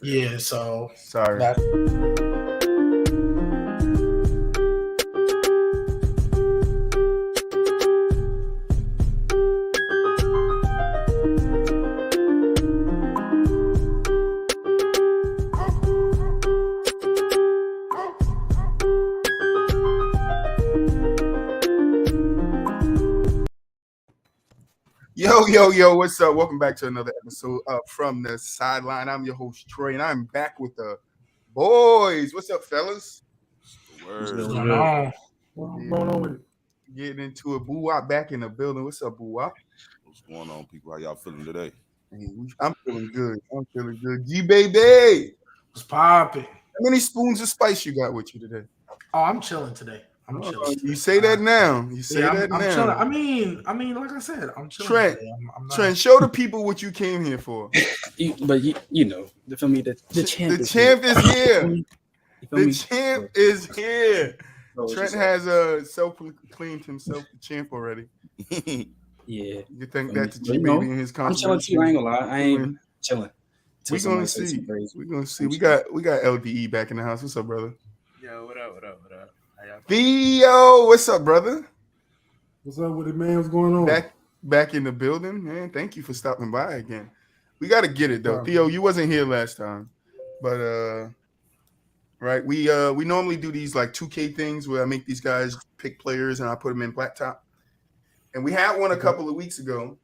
Yeah, so Sorry. that Yo, what's up? Welcome back to another episode of From the Sideline. I'm your host, Troy, and I'm back with the boys. What's up, fellas? what's going on? What's going on with it? Getting into it. BooWop back in the building. What's up, BooWop? What's going on, people? How y'all feeling today? I'm feeling good. G-Baby! What's popping? How many spoons of spice you got with you today? Oh, I'm chilling today. I'm chilling. You say that now. You say that I'm now. chilling. I mean, like I said, I'm chilling. Trent, today. I'm not... Trent, show the people what you came here for. But you know, for me, the champ. The champ is here. The me? champ is here. So Trent has self-proclaimed himself the champ already. Yeah. You think that to But, you know, G-Baby and his I'm chilling too. I ain't gonna lie. I ain't chilling. We're gonna see. We got LDE back in the house. What's up, brother? Yo, what up? How y'all Theo, what's up, brother? What's up with it, man? What's going on? Back in the building, man. Thank you for stopping by again. We got to get it though. Theo, you wasn't here last time, but right, we normally do these like 2K things where I make these guys pick players and I put them in blacktop. And we had one a couple of weeks ago.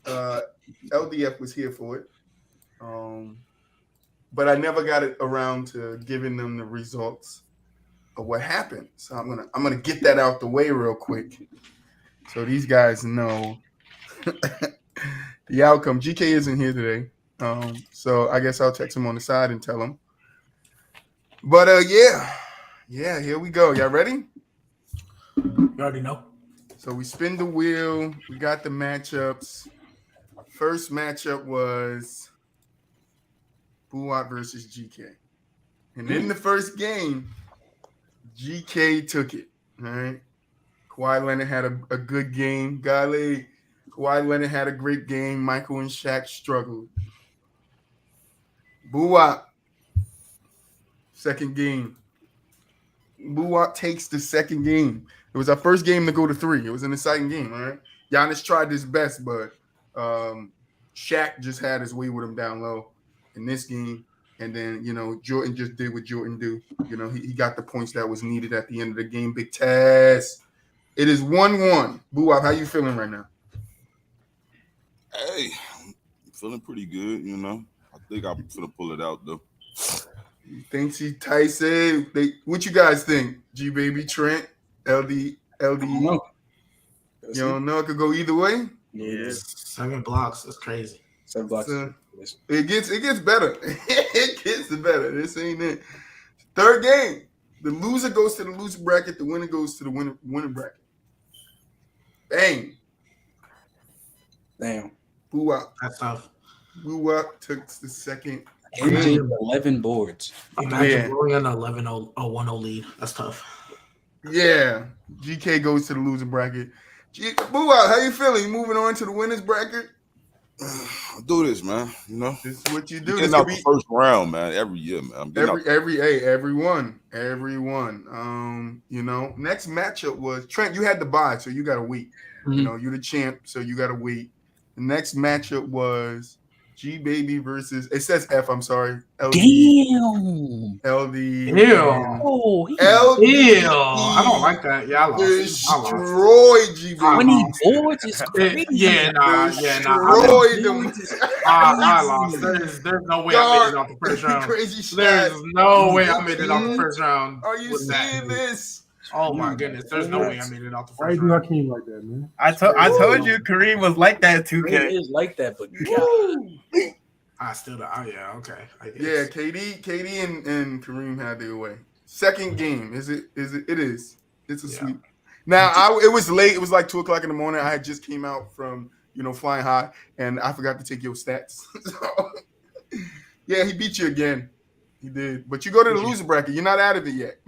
LDF was here for it. But I never got it around to giving them the results of what happened. So I'm gonna get that out the way real quick, so these guys know the outcome. GK isn't here today, so I guess I'll text him on the side and tell him. But yeah, here we go. Y'all ready? You already know. So we spin the wheel. We got the matchups. First matchup was BooWop versus GK. And in the first game, GK took it. All right. Kawhi Leonard had a good game. Golly, Kawhi Leonard had a great game. Michael and Shaq struggled. BooWop, second game. BooWop takes the second game. It was our first game to go to 3. It was an exciting game, all right? Giannis tried his best, but Shaq just had his way with him down low in this game. And then, Jordan just did what Jordan do. He got the points that was needed at the end of the game. Big Taz. It is 1-1. BooWop, how you feeling right now? Hey, I'm feeling pretty good, I think I'm gonna pull it out, though. You think she Tyson? What you guys think? G-Baby, Trent, LD? You don't know? It could go either way? Yeah. 7 blocks. That's crazy. 7 blocks. It gets better. It gets better. This ain't it. Third game. The loser goes to the loser bracket. The winner goes to the winner bracket. Bang. Damn. BooWop. That's tough. BooWop took the second. MJ 11 boards. Imagine blowing an 11-1-0 lead. That's tough. Yeah. GK goes to the loser bracket. BooWop, how you feeling? You moving on to the winners bracket? I'll do this, man. This is what you do. This out the first round, man. Every year, man. Everyone. Next matchup was Trent. You had the bye, so you got to wait. Mm-hmm. You're the champ, so you got to wait. The next matchup was G-Baby versus. It says F. I'm sorry. LD. Damn. LD. Ew. Oh, LD. Ew. I don't like that. Yeah, I lost. Destroyed G-Baby. 20 boards is crazy. Nah. Destroyed them. I lost. There's no way I made it off the first round. Crazy There's no way I made it off the first round. Are you seeing this? Oh my goodness! There's no way I made it off the Why first you do round. Hakeem like that, man? I told you Kareem was like that too. It is like that, but I still, yeah, okay. I guess. Yeah, KD and Kareem had their way. Second game, it is. It's a sweep. Now it was late. It was like 2:00 in the morning. I had just came out from flying high, and I forgot to take your stats. So, yeah, he beat you again. He did. But you go to the loser bracket. You're not out of it yet.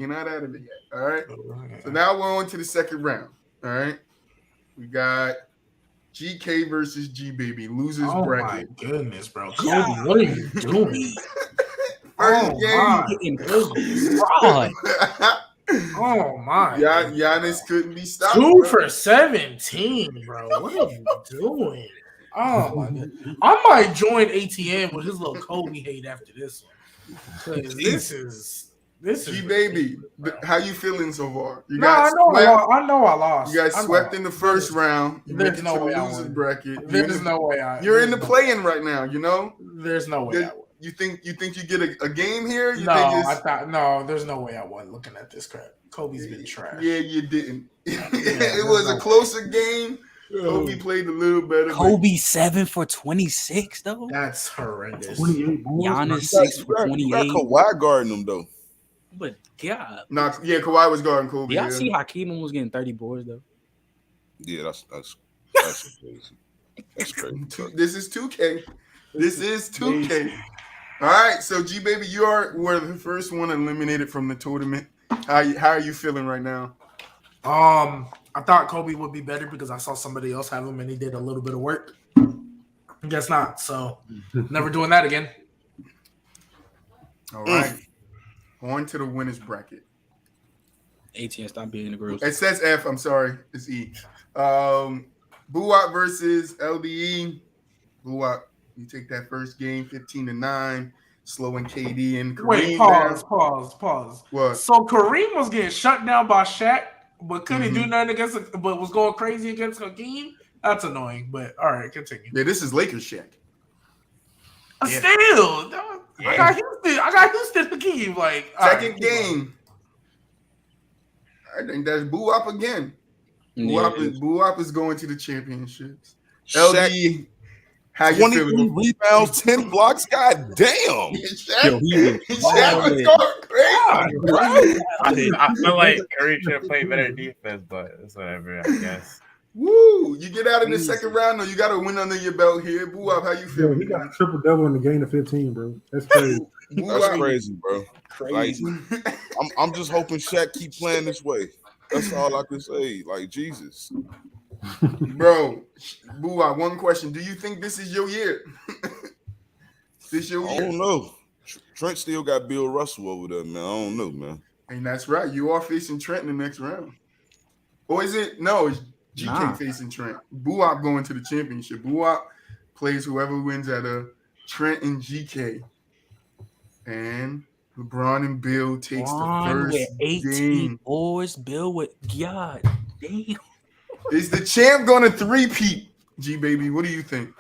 All right. So now we're on to the second round. All right. We got GK versus G Baby, losers Oh bracket. my goodness, bro. Yeah. Kobe, what are you doing? First Oh game. my Getting goodness. fraud. Oh my. Giannis couldn't be stopped. 2 bro. for 17, bro. What are you doing? Oh my god. I might join ATM with his little Kobe hate after this one. 'Cause this is G Baby, how you feeling so far? You No, I know I swept. lost. I know I lost. You got I know. swept in the first round. You There's make it no to the way I losers won. bracket. There's no way I. You're in the there's no- play-in right now. You know. There's no way I won. You think you get a game here? You No, think I thought no. There's no way I won. Looking at this crap, Kobe's been trash. Yeah, you didn't. there's It was no a way. closer game. Kobe played a little better. but Kobe 7 for 26 though. That's horrendous. 28 boards. Giannis You 6 got, for you got 28. Kawhi guarding them though. But God, Nah, yeah, Kawhi was guarding Kobe. y'all Yeah. see Hakeem was getting 30 boards though. Yeah, that's crazy. That's crazy. This is 2K. This is 2K. All right, so G Baby, you were the first one eliminated from the tournament. How are you feeling right now? I thought Kobe would be better because I saw somebody else have him and he did a little bit of work. Guess not. So never doing that again. All right. On to the winners bracket. ATN stop being in the group. It says F. I'm sorry. It's E. BooWop versus LBE. BooWop, you take that first game 15-9, slowing KD and Kareem Wait, down. pause. What? So Kareem was getting shut down by Shaq, but couldn't do nothing against it, but was going crazy against Hakeem. That's annoying, but all right, continue. Yeah, this is Lakers Shaq. Still, I got Houston Hakeem. Like Second game. I think that's BooWop again. BooWop is going to the championships. Shaq, LB, how you 23 feeling? rebounds, 10 blocks. God damn. Shaq was going crazy. I feel like Curry should have played better defense, but it's whatever, I guess. Woo! You get out in the second round, though. You got to win under your belt here. BooWop, how you Yo, feeling? he got a triple double in the game of 15, bro. That's crazy. That's crazy, bro. Crazy. Like, I'm just hoping Shaq keep playing this way. That's all I can say. Like, Jesus. Bro, BooWop, one question. Do you think this is your year? This your I year? don't know. Trent still got Bill Russell over there, man. I don't know, man. And that's right. You are facing Trent in the next round. Or is it? No, it's GK facing Trent. BooWop going to the championship. BooWop plays whoever wins at a Trent and GK. And LeBron and Bill takes the first with 18 game. boards. Bill with God damn. Is the champ going to three-peat, G Baby? What do you think?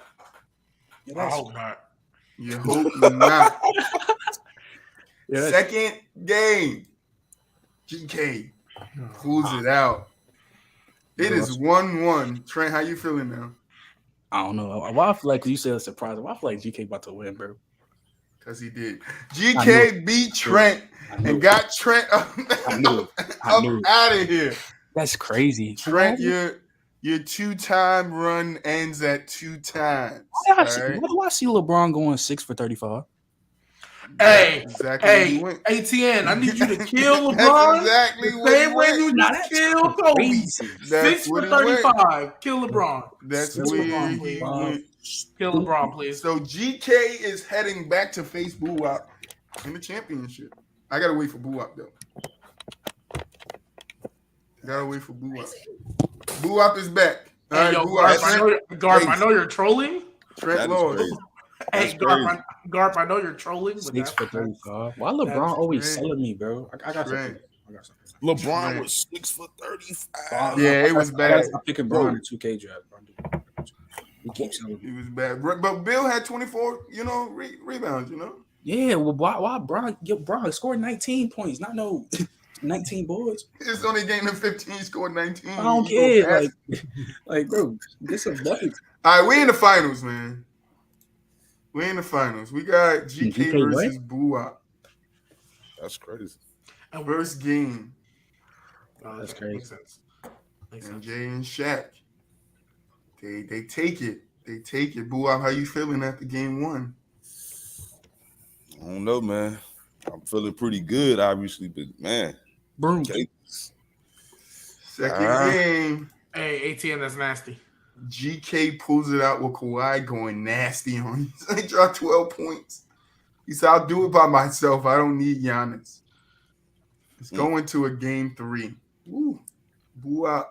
I hope not. You hope not. Yeah, Second game. GK pulls it out. It is 1-1. Trent, how you feeling now? I don't know. Why I feel like you said a surprise. Why I feel like GK about to win, bro. Because he did. GK beat Trent and got Trent up out of here. That's crazy. Trent, your two-time run ends at 2 times. Why do I see LeBron going 6 for 35? Hey, Exactly where he went. ATN, I need you to kill That's LeBron. exactly the where he same way went. you Nah, just that's killed Kobe. crazy. 6 for where he went. 35. Kill LeBron. That's Kill where LeBron, he please. went. Kill LeBron, please. So GK is heading back to face BooWop in the championship. I gotta wait for BooWop though. Gotta wait for BooWop. BooWop is back. All Hey, right, yo, BooWop. Garp, I know you're trolling. Trent That is Lord. crazy. Hey, That's crazy. Garp, I know you're trolling. But 6 for 35. Why LeBron That's always great. selling me, bro? I got Trent. something. LeBron Right. was 6 for 35. Yeah, it was bad. I'm picking Bron in 2K draft. He keeps selling me. It was bad. But Bill had 24, rebounds, Yeah, well, why Bron scored 19 points, not no 19 boards. It's only game in 15, he scored 19. I don't care. Like, bro, this is bucket. All right, we in the finals, man. We in the finals. We got GK GK what? versus BooWop. That's crazy. First game. That's crazy. Makes sense. Makes And sense. Jay and Shaq. They take it. They take it. BooWop, how you feeling after game 1? I don't know, man. I'm feeling pretty good, obviously, but man. Boom. Second game. Hey, ATN, that's nasty. GK pulls it out with Kawhi going nasty on him. He dropped 12 points. He said, I'll do it by myself. I don't need Giannis. It's going to a game 3. Woo. BooWop.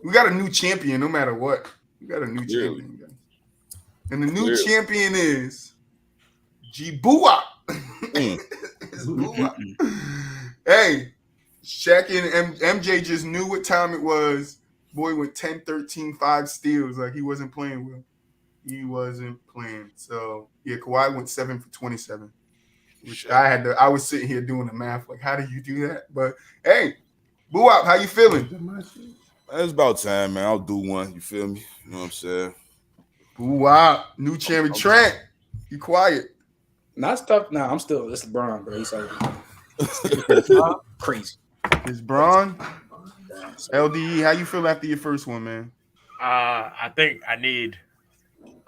We got a new champion no matter what. We got a new champion, guys. And the new champion is BooWop. It's BooWop. Hey, Shaq and MJ just knew what time it was. Boy went 10, 13, 5 steals. Like he wasn't playing well. He wasn't playing. So yeah, Kawhi went 7 for 27. Which I was sitting here doing the math. Like, how do you do that? But hey, BooWop, how you feeling? It's about time, man. I'll do one. You feel me? You know what I'm saying? BooWop, new champion. Trent, you quiet. Not stuff. Nah, I'm still. It's LeBron, bro. He's like crazy. It's Bron. LDE, how you feel after your first one, man? I think I need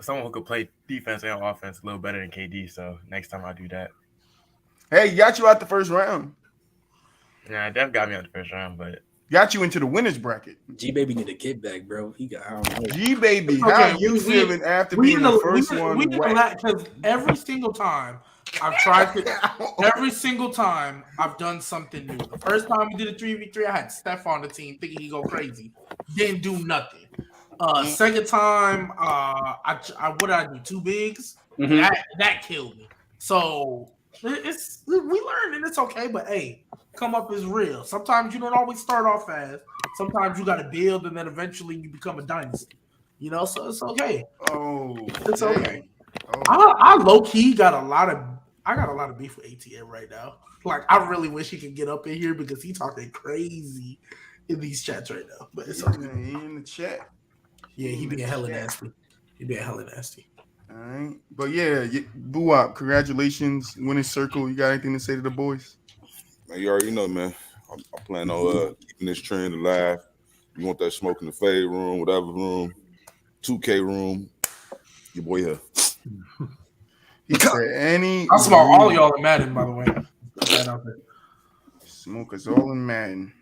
someone who could play defense and offense a little better than KD. So next time I'll do that. Hey, got you out the first round. Yeah, Dev got me out the first round, but got you into the winners bracket. G Baby need to get back, bro. He got. I don't know. G Baby, how you feeling after being the first one? Because every single time I've tried to, every single time I've done something new. The first time we did a 3v3, I had Steph on the team, thinking he'd go crazy. Didn't do nothing. Second time, what did I do? 2 bigs. Mm-hmm. That killed me. So we learned and it's okay. But hey, come up is real. Sometimes you don't always start off fast. Sometimes you got to build, and then eventually you become a dynasty. You know, so it's okay. Oh, it's okay. Oh. I low key got a lot of beef with ATM right now. Like, I really wish he could get up in here because he's talking crazy in these chats right now. But it's okay. In the chat. Yeah, he being hella nasty. All right. But yeah, BooWop, congratulations. Winning circle. You got anything to say to the boys? Man, you already know, man. I plan on keeping this trend alive. You want that smoke in the fade room, whatever room, 2K room, your boy here. He said I smoke all of y'all in Madden, by the way. Smoke us all in Madden.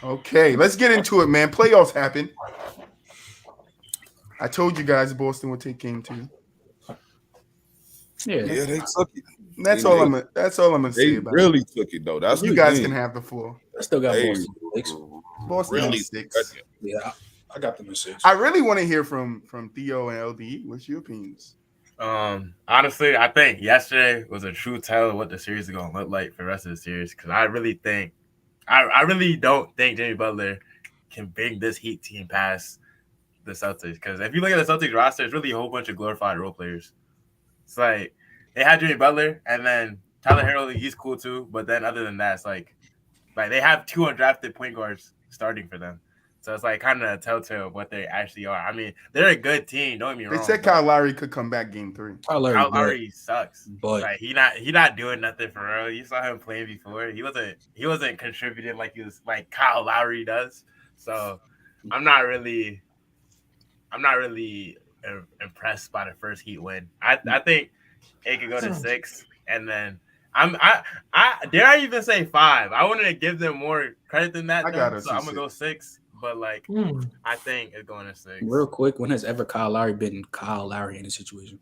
Okay, let's get into it, man. Playoffs happen. I told you guys Boston would take game 2. Yeah, they took it. That's all I'm gonna say about it. They really took it though. That's you guys can have the floor. I still got Boston. Boston really 6. Yeah, I got them in 6. I really want to hear from Theo and LD. What's your opinions? Honestly, I think yesterday was a true tell of what the series is going to look like for the rest of the series. Because I really don't think Jimmy Butler can bring this Heat team past the Celtics. Because if you look at the Celtics roster, it's really a whole bunch of glorified role players. It's like they had Jimmy Butler, and then Tyler Herro, he's cool too. But then other than that, it's like they have 2 undrafted point guards starting for them. So it's like kind of a telltale of what they actually are. I mean, they're a good team. Don't get me wrong. They said Kyle Lowry could come back game 3. Kyle Lowry sucks, but like, he not doing nothing for real. You saw him playing before. He wasn't contributing like Kyle Lowry does. So I'm not really impressed by the first Heat win. I think it could go to 6, and then I dare I even say 5. I wanted to give them more credit than that. So I'm gonna go 6. But I think it's going to 6. Real quick, when has ever Kyle Lowry been Kyle Lowry in a situation?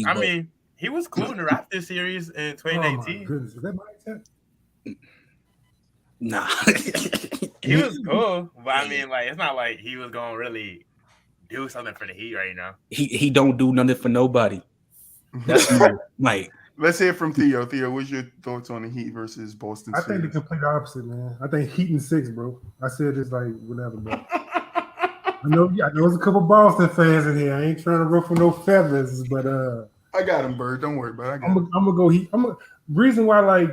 I mean, he was cool in the Raptors series in 2019. Oh goodness, is that my tech? Nah, he was cool, but I mean, it's not like he was going to really do something for the Heat right now. He don't do nothing for nobody. That's like. Let's hear from Theo. Theo, what's your thoughts on the Heat versus Boston? I think the complete opposite, man. I think Heat in 6, bro. I said this whatever, bro. I know there's a couple Boston fans in here. I ain't trying to ruffle no feathers, but I got him, Bird. Don't worry about it. I'm gonna go Heat. Reason why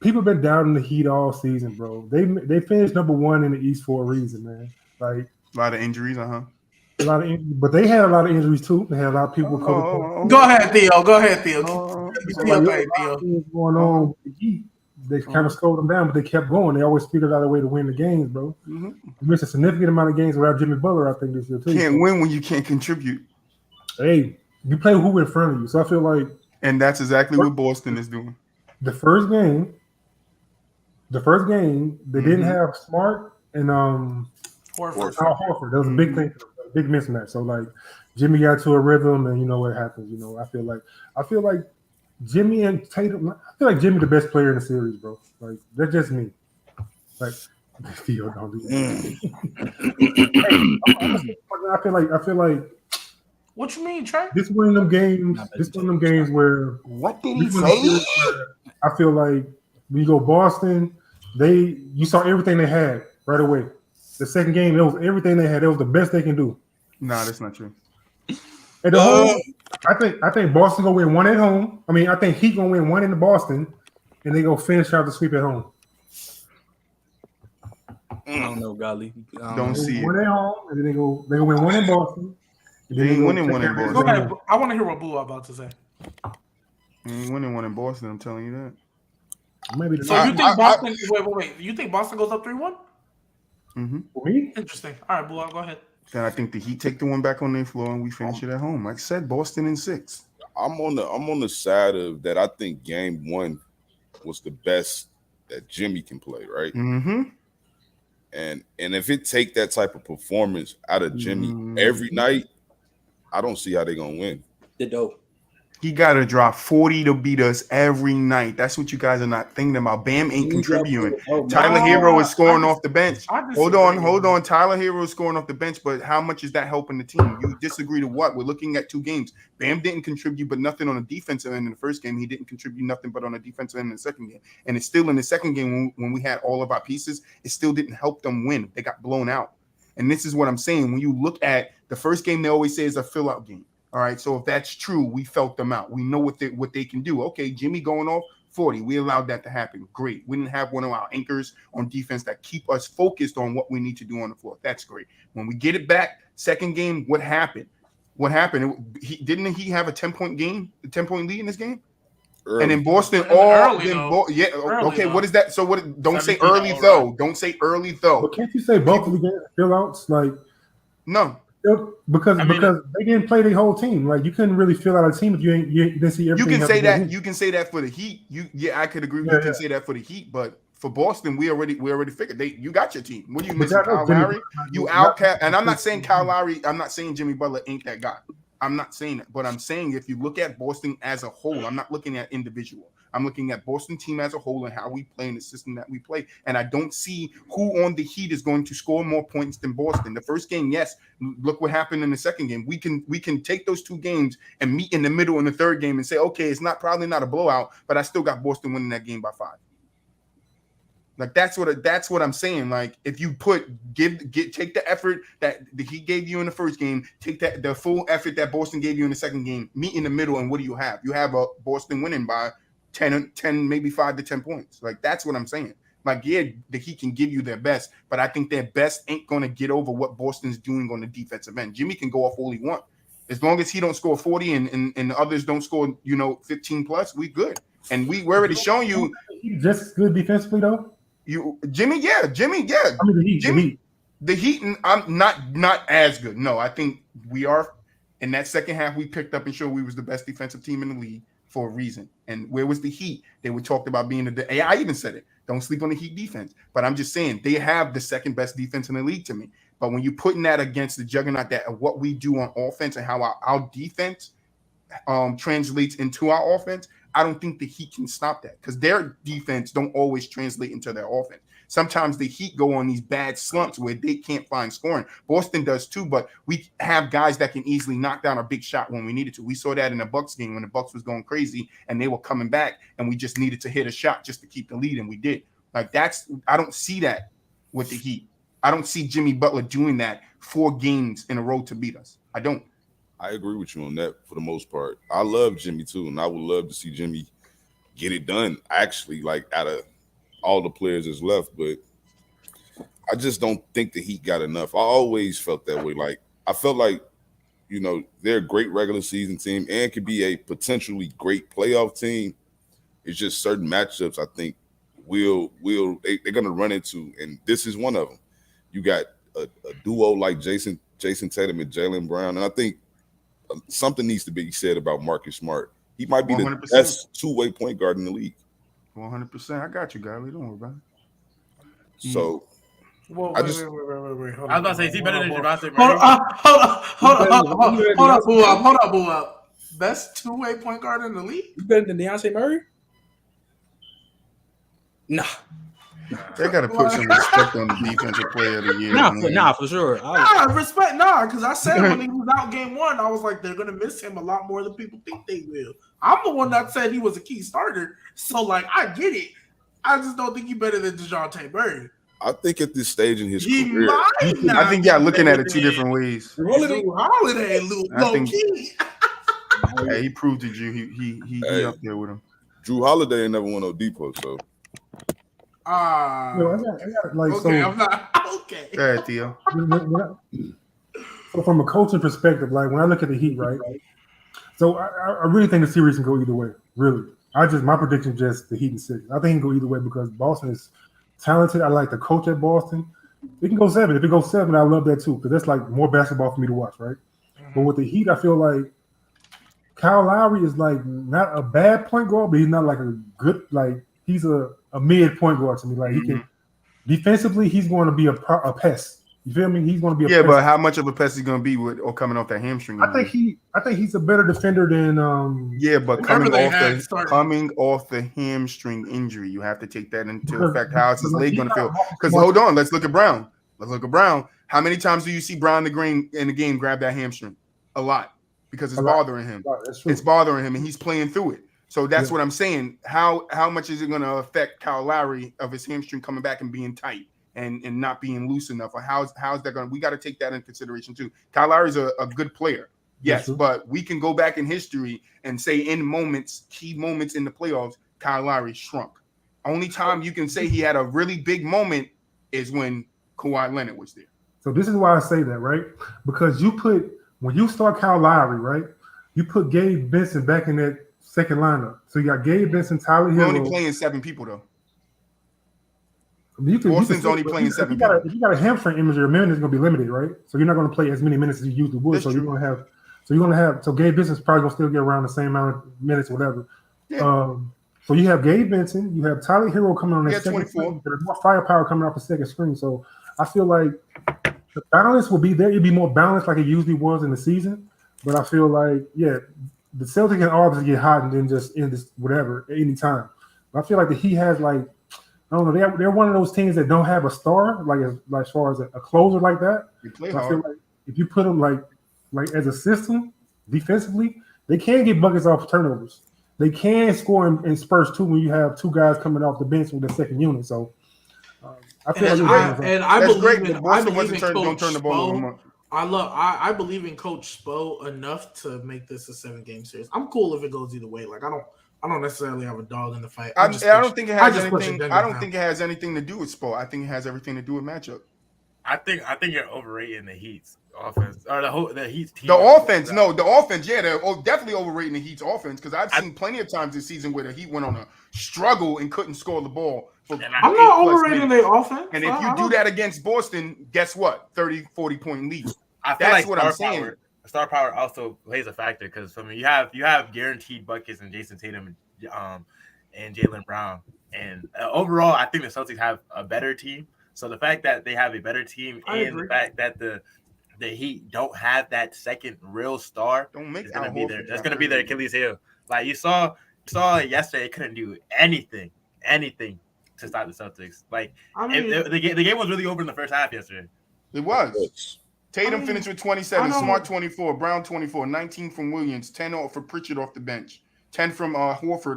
people been down in the Heat all season, bro. They finished number 1 in the East for a reason, man. Like a lot of injuries, A lot of injuries, but they had a lot of injuries too. They had a lot of people. Go ahead, Theo. Going on with the Heat. They kind of slowed them down, but they kept going. They always figured out a way to win the games, bro. Mm-hmm. You missed a significant amount of games without Jimmy Butler, I think, this year too. Can't win when you can't contribute. Hey, you play who in front of you. So I feel like, and that's exactly what Boston is doing. The first game, they didn't have Smart and Horford. Horford. That was a big thing, a big mismatch. So like Jimmy got to a rhythm, and you know what happens. You know, I feel like Jimmy and Tatum. I feel like Jimmy the best player in the series, bro. Like that's just me. Like Theo don't do that. I feel like What you mean, Trey? this one of them games. This one of them games where What did he this one of them say? series where I feel like when you go Boston, you saw everything they had right away. The second game, it was everything they had. It was the best they can do. Nah, that's not true. At the home, I think Boston gonna win one at home. I mean, I think Heat gonna win one in Boston, and they go finish out the sweep at home. I don't know, Golly. Don't see it. One at home, and then they go win one in Boston. And then They ain't go winning take one in care of Boston. Go it. ahead. I want to hear what Boo about to say. They ain't winning one in Boston. I'm telling you that. Maybe the So you think Boston? Wait. You think Boston goes up 3-1? for me? Interesting. All right, Boo, go ahead. Then I think the Heat take the one back on their floor and we finish it at home. Like I said, Boston in 6. I'm on the side of that. I think game 1 was the best that Jimmy can play, right? Mm-hmm. And if it take that type of performance out of Jimmy every night, I don't see how they're gonna win. The dope. He got to drop 40 to beat us every night. That's what you guys are not thinking about. Bam ain't contributing. Tyler Hero is scoring off the bench. Hold on. Tyler Hero is scoring off the bench, but how much is that helping the team? You disagree to what? We're looking at 2 games. Bam didn't contribute, but nothing on the defensive end in the first game. He didn't contribute nothing but on the defensive end in the second game. And it's still in the second game when we had all of our pieces, it still didn't help them win. They got blown out. And this is what I'm saying. When you look at the first game, they always say is a fill-out game. All right, so if that's true, we felt them out. We know what they can do. Okay, Jimmy going off 40. We allowed that to happen. Great. We didn't have one of our anchors on defense that keep us focused on what we need to do on the floor. That's great. When we get it back, second game, what happened? Didn't he have a 10-point game, a 10-point lead in this game? Early. And in Boston, Early, what is that? So what? Don't say 17 early though. Don't say early though. But can't you say both of the games fill outs? Like No. because they didn't play the whole team. Like you couldn't really fill out a team if you didn't see everything. You can say that. You can say that for the Heat. I could agree. You can say that for the Heat, but for Boston, we already figured you got your team. What are you missing, Kyle Lowry? You outcast, and I'm not saying Kyle Lowry. I'm not saying Jimmy Butler ain't that guy. I'm not saying that, but I'm saying if you look at Boston as a whole, I'm not looking at individual. I'm looking at Boston team as a whole and how we play in the system that we play. And I don't see who on the Heat is going to score more points than Boston. The first game, yes. Look what happened in the second game. We can take those 2 games and meet in the middle in the third game and say, okay, it's probably not a blowout, but I still got Boston winning that game by 5. Like that's what I'm saying. Like if you take the effort that he gave you in the first game, take the full effort that Boston gave you in the second game, meet in the middle, and what do you have? You have a Boston winning by 10, maybe 5 to 10 points. Like that's what I'm saying. Like the Heat can give you their best, but I think their best ain't gonna get over what Boston's doing on the defensive end. Jimmy can go off all he wants. As long as he don't score 40 and the others don't score, 15 plus, we good. And we're already showing you he's just good defensively though. Jimmy. I mean the Heat. I'm not as good. No, I think we are. In that second half, we picked up and showed we was the best defensive team in the league for a reason. And where was the Heat? They were talked about being I even said it. Don't sleep on the Heat defense. But I'm just saying they have the second best defense in the league to me. But when you're putting that against the juggernaut that of what we do on offense and how our defense translates into our offense, I don't think the Heat can stop that because their defense don't always translate into their offense. Sometimes the Heat go on these bad slumps where they can't find scoring. Boston does too, but we have guys that can easily knock down a big shot when we needed to. We saw that in the Bucks game when the Bucks was going crazy and they were coming back and we just needed to hit a shot just to keep the lead, and we did. Like I don't see that with the Heat. I don't see Jimmy Butler doing that 4 games in a row to beat us. I don't. I agree with you on that for the most part. I love Jimmy too, and I would love to see Jimmy get it done. Actually, like out of all the players that's left, but I just don't think the Heat got enough. I always felt that way. Like I felt like they're a great regular season team and could be a potentially great playoff team. It's just certain matchups I think they're gonna run into, and this is one of them. You got a duo like Jason Tatum and Jaylen Brown, and I think something needs to be said about Marcus Smart. He might be 100%. The best 2-way point guard in the league. 100%. I got you, guys. Don't worry about it. So Well, I wait, just- wait. Hold I was on, about to say, is he better than hold Javante on, Murray? hold up, Hold up. Best two-way point guard in the league? You better than Deontay Murray? Nah. They got to put some respect on the defensive player of the year. Nah, for sure. Respect, because I said when he was out game 1, I was like, they're gonna miss him a lot more than people think they will. I'm the one that said he was a key starter, so like I get it. I just don't think he's better than DeJounte Murray. I think at this stage in his He career, might not. I think y'all looking at it two different ways. Drew Holiday, I low think- key. Yeah, he proved it, Drew. He Hey. up there with him. Drew Holiday ain't never won no depot, so No, I got like Okay, so. I'm not okay. Go ahead, Theo. So from a coaching perspective, like when I look at the Heat, right? So I really think the series can go either way. Really, my prediction is just the Heat and 6. I think it can go either way because Boston is talented. I like the coach at Boston. It can go 7. If it goes 7, I love that too because that's like more basketball for me to watch, right? But with the Heat, I feel like Kyle Lowry is like not a bad point guard, but he's not like a good he's a mid point guard to me. Like he can defensively, he's going to be a pest. You feel me? He's going to be a pest. But how much of a pest is going to be with or coming off that hamstring? I think he's a better defender than but coming off the hamstring injury, you have to take that into effect. How is his leg going to feel? Because hold on, let's look at Brown. How many times do you see Brown in the game grab that hamstring? A lot, because it's bothering him. It's bothering him, and he's playing through it. So that's what I'm saying. How much is it going to affect Kyle Lowry of his hamstring coming back and being tight and not being loose enough? Or how's that going to? We got to take that into consideration too. Kyle Lowry's a good player, yes, but we can go back in history and say in key moments in the playoffs, Kyle Lowry shrunk. Only time you can say he had a really big moment is when Kawhi Leonard was there. So this is why I say that, right? Because when you start Kyle Lowry, right, you put Gabe Vincent back in that second lineup. So you got Gabe Vincent, Tyler Hero. We're only playing 7 people though. Boston's only playing 7 people. If you got a hamstring injury, minutes is going to be limited, right? So you're not going to play as many minutes as you usually would. That's You're going to have. So Gabe Vincent's probably going to still get around the same amount of minutes, whatever. Yeah. So you have Gabe Vincent, you have Tyler Hero coming on that second 24. screen. There's more firepower coming off the second screen. So I feel like the balance will be there. It'll be more balanced like it usually was in the season. But I feel like, the Celtics can obviously get hot and then just end this whatever at any time. But I feel like the Heat has I don't know, they're one of those teams that don't have a star, as far as a closer like that. I feel like if you put them like as a system defensively, they can get buckets off turnovers. They can score in spurts too when you have 2 guys coming off the bench with the second unit. So I feel I believe in don't turn the ball over much. I believe in Coach Spo enough to make this a 7-game series. I'm cool if it goes either way. Like I don't necessarily have a dog in the fight. I don't think it has anything. I don't think it has anything to do with Spo. I think it has everything to do with matchup. I think you're overrating the Heat's offense or the Heat's team. The offense, they're definitely overrating the Heat's offense because I've seen plenty of times this season where the Heat went on a struggle and couldn't score the ball. I'm not overrating their offense. And if you do that against Boston, guess what? 30, 40-point lead. I feel like what I'm saying. Star power also plays a factor because you have guaranteed buckets in Jason Tatum and Jaylen Brown. And overall, I think the Celtics have a better team. So the fact that they have a better team the fact that the Heat don't have that second real star is going to be there. That's going to be their Achilles heel. Like you saw yesterday, it couldn't do anything to stop the Celtics. Like the game was really over in the first half yesterday. It was. Tatum finished with 27, Smart 24, Brown 24, 19 from Williams, 10 for Pritchard off the bench, 10 from Horford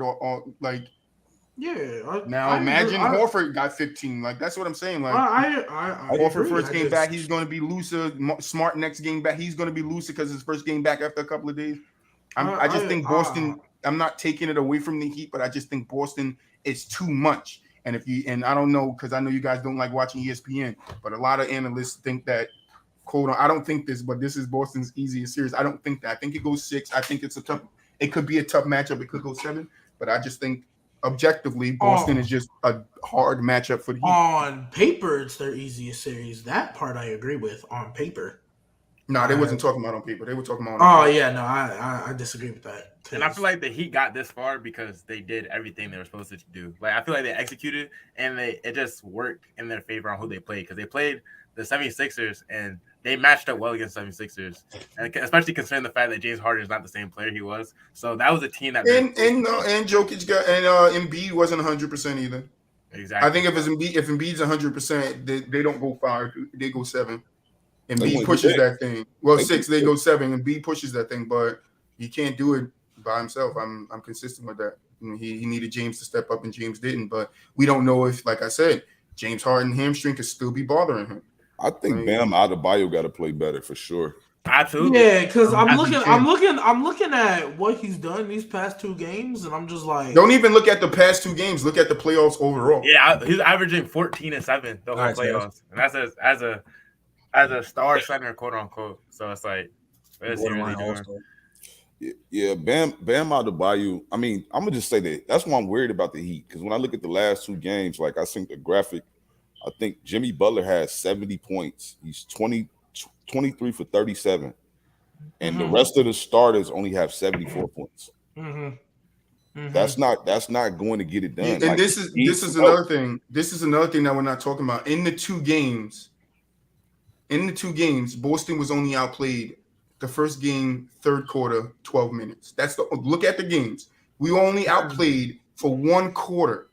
imagine Horford got 15. Like that's what I'm saying. Like Horford first game back, he's going to be looser. Smart next game back, he's going to be looser because his first game back after a couple of days. I just think Boston. I'm not taking it away from the Heat, but I just think Boston is too much. And I don't know because I know you guys don't like watching ESPN, but a lot of analysts think that. I don't think this, but this is Boston's easiest series. I don't think that. I think it goes 6. I think it could be a tough matchup. It could go 7, but I just think objectively, Boston is just a hard matchup for the Heat. On paper, it's their easiest series. That part I agree with on paper. Nah, they wasn't talking about on paper. They were talking about. Oh yeah, no, I disagree with that. And I feel like the Heat got this far because they did everything they were supposed to do. Like I feel like they executed and it just worked in their favor on who they played because they played the 76ers and they matched up well against 76ers. And especially considering the fact that James Harden is not the same player he was. So that was a team that and Jokic got and Embiid wasn't 100% either. Exactly. I think if Embiid's 100%, they don't go 5, they go 7. Embiid pushes that thing. Well, 6, they go 7. Embiid pushes that thing, but he can't do it by himself. I'm consistent with that. He needed James to step up, and James didn't. But we don't know if, like I said, James Harden hamstring could still be bothering him. I think Bam Adebayo got to play better for sure. Absolutely. Yeah, because I'm looking at what he's done these past 2 games, and I'm just like, don't even look at the past 2 games. Look at the playoffs overall. Yeah, he's averaging 14 and 7 the whole playoffs, and that's as a star center, quote unquote. So it's like, what is he really doing? Yeah, Bam Adebayo. I mean, I'm gonna just say that's why I'm worried about the Heat because when I look at the last 2 games, like I think the graphic, I think Jimmy Butler has 70 points. He's 23 for 37, and the rest of the starters only have 74 points. That's not going to get it done. And like, this is another thing. This is another thing that we're not talking about. In the two games, Boston was only outplayed. The first game, third quarter, 12 minutes. Look at the games. We only outplayed for 1 quarter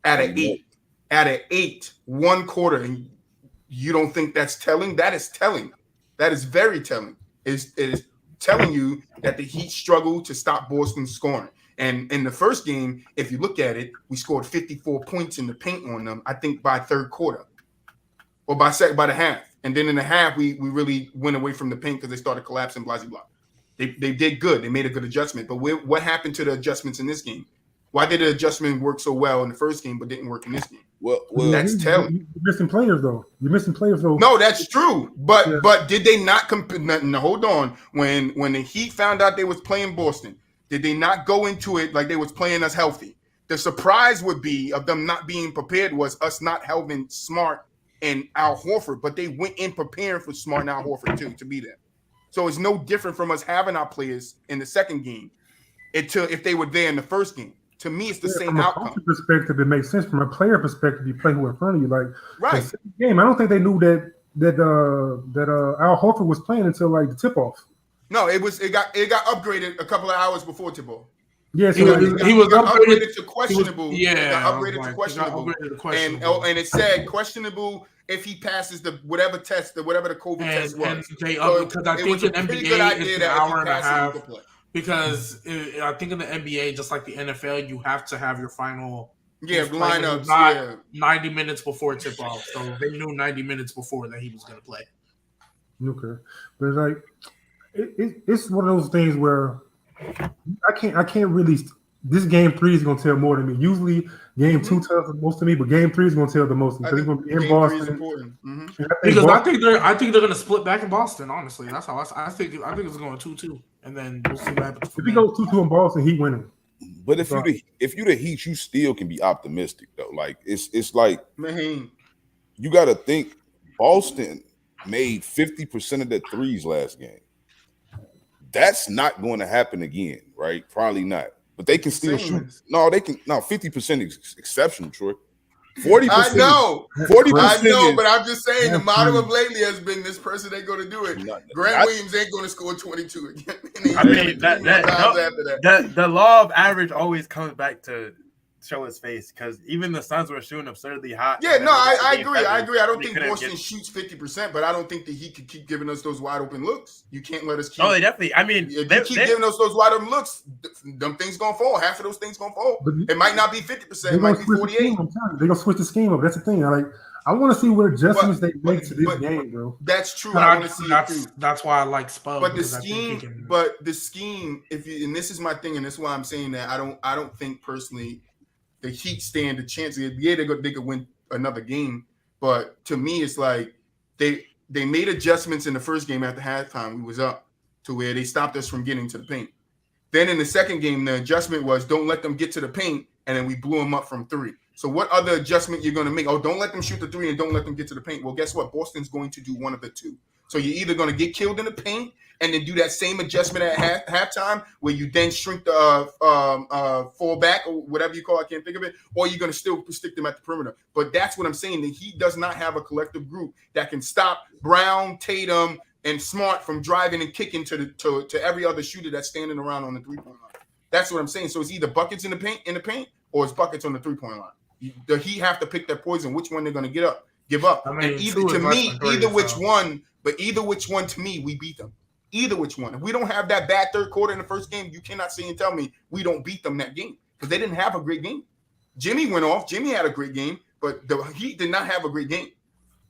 at an 8. At an 8, 1 quarter, and you don't think that's telling? That is telling. That is very telling. It is telling you that the Heat struggled to stop Boston scoring. And in the first game, if you look at it, we scored 54 points in the paint on them, I think by third quarter. Or by the half. And then in the half, we really went away from the paint because they started collapsing, blah, blah, blah. They did good. They made a good adjustment. But what happened to the adjustments in this game? Why did the adjustment work so well in the first game but didn't work in this game? Well, that's telling. You're missing players, though. No, that's true. But did they not compete? No, hold on. When the Heat found out they was playing Boston, did they not go into it like they was playing us healthy? The surprise would be of them not being prepared was us not helping Smart and Al Horford, but they went in preparing for Smart and Al Horford too to be there. So it's no different from us having our players in the second game if they were there in the first game. To me, it's the same outcome. From a perspective, it makes sense. From a player perspective, you play who in front of you. Like right. The second game, I don't think they knew that Al Horford was playing until like the tip off. No, it got upgraded a couple of hours before tip off. Yeah, so he was upgraded to questionable. Upgraded to questionable. And it said questionable if he passes whatever the COVID test was. Because I think in NBA it's an hour and a half. Because I think in the NBA, just like the NFL, you have to have your final lineups 90 minutes before tip off. So they knew 90 minutes before that he was going to play. Okay, but it's like it's one of those things where I can't really. This game 3 is going to tell more than me. Usually, game 2 tells the most to me, but game 3 is going to tell the most because it's going to be in Boston. Because I think they're going to split back in Boston. Honestly, that's how I think. I think it's going 2-2, and then we'll see what happens. If he goes 2-2 in Boston, he winning. But if you the Heat, you still can be optimistic though. Like it's like man, you got to think Boston made 50% of their threes last game. That's not going to happen again, right? Probably not. But they can still shoot. No, they can. No, 50% is exceptional, Troy. 40%. I know. 40%. I know, but I'm just saying the motto of lately has been this person ain't going to do it. Grant Williams ain't going to score 22 again. I mean, the law of average always comes back to show his face because even the Suns were shooting absurdly hot. Yeah, no, I agree. I don't think Boston shoots 50%, but I don't think that he could keep giving us those wide open looks. You can't let us keep. Oh, they definitely. I mean, if you keep giving us those wide open looks, them things gonna fall. Half of those things gonna fall. It might not be 50%. It might be 48. They're gonna switch the scheme up. That's the thing. I want to see what adjustments they make to this game, bro. That's true. But I want to see it too. That's why I like Spud. But the scheme, and this is my thing, and this is why I'm saying that I don't think personally the Heat stand a chance. Yeah, they could win another game, but to me, it's like they made adjustments in the first game after halftime. We was up to where they stopped us from getting to the paint. Then in the second game, the adjustment was don't let them get to the paint, and then we blew them up from 3. So what other adjustment you're going to make? Oh, don't let them shoot the three and don't let them get to the paint. Well, guess what? Boston's going to do one of the two. So you're either going to get killed in the paint and then do that same adjustment at halftime where you then shrink the fall back or whatever you call it, I can't think of it, or you're going to still stick them at the perimeter. But that's what I'm saying. The Heat does not have a collective group that can stop Brown, Tatum, and Smart from driving and kicking to every other shooter that's standing around on the three-point line. That's what I'm saying. So it's either buckets in the paint, or it's buckets on the three-point line. The Heat have to pick their poison, which one they're going to give up. I mean, and either which one to me, we beat them. Either which one. If we don't have that bad third quarter in the first game, you cannot say and tell me we don't beat them that game because they didn't have a great game. Jimmy went off. Jimmy had a great game, but the Heat did not have a great game.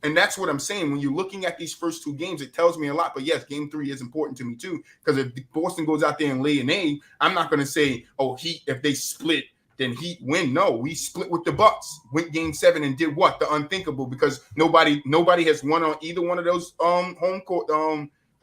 And that's what I'm saying. When you're looking at these first two games, it tells me a lot. But yes, game 3 is important to me too because if Boston goes out there and lay an egg, I'm not going to say, oh, Heat, if they split, then Heat win. No, we split with the Bucks, went game 7 and did what? The unthinkable because nobody has won on either one of those home court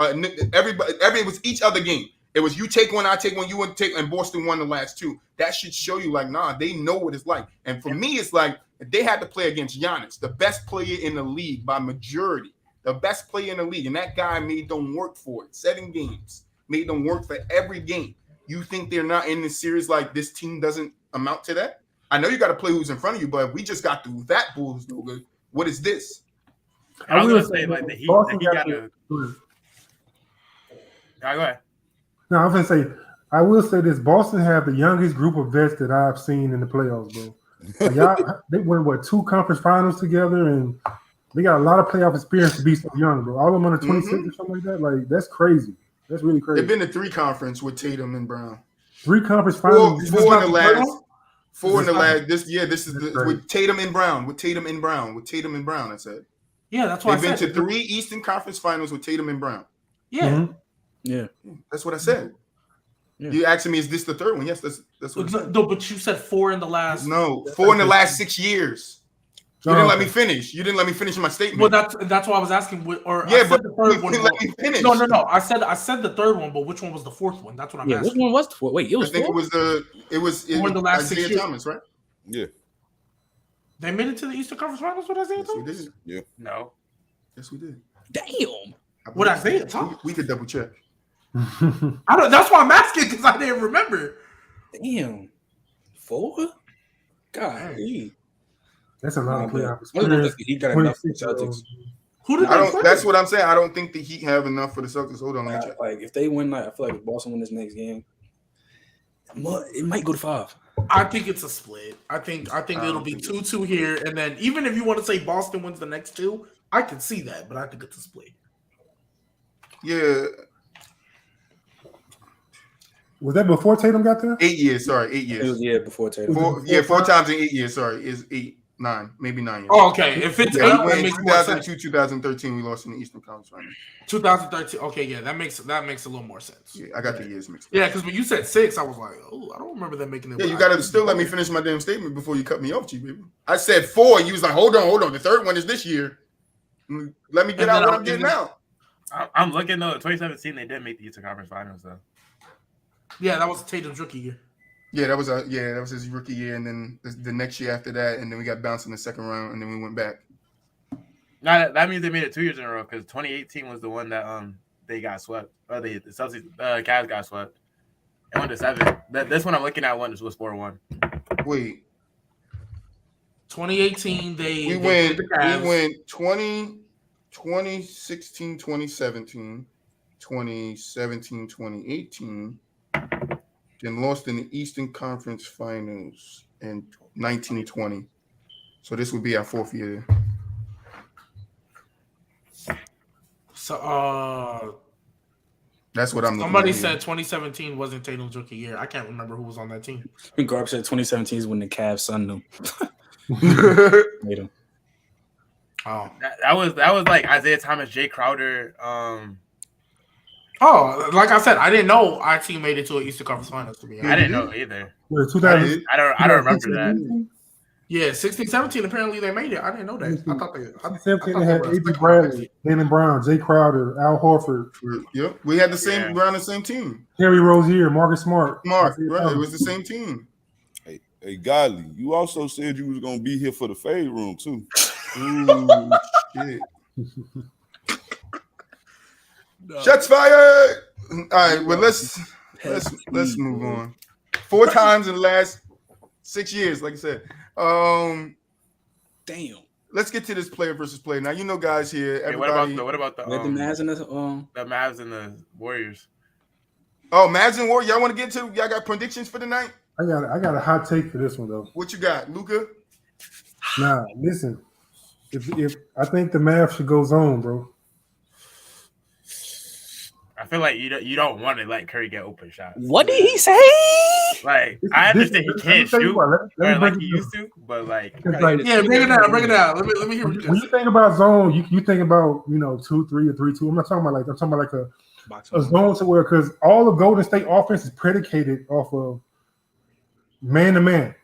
everybody was each other game. It was you take one, I take one, you would take, and Boston won the last 2. That should show you like, nah, they know what it's like. And for me, it's like if they had to play against Giannis, the best player in the league by majority, the best player in the league, and that guy made them work for it. 7 games, made them work for every game. You think they're not in this series like this team doesn't amount to that? I know you got to play who's in front of you, but if we just got through that bull is no good. What is this? I was going to say, like, the Heat got to... Go ahead. No, I was gonna say, I will say this: Boston have the youngest group of vets that I've seen in the playoffs, bro. Like y'all, they went 2 conference finals together, and they got a lot of playoff experience to be so young, bro. All of them under 26 or something like that. Like that's crazy. That's really crazy. They've been to 3 conference with Tatum and Brown. 3 conference finals. 4 in the last. 4 in the last. This is with Tatum and Brown. With Tatum and Brown. I said. Yeah, that's why they've been to 3 Eastern Conference Finals with Tatum and Brown. Yeah. Mm-hmm. Yeah, that's what I said. Yeah. You asking me, is this the third one? Yes, that's what I said. No, but you said 4 in the last. No, 4 in the last 6 years. You didn't let me finish. You didn't let me finish my statement. Well, that's why I was asking. Or yeah, I said but the third one. Let me finish. No. I said the third one, but which one was the fourth one? That's what I'm asking. Which one was the fourth? Wait, it was. I think 4? it was 4 in the last Isaiah 6 years. Thomas, right? Yeah. They made it to the Eastern Conference Finals with Isaiah Thomas? We did. Yeah. No. Yes, we did. Damn. What Isaiah Thomas? We could double check. I don't. That's why I'm asking because I didn't remember. Damn. 4? God. That's a lot of playoff experience. experience. He got enough for the Celtics. Who did I don't. That's what I'm saying. I don't think the Heat have enough for the Celtics. Hold on, let me check. Like if they win, I feel like if Boston win this next game, it might go to 5. I think it's a split. I think it'll be 2-2 here, and then even if you want to say Boston wins the next 2, I can see that, but I think it's a split. Yeah. Was that before Tatum got there? 8 years. Sorry, 8 years. It was before Tatum. 4 times in 8 years. Sorry, is 8, 9, maybe 9 years. Oh, okay. If it's 8, that makes more sense. 2002, 2013, we lost in the Eastern Conference Finals. 2013. Okay, yeah, that makes a little more sense. Yeah, I got the years mixed up. Yeah, because when you said 6, I was like, oh, I don't remember them making it. Yeah, you got to still let me finish my damn statement before you cut me off, G baby. I said 4, and you was like, hold on. The third one is this year. Let me get out what I'm getting out. I'm looking though. 2017, they did make the Eastern Conference Finals though. Yeah, that was Tatum's rookie year. Yeah, that was his rookie year, and then the next year after that, and then we got bounced in the second round, and then we went back. No, that means they made it 2 years in a row because 2018 was the one that they got swept. The Celtics, Cavs got swept. It went to 7. This one I'm looking at was 4-1. Wait, 2018 we went 2016, 2017, 2017, 2018. Then lost in the Eastern Conference Finals in 1920. So this would be our 4th year. So that's what I'm looking somebody at said here. 2017 wasn't Tatum's rookie year. I can't remember who was on that team. Garb said 2017 is when the Cavs sunned them. Made them. Oh, that was like Isaiah Thomas, Jay Crowder. Oh, like I said, I didn't know our team made it to an Eastern Conference Finals. To be honest, I didn't know either. Wait, 2000, I don't remember that. Yeah, 16-17. Apparently, they made it. I didn't know that. I thought they. 2017 they had A.B. Bradley, Jaylen Brown, Jay Crowder, Al Horford. Yep, we had the same around the same team. Terry Rozier, Marcus Smart. Right? It was the same team. Hey, Godly, you also said you was gonna be here for the fade room too. Ooh, shit. Shots fired. All right, well let's move on. 4 times in the last 6 years, like I said. Damn. Let's get to this player versus player. Now, you know, guys here. Hey, Everybody. what about the The Mavs and the Mavs and the Warriors? Oh, Mavs and Warriors. Y'all want to get to? Y'all got predictions for the night? I got a hot take for this one though. What you got, Luka? Nah, listen. If I think the Mavs should go zone, bro. I feel like you don't want to let Curry get open shots. What did he say? Like, I understand he can't shoot like he used to, but like, yeah, bring it down. Let me hear what you when you think about zone, you think about 2-3 or 3-2. I'm not talking about like a zone to where, because all of Golden State offense is predicated off of man to man,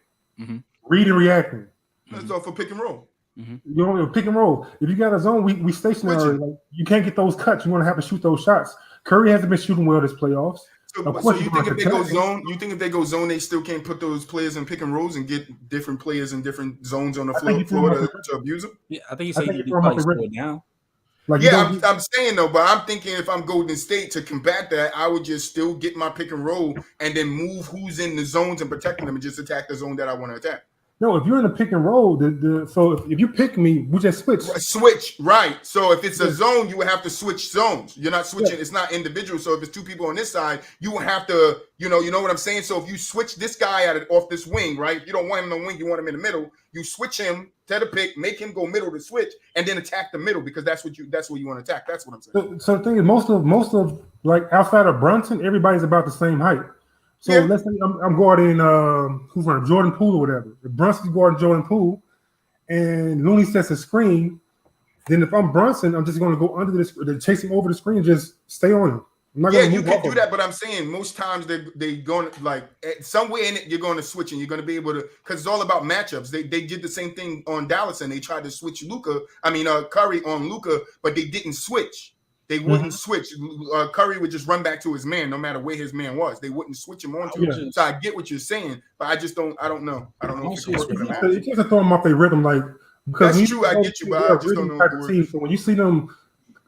read and reacting. That's all for pick and roll. You know, pick and roll. If you got a zone, we stationary. Like, you can't get those cuts. You want to have to shoot those shots. Curry hasn't been shooting well this playoffs. So you think if they go zone, they still can't put those players in pick and rolls and get different players in different zones on the floor to abuse them? Yeah, I think he said he probably scored down. Like, yeah, I'm saying though, but I'm thinking if I'm Golden State to combat that, I would just still get my pick and roll and then move who's in the zones and protecting them and just attack the zone that I want to attack. No, if you're in a pick and roll, so if you pick me, we just switch. Switch, right. So if it's a zone, you would have to switch zones. You're not switching, It's not individual. So if it's 2 people on this side, you will have to, you know what I'm saying? So if you switch this guy off this wing, right? If you don't want him on the wing, you want him in the middle, you switch him to the pick, make him go middle to switch, and then attack the middle because that's what you want to attack. That's what I'm saying. So the thing is, most of like outside of Brunson, everybody's about the same height. So let's say I'm guarding who's running Jordan Poole or whatever. If Brunson's guarding Jordan Poole and Looney sets a screen, then if I'm Brunson, I'm just going to go under the chase him over the screen and just stay on him. You can do that, but I'm saying most times they're going to, like, somewhere in it you're going to switch and you're going to be able to, because it's all about matchups. They did the same thing on Dallas and they tried to switch Curry on Luka, but they didn't switch. They wouldn't switch. Curry would just run back to his man no matter where his man was. They wouldn't switch him onto him. So I get what you're saying, but I just don't. I don't know. I don't know if it can work. You can't throw them off their rhythm, like, because that's true. I get you, but I just don't know. So when you see them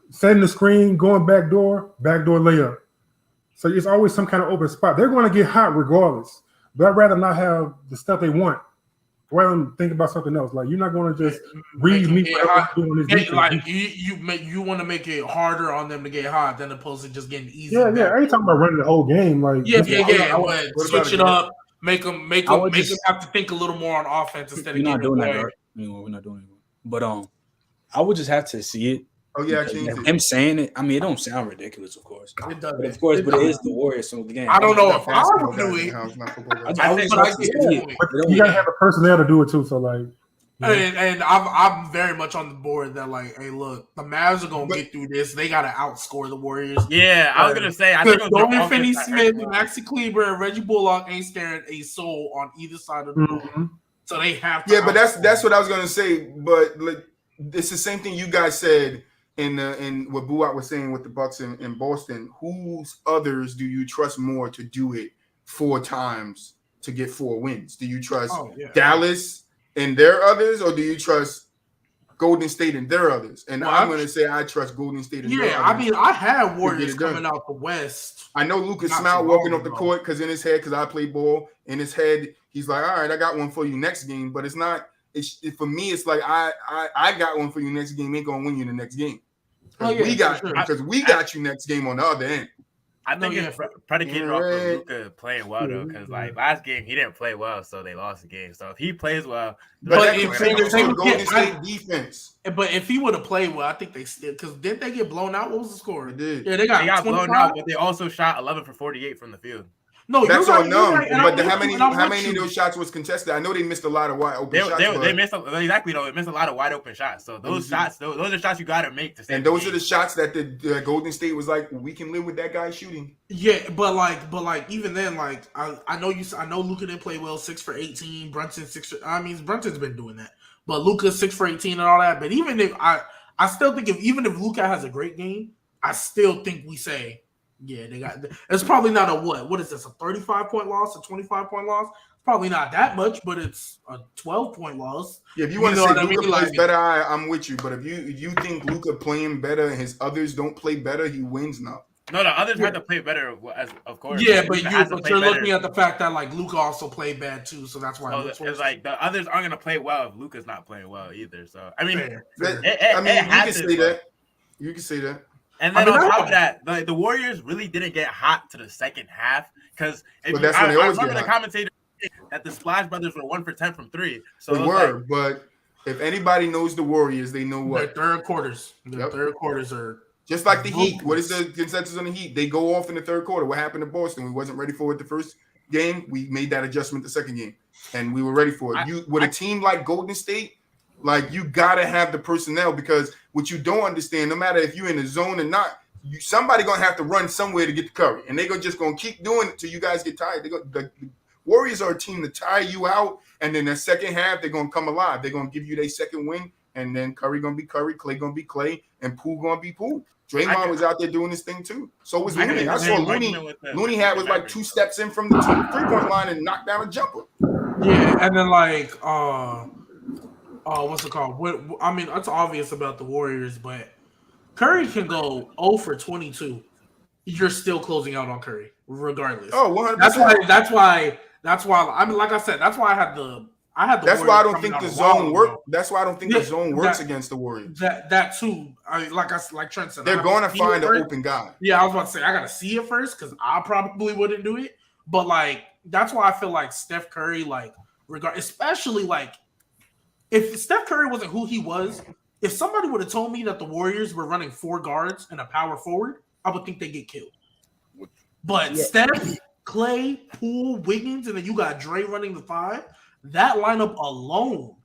setting the screen, going backdoor layup, so it's always some kind of open spot. They're going to get hot regardless. But I'd rather not have the stuff they want. Rather than think about something else. Like, you're not going to just read me. Like, you want to make it harder on them to get hot than opposed to just getting easy. Yeah. I ain't talking about running the whole game. Like, switch it up, make them have to think a little more on offense instead of not doing that. Right? We're not doing it. But I would just have to see it. Oh yeah, him saying it. I mean, it don't sound ridiculous, of course. It does, of course, but it is the Warriors. So again, I don't know if I would do it. You gotta have a personnel to do it too. So like, and I'm very much on the board that, like, hey, look, the Mavs are gonna get through this. They gotta outscore the Warriors. Yeah, I was gonna say, I think Dorian Finney-Smith, Maxi Kleber, and Reggie Bullock ain't scaring a soul on either side of the ball. So they have to. Yeah, but that's what I was gonna say. But like, it's the same thing you guys said. In what BooWop was saying with the Bucks in Boston, whose others do you trust more to do it 4 times to get 4 wins? Do you trust Dallas and their others, or do you trust Golden State and their others? And I'm going to say I trust Golden State and their others. I mean, I had Warriors coming out the West. I know Lucas smiled walking off the court because in his head, because I play ball, in his head, he's like, all right, I got one for you next game. But it's not. For me, it's like I got one for you next game. Ain't going to win you the next game. We got you next game on the other end. I think it's predicated off of Luka playing well though, because like last game he didn't play well, so they lost the game. So if he plays well, but Golden State defense. But if he would have played well, I think they still, because didn't they get blown out? What was the score? They did. Yeah, they got blown out, but they also shot 11 for 48 from the field. No, that's on them. But how many of those shots was contested? I know they missed a lot of wide open shots. They missed exactly though. They missed a lot of wide open shots. So those shots, those are shots you got to make to stay. And those are the shots that the Golden State was like, we can live with that guy shooting. Yeah, but like even then, like I know Luka didn't play well, 6 for 18. Brunson 6 for, I mean, Brunson's been doing that, but Luka 6 for 18 and all that. But even if I still think if Luka has a great game, I still think we say. Yeah, they got. It's probably not a what? What is this? A 35-point loss? A 25-point loss? It's Probably not that much, but it's a 12-point loss. Yeah, if you want to know say what I Luka mean? plays Like- better, I'm with you. But if you think Luka playing better and his others don't play better, he wins now. No, the others have to play better, of course. Yeah, Luka but has to play you're better. looking at the fact that like Luka also played bad too, so that's why So it's like the others aren't gonna play well if Luka's not playing well either. So I mean, fair. That- It I mean, you has can to, say but- that. You can say that. And then I mean, on I top don't- of that, the Warriors really didn't get hot to the second half because But that's when they I always remember get the hot. commentator saying that the Splash Brothers were 1 for 10 from 3. So They it was were, like, but if anybody knows the Warriors, they know Their what. third quarters. Their Yep. third quarters are Just like the Heat. Ruthless. What is the consensus on the Heat? They go off in the third quarter. What happened to Boston? We wasn't ready for it the first game. We made that adjustment the second game, and we were ready for it. With a team like Golden State, like you gotta have the personnel because what you don't understand, no matter if you're in the zone or not, somebody gonna have to run somewhere to get the Curry, and they're just gonna keep doing it till you guys get tired. The Warriors are a team to tire you out, and then the second half they're gonna come alive. They're gonna give you their second win, and then Curry gonna be Curry, Clay gonna be Clay, and Poole gonna be Poole. Draymond was out there doing his thing too. So was Looney. I saw Looney had was like 2 steps in from the 3-point line and knocked down a jumper. yeah, and then like what's it called? I mean, it's obvious about the Warriors, but Curry can go 0 for 22. You're still closing out on Curry, regardless. Oh, 100%. That's why. I mean, like I said, that's why I had the. That's why I don't Warriors think coming the out a while zone ago. work. That's why I don't think the Yeah, zone works that- against the Warriors. That too. Like Trent said, They're I going to have see it find an first. open guy. Yeah, I was about to say I gotta see it first because I probably wouldn't do it. But like that's why I feel like Steph Curry, like especially like if Steph Curry wasn't who he was, if somebody would have told me that the Warriors were running 4 guards and a power forward, I would think they get killed. But Steph, Clay, Poole, Wiggins, and then you got Dre running the 5. That lineup alone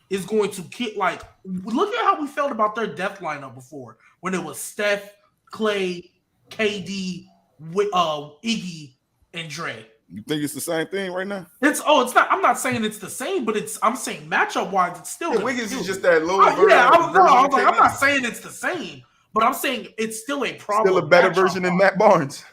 is going to kill. Like, look at how we felt about their depth lineup before when it was Steph, Clay, KD, Iggy, and Dre. You think it's the same thing right now? It's not. I'm not saying it's the same, but I'm saying matchup wise, it's still. Yeah, Wiggins is just that lower version. Yeah, I was like, version I'm of not saying it's the same, but I'm saying it's still a problem. Still a better version than Matt Barnes.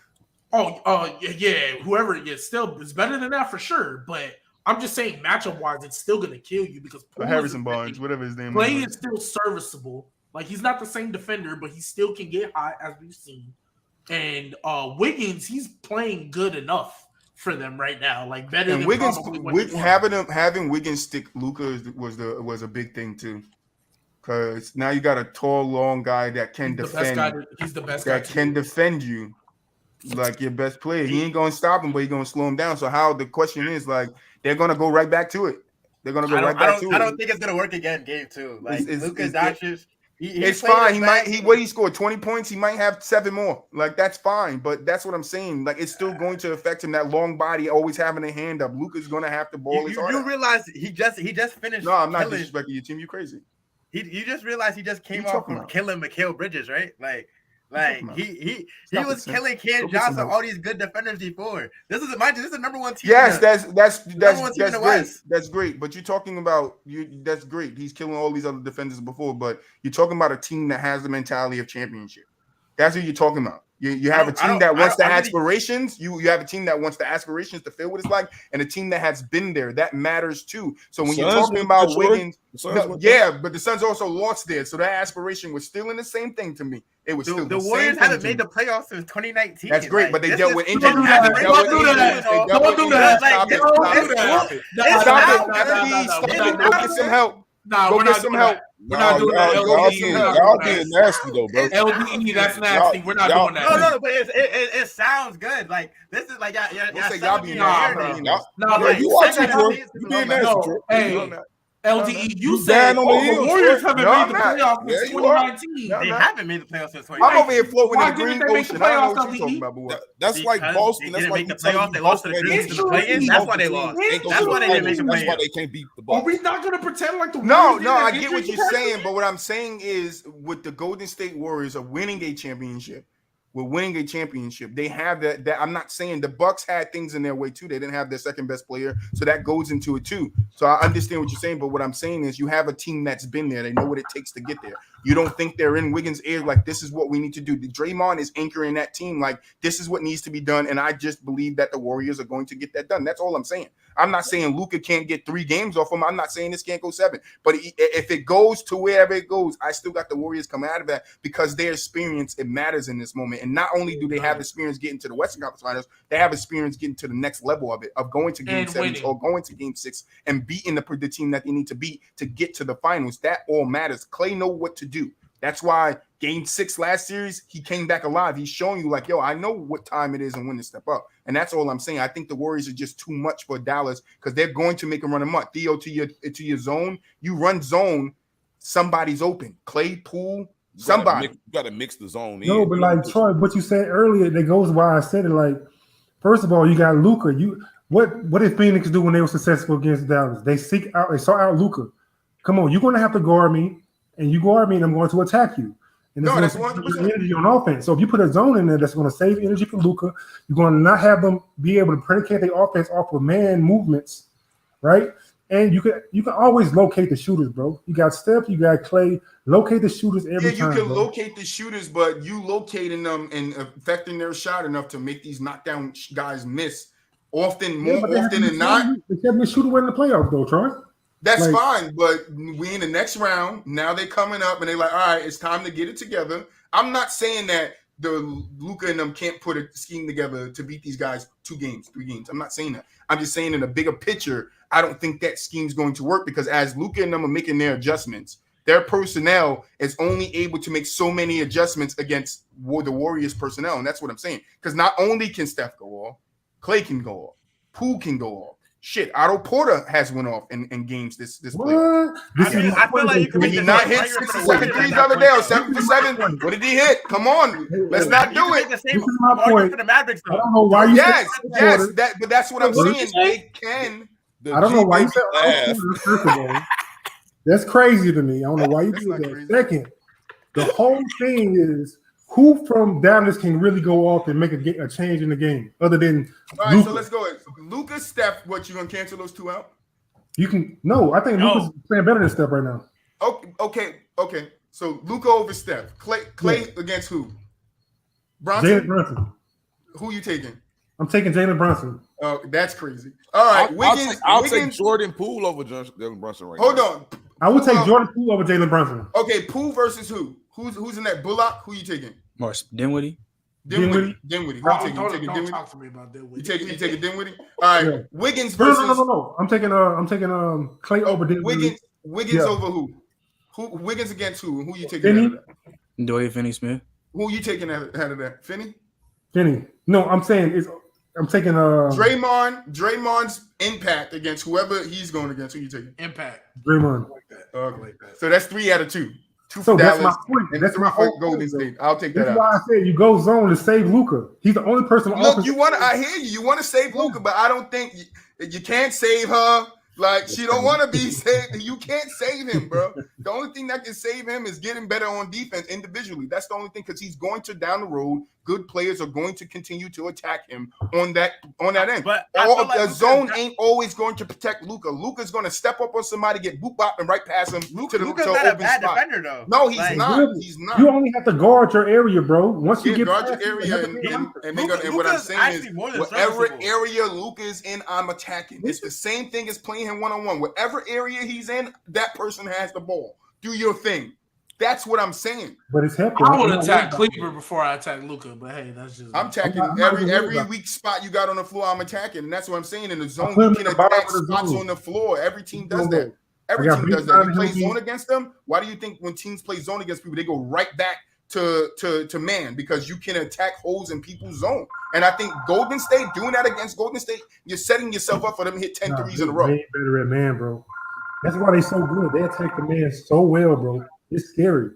Yeah, whoever it is, still it's better than that for sure. But I'm just saying matchup wise, it's still gonna kill you because Harrison Barnes, whatever his name Clay is. is still serviceable. Like he's not the same defender, but he still can get hot as we've seen. And Wiggins, he's playing good enough for them right now. Like better And than Wiggins, probably what he was. having Wiggins stick Luka was a big thing too, because now you got a tall, long guy that can defend. He's the best guy That can defend you, like your best player. He ain't gonna stop him, but he's gonna slow him down. So how the question is like they're gonna go right back to it. They're gonna go right back to it. I don't think it's gonna work again. Game 2, like Luka Doncic. It's fine. He scored 20 points. He might have 7 more. Like that's fine. But that's what I'm saying. Like it's still going to affect him. That long body, always having a hand up. Luka's gonna have to ball his heart You out. realize he just finished. No, I'm not killing. disrespecting your team. You crazy. You just realized he just came What you off talking from about? killing Mikal Bridges, right? Like he Stop was it, son. killing Cam Go get some Johnson, help. all these good defenders before. This is the number 1 team. Yes, in the- that's number 1 team in the great. West. That's great. But you're talking about that's great. He's killing all these other defenders before, but you're talking about a team that has the mentality of championship. That's what you're talking about. You have a team that wants the aspirations. You have a team that wants the aspirations to feel what it's like, and a team that has been there. That matters too. So when you're talking about Wiggins, but the Suns also lost there, so that aspiration was still in the same thing to me. It was still the same Warriors thing haven't to made me. the playoffs since 2019. That's great, but they dealt with injuries. Don't do that. Don't do that. Stop it. Stop it. Go get some help. Nah, Go we're get not some doing help. that. We're not doing that. Y'all being nasty though, bro. LDE, that's nasty. We're not doing that. No, but it sounds good. Like this is like y'all being nasty, bro. No, You watching, bro? You being nasty, bro. Hey, LDE, you You said down on the the heels, Warriors bro. haven't No, made I'm the not. playoffs Yeah, since you are. 2019. No, They no. haven't made the playoffs since 2019. I'm over here floating Why in the green didn't they make the ocean. I don't know what playoffs, you're talking about, boy. That's like Because Boston. they That's didn't like make the you telling playoffs. me They lost to the Boston Grizzlies ain't in the play-in. That's why they lost. ain't gonna That's win why they didn't make the That's why playoffs. they can't beat the Are Bucks. we not going to pretend like the No, Warriors no, I didn't get what injury you're pressure? saying, but what I'm saying is with the Golden State Warriors are winning a championship. We're winning a championship. They have that I'm not saying the Bucks had things in their way too. They didn't have their second best player, so that goes into it too. So I understand what you're saying, but what I'm saying is you have a team that's been there. They know what it takes to get there. You don't think they're in Wiggins' ear like this is what we need to do. Draymond is anchoring that team like this is what needs to be done, and I just believe that the Warriors are going to get that done. That's all I'm saying. I'm not saying Luka can't get 3 games off him. I'm not saying this can't go 7. But if it goes to wherever it goes, I still got the Warriors coming out of that because their experience, it matters in this moment. And not only do they have experience getting to the Western Conference Finals, they have experience getting to the next level of it, of going to Game 7 or going to Game 6 and beating the team that they need to beat to get to the finals. That all matters. Clay know what to do. That's why Game 6 last series, he came back alive. He's showing you like, yo, I know what time it is and when to step up. And that's all I'm saying. I think the Warriors are just too much for Dallas because they're going to make them run amok. Theo, to your zone, you run zone, somebody's open. Clay, Poole, somebody. You got to mix the zone in. No, but like Troy, what you said earlier, that goes why I said it. Like, first of all, you got Luka. What did Phoenix do when they were successful against Dallas? They sought out Luka. Come on, you're going to have to guard me, and you guard me, and I'm going to attack you. And that's energy on offense. So if you put a zone in there that's going to save energy for Luka, you're going to not have them be able to predicate their offense off of man movements, right? And you can always locate the shooters, bro. You got Steph, you got Clay. Locate the shooters every time. Yeah, you can bro. locate the shooters, but you locating them and affecting their shot enough to make these knockdown guys miss more often than not. They kept me shooting in the playoffs, though, Troy. That's fine, but we in the next round. Now they're coming up, and they're like, all right, it's time to get it together. I'm not saying that the Luka and them can't put a scheme together to beat these guys 2 games, 3 games. I'm not saying that. I'm just saying in a bigger picture, I don't think that scheme's going to work because as Luka and them are making their adjustments, their personnel is only able to make so many adjustments against the Warriors personnel, and that's what I'm saying. Because not only can Steph go off, Clay can go off, Poole can go off. Shit, Otto Porter has went off in games this playoff. I feel like you can Did he not hit 67 threes the other day or 7 for 7? What did he hit? Come on, let's not do it. This is my point. For the Mavericks, I don't know why you yes, but that's what I'm saying. They can. I don't know why you said first of all. That's crazy to me. I don't know why you do that. Crazy. Second, the whole thing is who from Dallas can really go off and make a change in the game other than all right, Luka? so let's go. Luka, Steph, what, you gonna cancel those 2 out? You can I think Luka's playing better than Steph right now. Okay. So Luka over Steph. Clay against who? Bronson? Jalen Brunson. Who you taking? I'm taking Jalen Brunson. Oh, that's crazy. All right, I'll Wiggins. take Jordan Poole over Jalen Brunson right Hold now. on. I would take Jordan Poole over Jalen Brunson. Okay, Poole versus who? Who's in that? Bullock? Who you taking? Morris Dinwiddie. Dinwiddie. Who you Don't taking? You taking Dinwiddie? talk to me about Dinwiddie. You taking Dinwiddie? All right. Yeah. Wiggins versus No. I'm taking Clay over Dinwiddie. Wiggins over who? Wiggins against who? Who you taking Finney? out of that? Dorian Finney-Smith. Who you taking out of that? Finney? No, I'm taking Draymond's impact against whoever he's going against. Who you taking? Impact. Draymond. Okay. So that's 3 out of 2. 2 So for that's Dallas my point. and That's 3 my for whole Golden point, State. I'll take that That's out. why I said you go zone to save Luka. He's the only person on Look, offense. I hear you. You want to save Luka, but I don't think you can't save her. Like, she don't want to be saved. You can't save him, bro. The only thing that can save him is getting better on defense individually. That's the only thing, because he's going to down the road. Good players are going to continue to attack him on that end. But I feel like the zone ain't always going to protect Luka. Luka's going to step up on somebody, get BooWop, and right past him to the Luka's to not a open bad spot. defender, though. No, he's Like, not. He's not. You only have to guard your area, bro. Once you get guard past your it, area, and what I'm saying is, more than whatever serviceable. area Luka is in, I'm attacking. It's the same thing as playing him one-on-one. Whatever area he's in, that person has the ball. Do your thing. That's what I'm saying. But it's helping. I would attack Cleaver before I attack Luka, but hey, that's just. I'm attacking every weak spot you got on the floor. I'm attacking, and that's what I'm saying. In the zone, put him you in can the bottom attack of the spots zone. on the floor. Every team does Zone. that. Every I got team does big that. You time play healthy. zone against them. Why do you think when teams play zone against people, they go right back to man? Because you can attack holes in people's zone. And I think Golden State doing that against Golden State, you're setting yourself up for them to hit 10 threes in a row. Way better at man, bro. That's why they so good. They attack the man so well, bro. It's scary.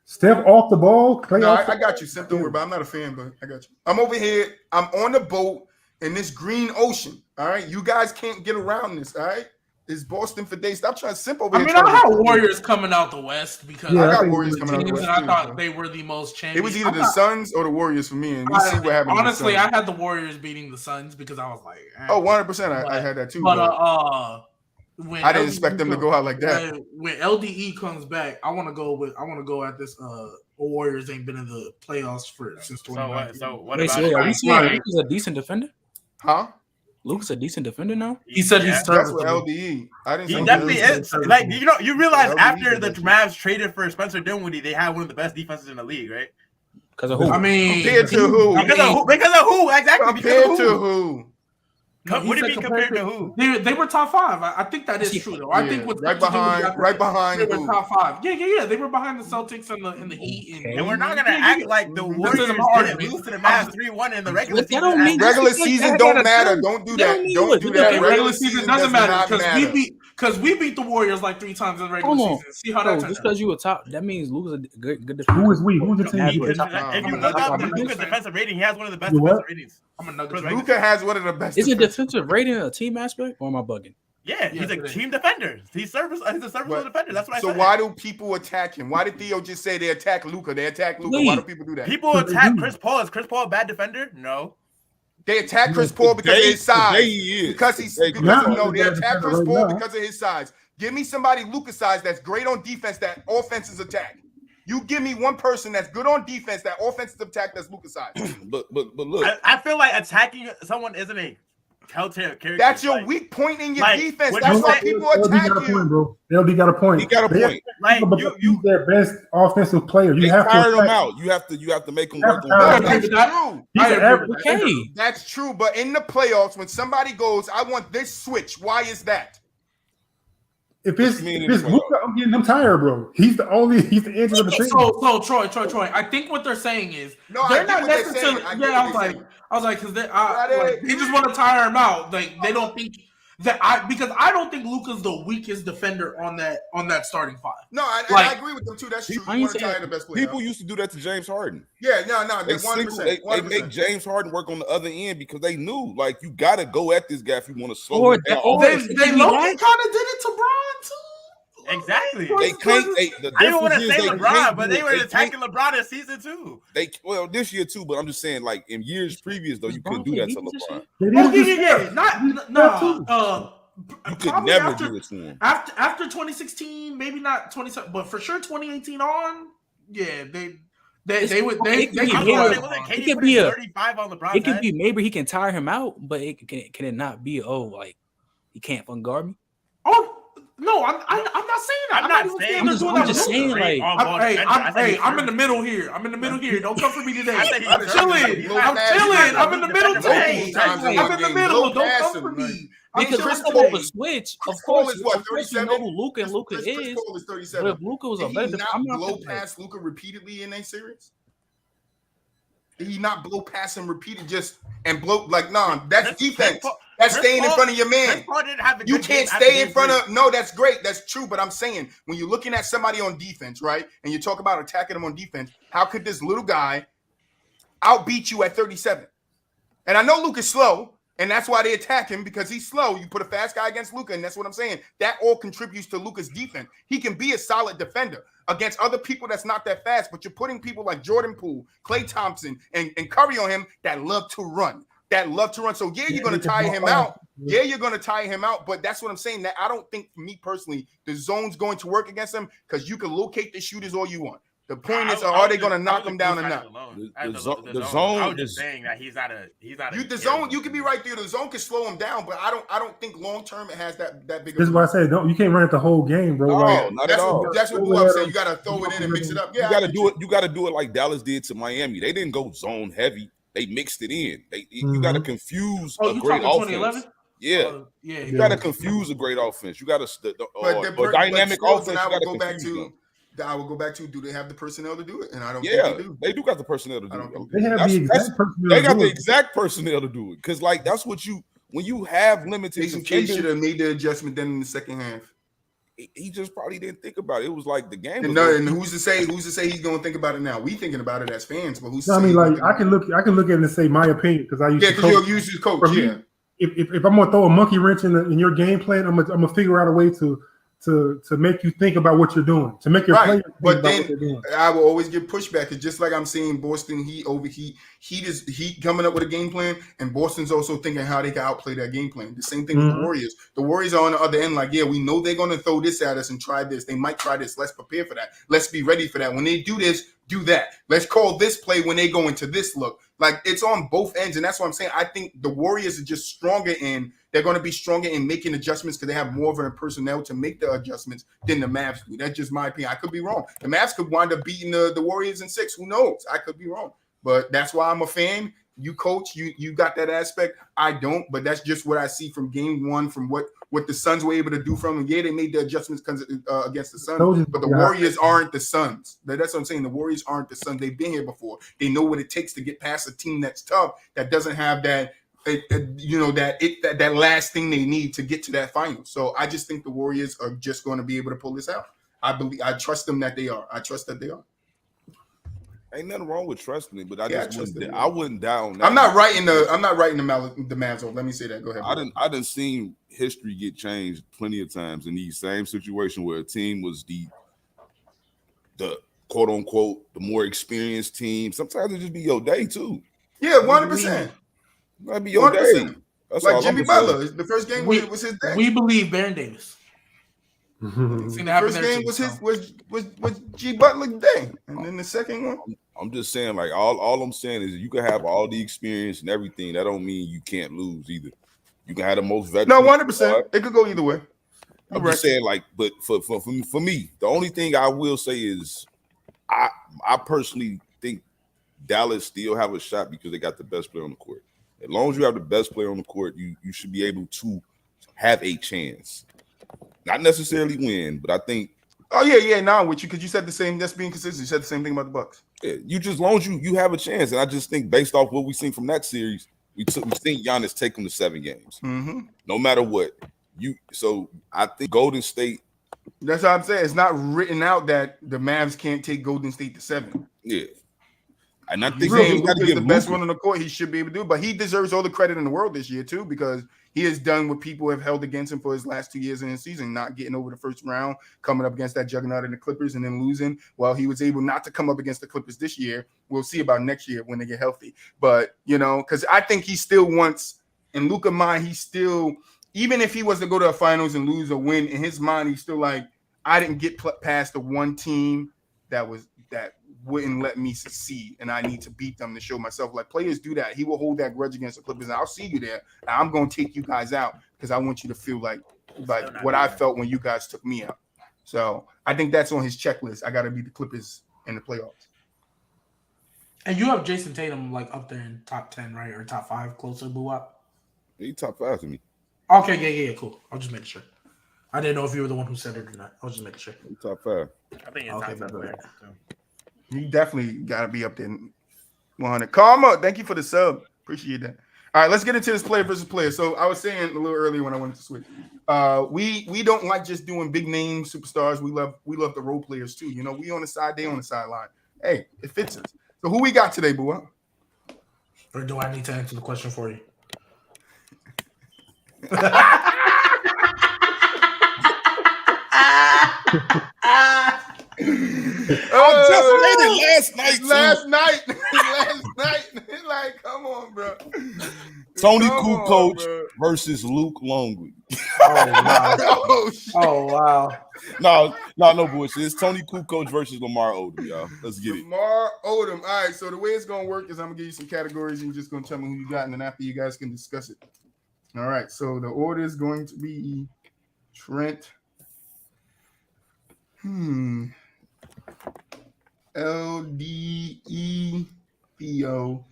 Step off the ball. Clay No, off I got you, Sim. Don't worry, but I'm not a fan, but I got you. I'm over here. I'm on the boat in this green ocean. All right, you guys can't get around this. All right, it's Boston for days. Stop trying to simp over I here. mean, I had Warriors coming out the West because Yeah, I got think Warriors coming out the teams West. that I too, thought bro. they were the most It champions. was either the Suns or the Warriors for me, and we see what happened. Honestly, I had the Warriors beating the Suns because I was like, oh, 100%. I had that too. But when I didn't expect them to go out like that. When LDE comes back, I want to go at this. Warriors ain't been in the playoffs since 2019. So what Wait, about? so are we saying Right. Luka's a decent defender? Huh? Luka's a decent defender now? He said he's That's serviceable. what LDE. I didn't. He say definitely that. is. Like you realize LDE after is the that shit. Mavs traded for Spencer Dinwiddie, they had one of the best defenses in the league, right? Because of who? I mean, Compared to who? Because of who? Because of who? Exactly. Compared Because of to who? who? No, he What do you said mean compared to who? They were top 5. I think that is true though. I think with right behind they were who? top 5. Yeah. They were behind the Celtics and the Heat. And we're not gonna act like the Warriors didn't lose to the Mavs 3-1 in the regular That season. don't mean- Regular Just like season that, don't that matter. don't- Don't do that that. don't mean Don't what- do look, that. the Regular season doesn't matter because we beat the Warriors like 3 times in the regular Hold on. season. See how Bro, that just turned out. because you a top, that means Luka's a good defender. Who is we? Who's the team? If you you- with? If you look up Luka's defensive rating, he has one of the best You what? defensive ratings. I'm a Nuggets fan. Luka has one of the best. Is it defensive- defensive rating a team aspect, or am I bugging? Yeah, he's Yes, a it is. team defender. He's a serviceable defender. That's what I So said. why do people attack him? Why did Theo just say they attack Luka? They attack Luka. Why do people do that? People attack Chris Paul? Is Chris Paul a bad defender? No. They attack Chris Paul because of his size. Today he is. Because he's Today, no, they Chris attack Paul Chris right Paul now. because of his size. Give me somebody Luka's size that's great on defense that offenses attack. You give me one person that's good on defense that offenses attack that's Luka's size. But look, I feel like attacking someone isn't a telltale character. That's your Like, weak point in your like, defense. what That's you why say- people LD attack got a point, you. bro. LD got a point. he got a point. Like But you he's their best offensive player. You They have to tired him attack. out. You have to make him You work have to on tire No, him that. that's out. true. He's I an agree average. with that. Okay. That's true. But in the playoffs, when somebody goes, I want this switch. Why is that? If it's you mean in the Luka, I'm getting him tired, bro. He's the engine of the team. So Troy. I think what they're saying is No, I they're get not what they're necessarily. saying. I get Yeah, what they're saying. I was like, because they Right. they just want to tire him out. Like they don't think that because I don't think Luka's the weakest defender on that starting 5. No, I Like- agree with them too. That's true. I You ain't want to saying- tire the best player. People used to do that to James Harden. Yeah, no, They, they're single, 100%. they make James Harden work on the other end because they knew, like, you got to go at this guy if you want to slow Or him down. that- or- They it could Loki be kind that. of did it to Bron too. exactly. They can't. The I didn't want to difference say is they LeBron, can't but do they it. were They attacking LeBron this season too. Well, this year too, but I'm just saying, like in years previous, though, you couldn't do that to LeBron. They did Oh it yeah. this- Not You could probably never after, do it to him. After 2016, maybe not 2017, but for sure 2018 on. Yeah, they would it could be I was Yeah. gonna say, wasn't It KD could putting be a- 35 on LeBron's It could head? be maybe he can tire him out, but can it not be like he can't fun guard me? Oh no, I'm not saying that. I'm not even saying. I'm just- they're I'm doing just that. saying, like- I'm in the middle here. I'm in the middle here. Don't come for me today. I think I'm he's chilling. he's I'm not- chilling. I'm in the middle Multiple today. times in I'm one in the game. middle. Low Don't pass come him, for like- me. Because Chris Chris Paul Paul is- switch. Of Chris Paul course, is what, of course you 37? know who Luka and Luka Chris is. Paul is But 37. if Luka was a Did better he defender, not I'm not blow thinking that. past Luka repeatedly in a series? Did he not blow past him repeated and blow like that's defense. That's Chris staying in Paul- front of your man. Chris Paul didn't have a You good can't game after stay in game front three. of no, that's great. That's true. But I'm saying when you're looking at somebody on defense, right? And you talk about attacking them on defense, how could this little guy outbeat you at 37? And I know Luka's slow, and that's why they attack him because he's slow. You put a fast guy against Luka, and that's what I'm saying. That all contributes to Luka's defense. He can be a solid defender against other people that's not that fast, but you're putting people like Jordan Poole, Klay Thompson, and Curry on him that love to run. So yeah, you're going to tire him out. Yeah, you're going to tire him out. But that's what I'm saying. That I don't think, for me personally, the zone's going to work against him because you can locate the shooters all you want. The point is, are they going to knock him down or not? The zone. zone I was is- just saying that he's not a. The zone, you can be right there. The zone can slow him down, but I don't think long term it has that big. This is why I say you can't run it the whole game, bro. No, Like, not at all. That's what BooWop said. You got to throw it in and mix it up. Yeah, You got to do it. You got to do it like Dallas did to Miami. They didn't go zone heavy. They mixed it in. You got to confuse Oh, a you great talking offense. 2011? Yeah. Yeah. You got to confuse a great offense. You got to But dynamic still, offense. I You would got go to back confuse to. them. I will go back to. Do they have the personnel to do it? And I don't Yeah, think they do. they do got the personnel to I do don't it. think they have That's- the that's- exact personnel. They to got do the it. exact personnel to do it because, like, that's what when you have limited Jason Kidd should defenders. have made the adjustment then in the second half. He just probably didn't think about it. It was like the game. And, Was no, over. and who's to say he's going to think about it now? We thinking about it as fans, but who's? No, I mean, like I can look at it and say my opinion because I used Yeah, to because coach. you're used to coach. For me, Yeah, if I'm gonna throw a monkey wrench in your game plan, I'm gonna figure out a way to to make you think about what you're doing, to make your Right, players think but about then what they're doing. I will always get pushback. It's just like I'm saying Boston Heat is coming up with a game plan, and Boston's also thinking how they can outplay that game plan. The same thing with the Warriors. The Warriors are on the other end, like, yeah, we know they're going to throw this at us and try this. They might try this. Let's prepare for that. Let's be ready for that. When they do this, do that. Let's call this play when they go into this look. Like, it's on both ends, and that's what I'm saying. I think the Warriors are just stronger they're going to be stronger in making adjustments because they have more of a personnel to make the adjustments than the Mavs do. That's just my opinion. I could be wrong. The Mavs could wind up beating the Warriors in 6. Who knows? I could be wrong. But that's why I'm a fan. You coach, you got that aspect. I don't, but that's just what I see from game 1, from what the Suns were able to do from them. Yeah, they made the adjustments against the Suns, but the Warriors aren't the Suns. That's what I'm saying. The Warriors aren't the Suns. They've been here before. They know what it takes to get past a team that's tough, that doesn't have that that last thing they need to get to that final. So I just think the Warriors are just going to be able to pull this out. I trust them that they are. I trust that they are. Ain't nothing wrong with trusting it, but I wouldn't down. I'm not writing the Mavs off. Let me say that. Go ahead. I done seen history get changed plenty of times in these same situations where a team was the quote unquote the more experienced team. Sometimes it just be your day too. Yeah, 100%. Might be your day. That's like Jimmy Butler. The first game was his day. We believe Baron Davis. First game was G Butler's day, and then the second one. I'm just saying, like all I'm saying is you can have all the experience and everything. That don't mean you can't lose either. You can have the most veteran. No, 100%. It could go either way. I'm just saying, like, but for me, the only thing I will say is I personally think Dallas still have a shot because they got the best player on the court. As long as you have the best player on the court, you should be able to have a chance. Not necessarily win, but I think. Oh yeah, now with you because you said the same. That's being consistent. You said the same thing about the Bucks. Yeah, as long as you have a chance, and I just think based off what we seen from that series, we seen Giannis take them to 7 games, no matter what. So I think Golden State. That's what I'm saying. It's not written out that the Mavs can't take Golden State to 7. Yeah. And I think Luka's the best one on the court. He should be able to do it, but he deserves all the credit in the world this year too, because he has done what people have held against him for his last 2 years in his season, not getting over the first round, coming up against that juggernaut in the Clippers, and then losing. Well, he was able not to come up against the Clippers this year. We'll see about next year when they get healthy. But because I think he still wants, in Luka's mind, he's still, even if he was to go to the finals and lose or win, in his mind, he's still like, I didn't get past the one team that wouldn't let me succeed, and I need to beat them to show myself. Like, players do that. He will hold that grudge against the Clippers, and I'll see you there. And I'm going to take you guys out because I want you to feel like what I felt when you guys took me out. So I think that's on his checklist. I got to beat the Clippers in the playoffs. And you have Jason Tatum like up there in top 10, right, or top 5, closer to BooWop? He's top 5 to me. Okay, yeah, cool. I'll just make sure. I didn't know if you were the one who said it or not. I was just making sure. He's top 5. I think it's top 5. You definitely got to be up there 100. Karma, thank you for the sub. Appreciate that. All right, let's get into this player versus player. So I was saying a little earlier when I wanted to switch. We don't like just doing big name superstars. We love the role players too. We on the side, they on the sideline. Hey, it fits us. So who we got today, BooWop? Or do I need to answer the question for you? I just made it last night. Last night. Like, come on, bro. Toni Kukoc versus Luke Longley. Oh wow. No bullshit. It's Toni Kukoc versus Lamar Odom, y'all. Let's get it. Lamar Odom. All right. So the way it's gonna work is I'm gonna give you some categories, and you're just gonna tell me who you got, and then after you guys can discuss it. All right. So the order is going to be Trent. LDE Theo.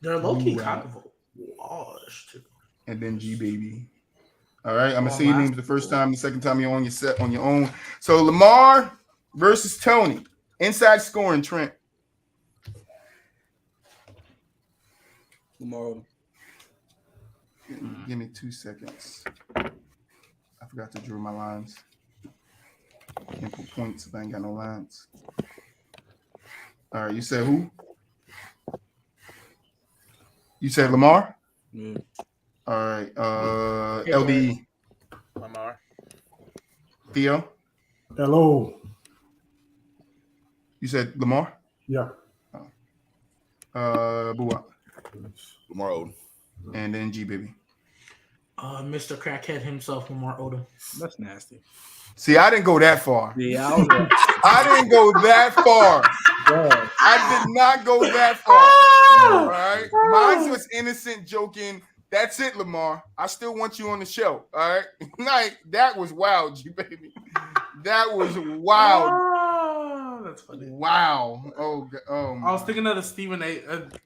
They're low-key kind of washed too. And then G Baby. All right, I'm gonna say your names the first time, the second time you're on your set on your own. So Lamar versus Tony. Inside scoring, Trent. Lamar. Give me 2 seconds. I forgot to draw my lines. Can't put points if I ain't got no lines. All right, you said who? You said Lamar? Yeah. All right. LD. Lamar. Theo? Hello. You said Lamar? Yeah. BooWop. Lamar Odom. And then G Baby. Mr. Crackhead himself, Lamar Odom. That's nasty. See, I didn't go that far. Yeah, I was like, I didn't go that far. Yeah. I did not go that far. All right. Mine was innocent joking. That's it, Lamar. I still want you on the show. All right. Like, that was wild, G Baby. That was wild. Oh, that's funny. Wow. I was thinking of the Stephen A.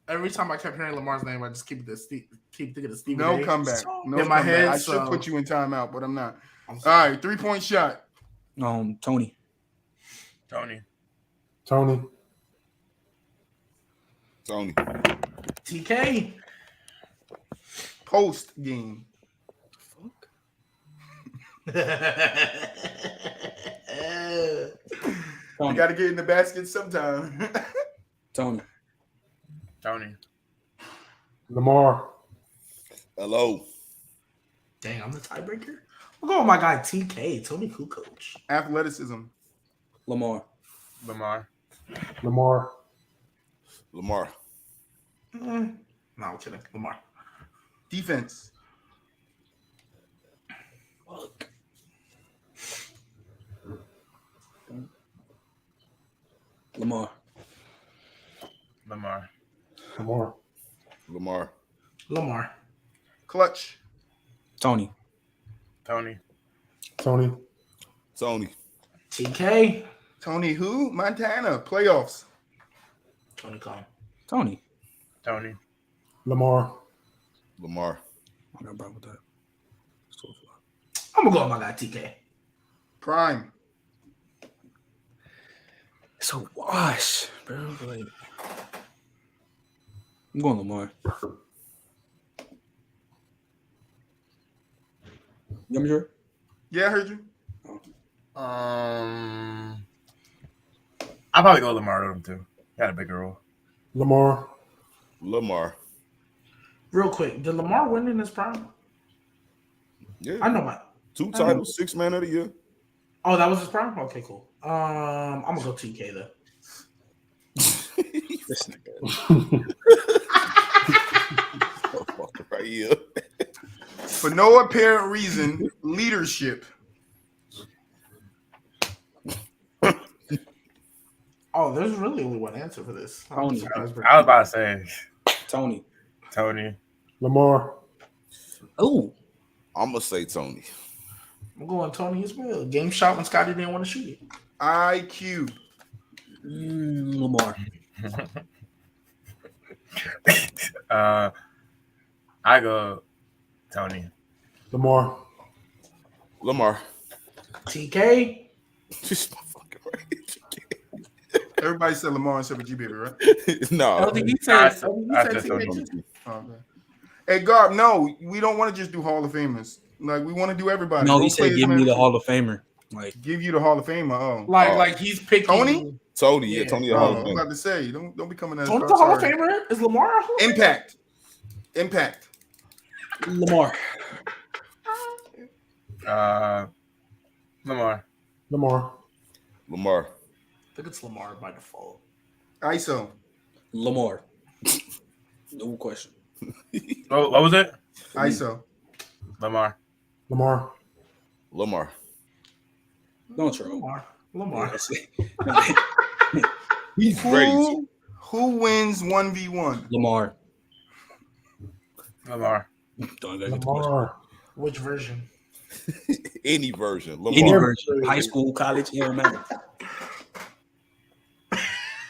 Every time I kept hearing Lamar's name, I just keep thinking of Stephen A. No comeback. No in my comeback. head, I should so- put you in timeout, but I'm not. I'm All sorry. right. 3-point shot. Tony. Tony. Tony. Tony. TK. Post game. Fuck. You got to get in the basket sometime. Tony. Tony. Lamar. Hello. Dang, I'm the tiebreaker. I'm going with my guy TK, Toni Kukoc. Athleticism. Lamar. Lamar. Lamar. Lamar. No, I'm kidding. Lamar. Defense. Fuck. Lamar. Lamar. Lamar. Lamar. Lamar. Clutch. Tony. Tony. Tony. Tony. TK. Tony who? Montana. Playoffs. Tony Khan. Tony. Tony. Lamar. Lamar. I got a problem with that. So I'm going to go with my guy TK. Prime. it's a wash, bro. Like, I'm going Lamar. You sure? Yeah, I heard you. I'll probably go Lamar Odom too. Got a bigger role. Lamar. Lamar. Real quick, did Lamar win in his prime? Yeah. I know my. 2 titles, 6 man of the year. Oh, that was his prime? Okay, cool. I'm going to go TK though. This nigga. Motherfucker right here. For no apparent reason, leadership. Oh, there's really only one answer for this. Tony. I was about to say Tony. Tony. Lamar. Oh. I'm gonna say Tony. I'm going Tony as well. Game shot when Scotty didn't want to shoot it. IQ. Lamar. I go Tony. Lamar. Lamar. TK. Just motherfucking right. Everybody said Lamar except for G Baby, right? No. I think he I said, said- he I said said TK Tony. too. Okay. Hey, Garb, no, we don't want to just do Hall of Famers. Like, we want to do everybody. No, he Don't play said as give me many- the Hall of Famer. Like, Give you the Hall of Famer. Oh. Like he's picking Tony? Tony, yeah, Yeah. Tony. Oh, Hall I of was Fame. about to say, don't be coming at Tony's us. the Hall of Sorry. Famer. Is Lamar a Hall of Famer? Impact. Impact. Lamar. Lamar. Lamar. Lamar. I think it's Lamar by default. ISO. Lamar. No question. Oh, what was it? ISO. Lamar. Lamar. Lamar. Don't troll. Lamar. He's ready. Who wins 1v1? Lamar. Lamar. Don't get the question. Lamar. Which version? Any version. Lamar. Any version. High school, college, it don't matter.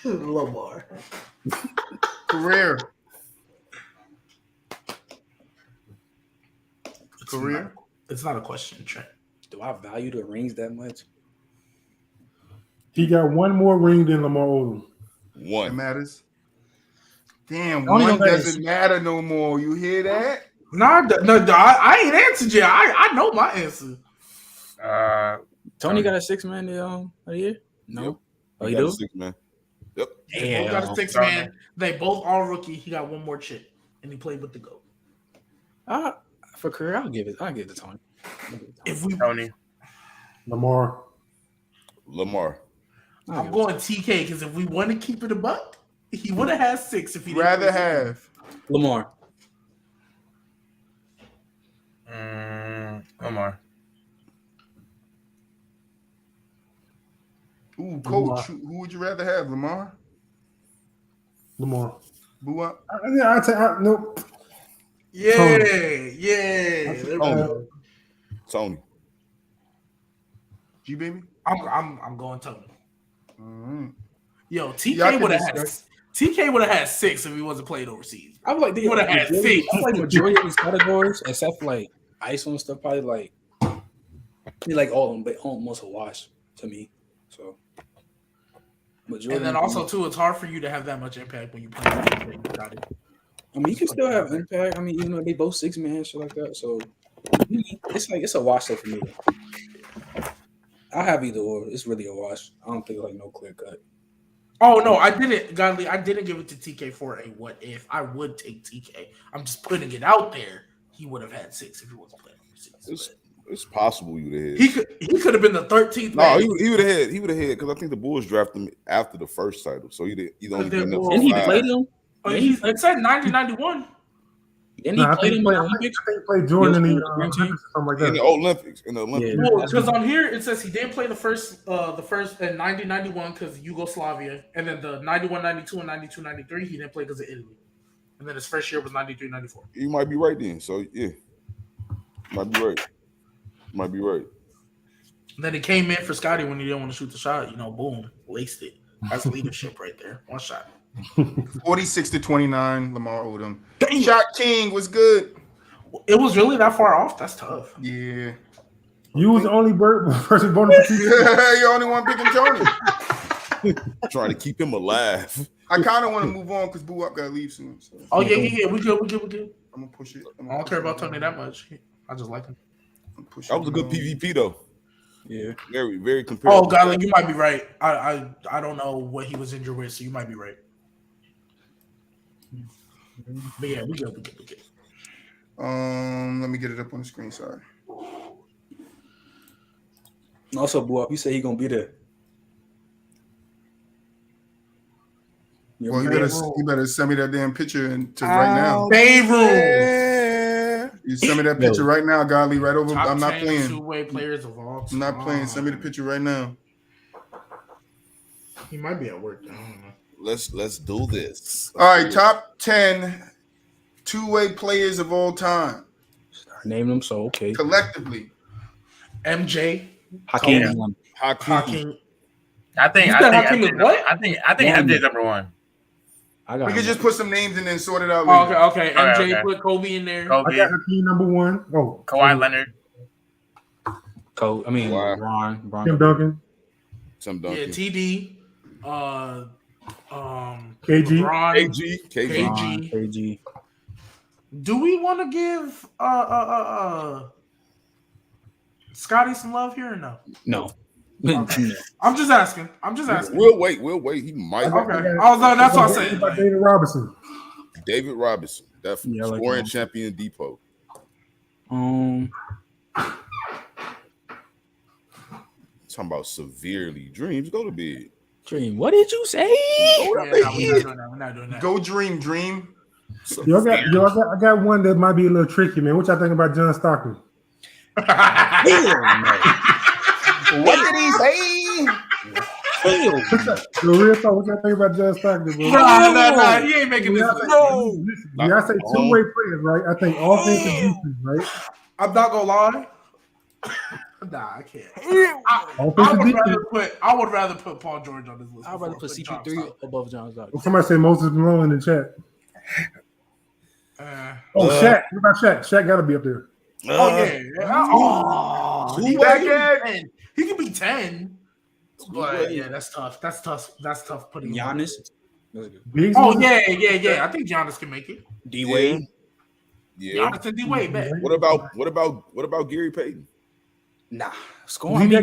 Lamar. Career. Career. It's not a question, Trent. Do I value the rings that much? He got one more ring than Lamar Odom. It One. matters. Damn, Only one know that doesn't matter no more. You hear that? No, I ain't answered yet. I know my answer. Tony got a 6-man of the year? No. Yep. Oh, He you got a do? 6 man. Yep. They both got a Damn. 6-man. They both all rookie. He got one more chip, and he played with the GOAT. For career, I'll give it to Tony. If we Tony. Lamar. Lamar. I'm going TK because if we want to keep it a buck, he would have had 6 if he didn't Rather play have. Lamar. Lamar. Ooh, coach. Who would you rather have, Lamar? Lamar. BooWop? I'll take. Nope. Yeah, Tony. yeah. Tony. G baby. I'm going Tony. All right. Yo, Y'all TK can would have discuss. had 6 if he wasn't played overseas. I feel like they He would have had 6. I feel like majority of these categories, except for like ISO and stuff, probably like they like all of them, but almost a wash to me. So majority. And then also too, it's hard for you to have that much impact when you play. I mean, you can still have impact. I mean, even though they both 6-man shit like that, so it's a wash though for me. I have either or. It's really a wash. I don't think like no clear cut. Oh no, I didn't, Godly. I didn't give it to TK for a what if. I would take TK. I'm just putting it out there. He would have had 6 if he wasn't playing overseas. It's possible you would have had. He could have been the 13th. No, he would have had. He would have had because I think the Bulls drafted him after the first title, so he'd only been there for And he 5. played him. Oh, it said 90-91. Then he played him in the I Olympics. think he played Jordan in the Green team? Olympics or something like In that. the Olympics. In the Olympics. Yeah. Well, because on here it says he didn't play the first in 90-91 because Yugoslavia, and then the 91-92 and 92-93 he didn't play because of Italy, and then his first year was 93-94. You might be right then. So yeah, might be right. Might be right. And then he came in for Scotty when he didn't want to shoot the shot. Boom, laced it. That's leadership right there. One shot. 46-29, Lamar Odom. Shot King was good. It was really that far off. That's tough. Yeah. You was the only person born for TK. You're the only one picking Tony. Trying to keep him alive. I kind of want to move on because BooWop got to leave soon. So Oh yeah. We good. I'm going to push it. I don't care about Tony that much. I just like him. That was a good PvP though. Yeah. Very, very comparable. Oh, God, you might be right. I don't know what he was injured with, so you might be right. But yeah, we good. Let me get it up on the screen. Sorry. Also, BooWop, you say he gonna be there. Well, you better send me that damn picture right now. Beirut. You send me that picture right now, Godly, right over. Top I'm not 10 playing. two-way players of all I'm not playing. Send me the picture right now. He might be at work. I don't know. Let's do this. All right, top 10 two-way players of all time. Name them so okay. Collectively. MJ. Hakeem. Hakeem. I think Hakeem is what? MJ's number 1. We could just put some names and then sort it out later. Okay. MJ put Kobe in there. Kobe. I got Hakeem number 1. Oh, Kawhi Leonard. Ron. Tim Duncan. Tim Yeah, Duncan. TD. KG. LeBron, KG. Do we want to give Scotty some love here or no? No. I'm just asking. We'll wait. He might. Okay. That's what I said. About David Robinson. David Robinson, definitely Yeah, I like scoring him. champion depot. Talking about severely. Dreams, go to bed. Dream. What did you say? We're not doing that. Go Dream. I got one that might be a little tricky, man. What y'all think about John Stockton? What did he say? The real talk, what y'all think about John Stockton, bro? Nah, he ain't making this. No. Y'all say two-way players, right? I think offense and defense, right? I'm not gonna lie. Nah, I can't. I would rather put Paul George on this list. I'd rather put CP3 above John Stockton. Somebody say Moses Malone in the chat. Shaq. What about Shaq? Shaq got to be up there. He can be 10. But yeah, that's tough. That's tough putting Giannis. Oh yeah. I think Giannis can make it. D Wade. Yeah. Giannis and D Wade, man. What about Gary Payton? Nah, scoring. What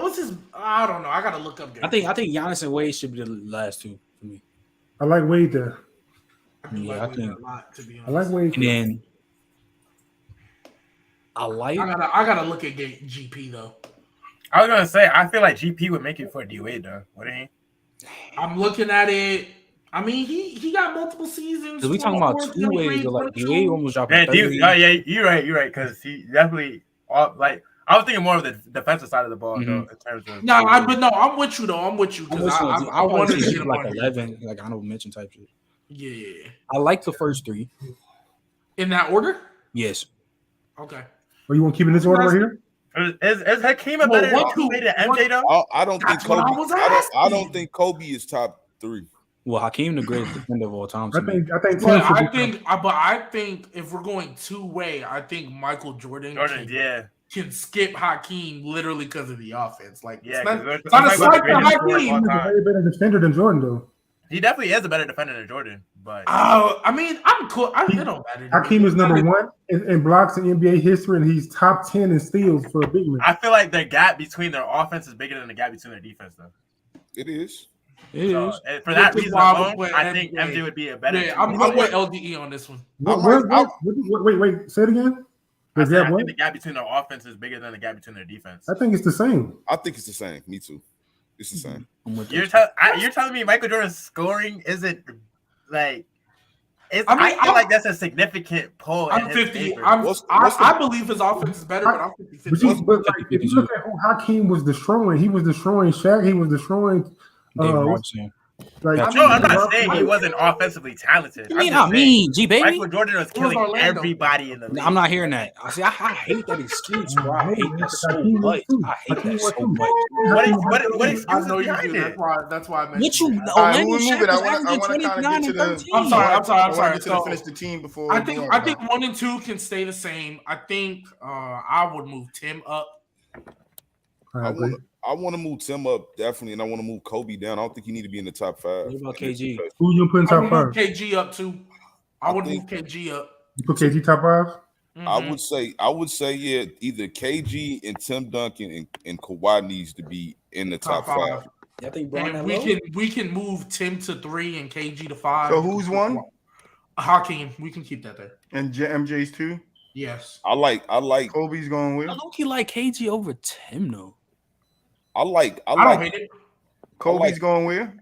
was his? I don't know. I gotta look up. I think Giannis and Wade should be the last two for me. I like Wade there. I think. A lot, to be honest. I like Wade. And then I I gotta look at GP though. I was gonna say I feel like GP would make it for D-Wade though, wouldn't he? I'm looking at it. I mean, he got multiple seasons. Because we talking about 24, two ways. 23, Like 22. D-Wade almost dropping Yeah, 30. you're right, because he definitely like I was thinking more of the defensive side of the ball though in terms of. No, I'm with you though. I'm with you because I wanted to get him like on 11, like honorable mention type shit. Yeah. I like the first three. In that order? Yes. Okay. Or you want to keep in this order right here? Is Hakeem a better two-way than MJ though? I don't think That's what Kobe. I was I asking. don't think Kobe is top 3. Well, Hakeem the greatest defender of all time. I think But Tim should I think if we're going two-way, I think Michael Jordan can skip Hakeem literally because of the offense. Like, Yeah, it's not a slight to Hakeem. He's a way better defender than Jordan, though. He definitely is a better defender than Jordan, but I mean, I'm cool. It don't matter. Hakeem is number 1 in blocks in NBA history, and he's top 10 in steals for a big man. I feel like the gap between their offense is bigger than the gap between their defense, though. It is. So, for that reason alone, I think MJ would be a better. Yeah, I'm with LDE on this one. Wait, say it again. I think the gap between their offense is bigger than the gap between their defense. I think it's the same. I think it's the same. Me too. It's the same. You're telling me Michael Jordan's scoring isn't like. I feel like that's a significant pull. I'm 50. I believe his offense is better, but I'm 50. But if you look at who Hakeem was destroying, he was destroying Shaq. He was destroying. I'm not saying he wasn't offensively talented. G baby. Michael Jordan was killing everybody in the league. I'm not hearing that. I hate that excuse, bro. I hate that so much. I hate that so much. What excuse is behind it? That's why I mentioned What you that. Right, we'll move it. I want to kind of get to the. I'm sorry. To finish the team before. I think 1 and 2 can stay the same. I think I would move Tim up. I want to move Tim up definitely, and I want to move Kobe down. I don't think he need to be in the top 5. What about KG? Who you put in top 5? KG up too. I would move KG up. You put KG top 5? Mm-hmm. I would say yeah, either KG and Tim Duncan and Kawhi needs to be in the top 5. I think we can move Tim to 3 and KG to 5. So who's 1? Hakeem. We can keep that there. And MJ's 2. Yes. I like Kobe's going with. I don't like KG over Tim though. I don't hate it. Kobe's going where?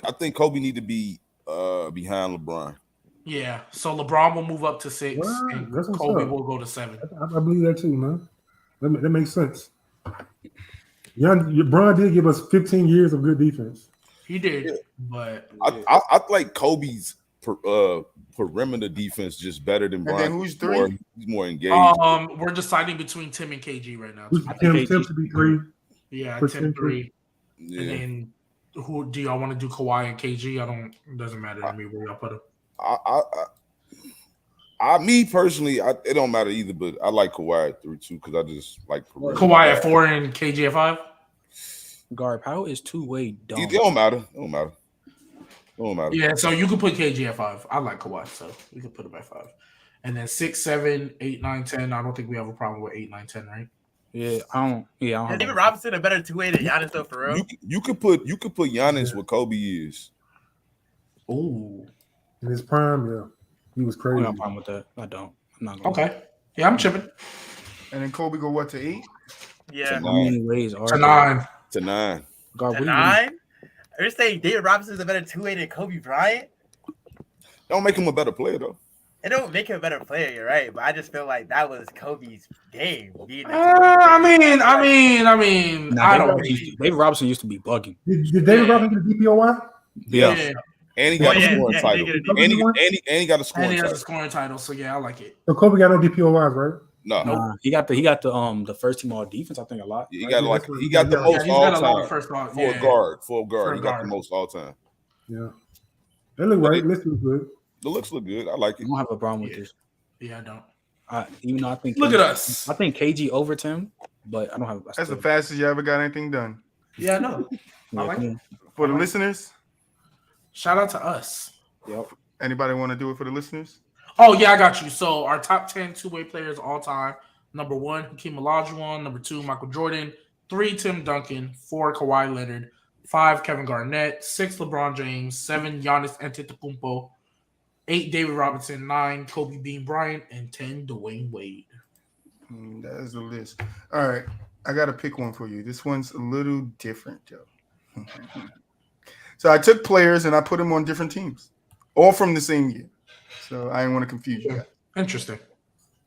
I think Kobe need to be behind LeBron. Yeah. So LeBron will move up to 6 and Kobe will go to 7. I believe that too, man. That makes sense. LeBron did give us 15 years of good defense. He did, but I like Kobe's perimeter defense just better than Bron. And then who's 3? He's more engaged. We're deciding between Tim and KG right now. Tim should be 3. Yeah, Tim 3. Yeah. And then who do y'all want to do? Kawhi and KG? It doesn't matter to me where y'all put him. Me personally, it don't matter either, but I like Kawhi at 3 too because I just like Kawhi at 4 and KG at 5. Guard power is two-way dumb. It don't matter. Yeah, so you could put KG at 5. I like Kawhi, so we could put him at 5. And then 6, 7, 8, 9, 10. I don't think we have a problem with 8, 9, 10, right? Yeah, I don't. Is David Robinson a better two-way than Giannis though, for real? You could put Giannis where Kobe is. Ooh, in his prime, yeah, he was crazy. I don't have a problem with that. I don't. I'm not gonna. Okay, yeah, I'm chipping. And then Kobe go what to 8? Yeah, How many ways are to 9? To 9. God, to 9. Are you saying David Robinson is a better two-way than Kobe Bryant? Don't make him a better player though. It don't make him a better player, you're right, but I just feel like that was Kobe's game. I mean, I don't. David Robinson used to be bugging. Did David Robinson get a DPOY? Yeah. And he got a scoring title. And he got a scoring title. And he has a scoring title, so yeah, I like it. So Kobe got no DPOYs, right? No. He got the first team all defense, I think, a lot. He got the most all time for a guard. He got the most all time. Yeah. They look right. Looks good. The looks look good. I like it. I don't have a problem with this. Yeah, I don't. Even though I think look at us. I think KG over Tim, but I don't have. That's the fastest you ever got anything done. Yeah, I know. I like it. For the listeners, shout out to us. Yep. Anybody want to do it for the listeners? Oh yeah, I got you. So our top 10 two-way players all time: number 1, Hakeem Olajuwon; number 2, Michael Jordan; 3, Tim Duncan; 4, Kawhi Leonard; 5, Kevin Garnett; 6, LeBron James; 7, Giannis Antetokounmpo; 8, David Robinson; 9, Kobe Bean Bryant; and 10, Dwayne Wade. That is the list. All right. I got to pick one for you. This one's a little different, though. So I took players and I put them on different teams, all from the same year. So I didn't want to confuse you guys. Interesting.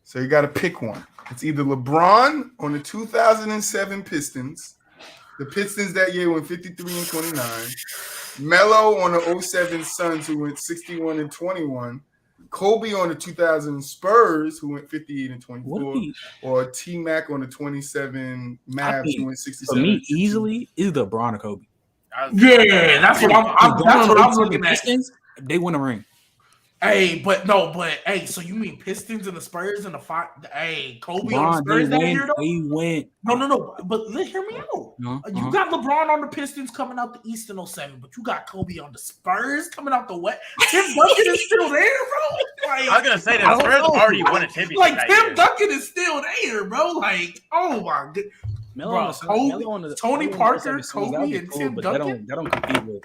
So you got to pick one. It's either LeBron on the 2007 Pistons. The Pistons that year went 53 and 29. Melo on the 07 Suns, who went 61 and 21. Kobe on the 2000 Spurs, who went 58 and 24. Or T-Mac on the 27 Mavs, who went 67. For me, easily, is LeBron or Kobe. Yeah, that's what I'm looking at. Pistons, they win a ring. Hey, hey, so you mean Pistons and the Spurs and the five? Hey, Kobe on the LeBron, Spurs that year though? They went. No. But hear me out. You got LeBron on the Pistons coming out the East in 07, but you got Kobe on the Spurs coming out the West. Tim Duncan is still there, bro. Like, I was gonna say that Spurs already won a championship. Like Tim Duncan is still there, bro. Like, oh my god. Tony Parker, Kobe, and Tim Duncan. That don't compete with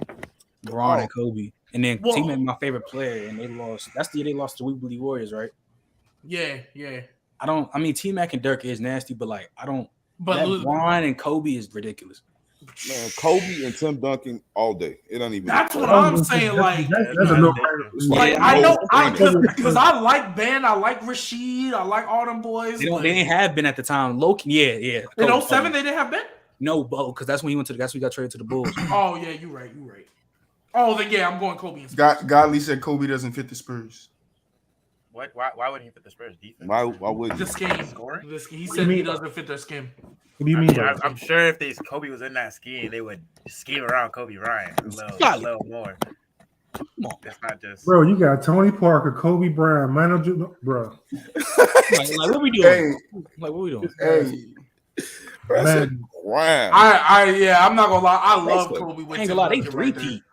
LeBron and Kobe. And then T-Mac, my favorite player, and they lost. That's the year they lost to Weebly Warriors, right? Yeah. I mean, T-Mac and Dirk is nasty, but like, I don't. But LeBron and Kobe is ridiculous. Man, Kobe and Tim Duncan all day. It don't even. That's what I'm saying. Like, that's a no. Like I know, because I like Ben, I like Rasheed, I like all them boys. They didn't have Ben at the time. Loki, yeah. In 07, they didn't have Ben. No, because that's when he went to. That's when he got traded to the Bulls. Oh yeah, you're right. Oh, then yeah, I'm going Kobe. And Godly said Kobe doesn't fit the Spurs. What? Why wouldn't he fit the Spurs defense? Why would the scheme? He said he doesn't fit their scheme. What do you mean? I'm sure if Kobe was in that scheme, they would scheme around Kobe Bryant a little more. That's not just. Bro, you got Tony Parker, Kobe Bryant, Manu, bro. like what we doing? What we doing? Hey. Man. I'm not gonna lie. I love Kobe. I ain't gonna lie, they 3-peat.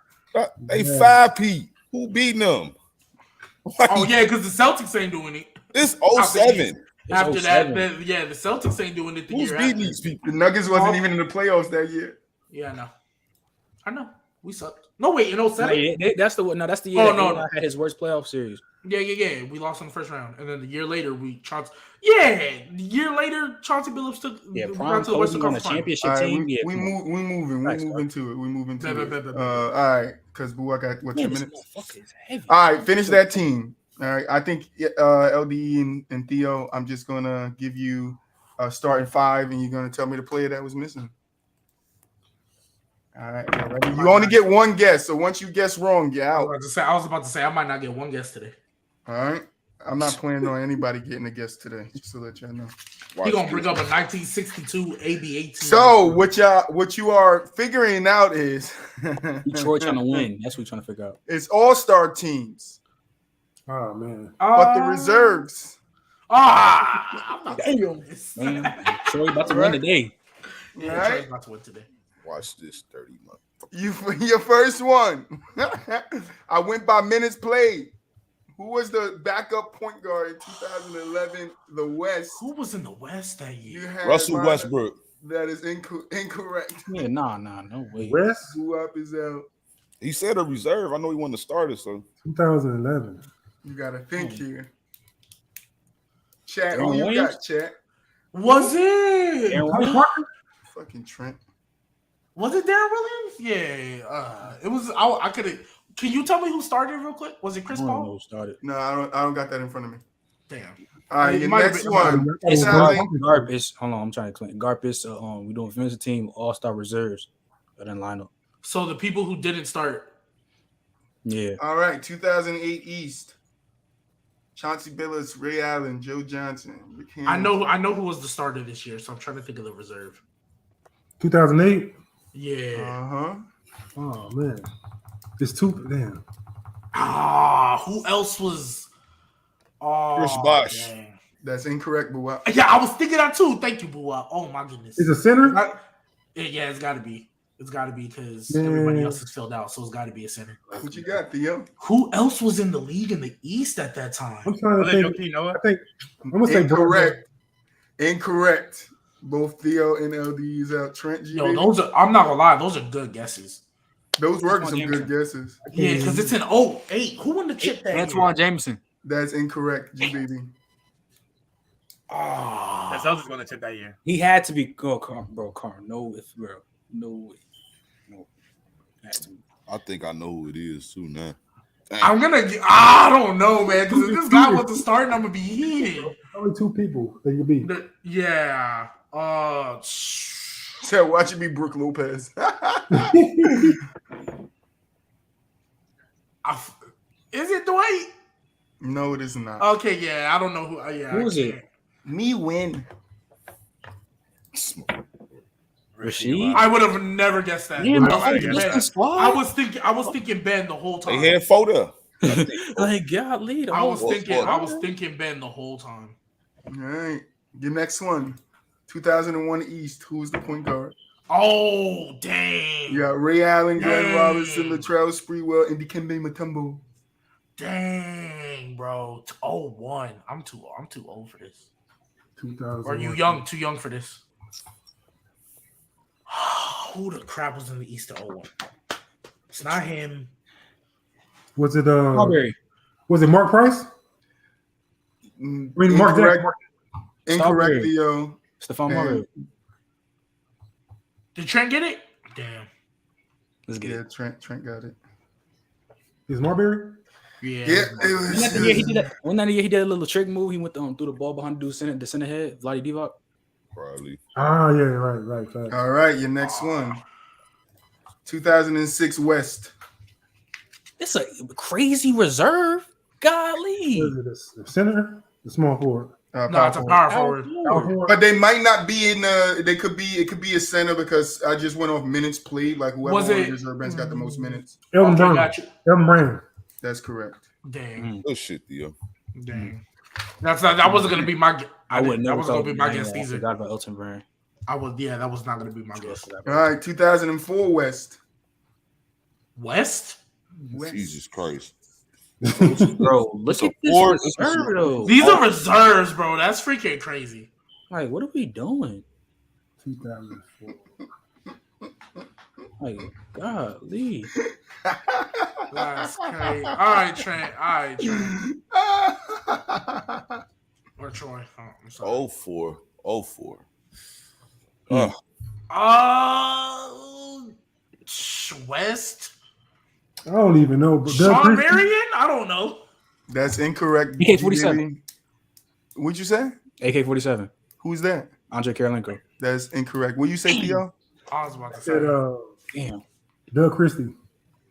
They 5-peat. Who beating them? Oh yeah, because the Celtics ain't doing it. It's 07. After that, the Celtics ain't doing it the Who's year beating after. these people? The Nuggets wasn't even in the playoffs that year. Yeah, I know. We sucked. No, wait, in 07? That's the year that had his worst playoff series. Yeah. We lost in the first round. And then the year later, Chauncey Billups took prime to the Western on the Conference championship team. We move into it. All right, because BooWop got 10 minutes. All right, finish that team. All right, I think LDE and Theo, I'm just going to give you a starting 5, and you're going to tell me the player that was missing. All right, you only get one guess, so once you guess wrong, you're out. I was about to say I might not get one guess today. All right, I'm not planning on anybody getting a guess today, just to let y'all know. He's gonna bring up a 1962 AB18. So what you are figuring out is Detroit trying to win. That's what we're trying to figure out. It's all-star teams. Oh man, but the reserves. I'm not doing this. Detroit about to win today. Yeah, right? Detroit's about to win today. Watch this 30 months. Your first one. I went by minutes played. Who was the backup point guard in 2011? The West. Who was in the West that year? Russell Westbrook. That is incorrect. Yeah, no way. West. BooWop is out. He said a reserve. I know he won the starter, so 2011. You gotta think here. Chat, who you got, chat? Was it Fucking Trent? Was it Darren Williams? Yeah, it was. I could have. Can you tell me who started real quick? Was it Chris Paul? Who started? No, I don't got that in front of me. Damn. All right, your next one. It's Garp is. Hold on, I'm trying to explain. Garp is. We doing defensive team all-star reserves, but then lineup. So the people who didn't start. Yeah. All right, 2008 East. Chauncey Billups, Ray Allen, Joe Johnson. I know who was the starter this year, so I'm trying to think of the reserve. 2008. Yeah. Oh man, it's too damn. Who else was? Chris Bosh. Dang. That's incorrect, BooWop. Yeah, I was thinking that too. Thank you, BooWop. Oh my goodness. Is a center? Yeah, it's got to be. It's got to be because everybody else is filled out, so it's got to be a center. What you got, Theo? Who else was in the league in the East at that time? I'm trying to think. I think I'm gonna say incorrect. Incorrect. Both Theo and LD's out. Trent G. Yo, those are. I'm not gonna lie. Those are good guesses. Those were some good guesses. Yeah, because it's in 08. Who won the chip that Antoine Jameson. That's incorrect, G baby. The Celtics going to chip that year. He had to be Carl. No, has to be. I think I know who it is too now. Dang. I don't know, man. Because if this guy wants to start, I'm gonna be heated. Only 2 people that you beat. Yeah. So watch it be Brooke Lopez. Is it Dwight? No, it is not. Okay, yeah, I don't know who. Yeah, Who is it? Me win. Rashid? I would have never guessed that. Damn, I was thinking Ben the whole time. They had photo. like golly, I was thinking Ben the whole time. All right. Your next one. 2001 East. Who's the point guard? Oh, dang. You got Ray Allen, Glenn Dang. Robinson, Latrell Sprewell, and Dikembe Mutombo. Dang, bro. 01. I'm too old for this. 2000. Or you young? Too young for this. Who the crap was in the East of 01? It's not him. Was it Strawberry. Was it Mark Price? I mean, Mark Incorrect. Jackson. Incorrect, Theo. Stephon Marbury. Did Trent get it? Damn. Let's get Yeah, it. Trent got it. Is Marbury? Yeah. Yeah, Wasn't that the year he did that? Wasn't that the year he did a little trick move? He went threw the ball behind the center head, Vlade Divac. Probably. Ah, yeah, right. Fact. All right, your next one. 2006 West. It's a crazy reserve. Golly. What is it, the center? The small forward. No, it's a power forward. Power forward. But they might not be in it could be a center because I just went off minutes played. Like whoever Was on the it- reserve bench got the most minutes. Elton Okay, Brand. got you. Elton Brand. That's correct. Dang. Good shit, Theo. Dang. That wasn't gonna be my. I would That never wasn't gonna be my guess I either. forgot about Elton Brand. That was not gonna be my guess. All right, 2004 West. West. Jesus Christ. Bro, look at this Ford. reserve though. These are reserves, bro. That's freaking crazy. Like, what are we doing? 2004. Like, golly. That's crazy. All right, Trent. Or Troy. Oh, I'm sorry. 04. West. I don't even know. But Doug Sean Christie? Marion? I don't know. That's incorrect. AK-47. What'd you say? AK-47. Who's that? Andre Karolinko. That's incorrect. What you say, Theo? I was about to I say. said, Damn. Doug Christie.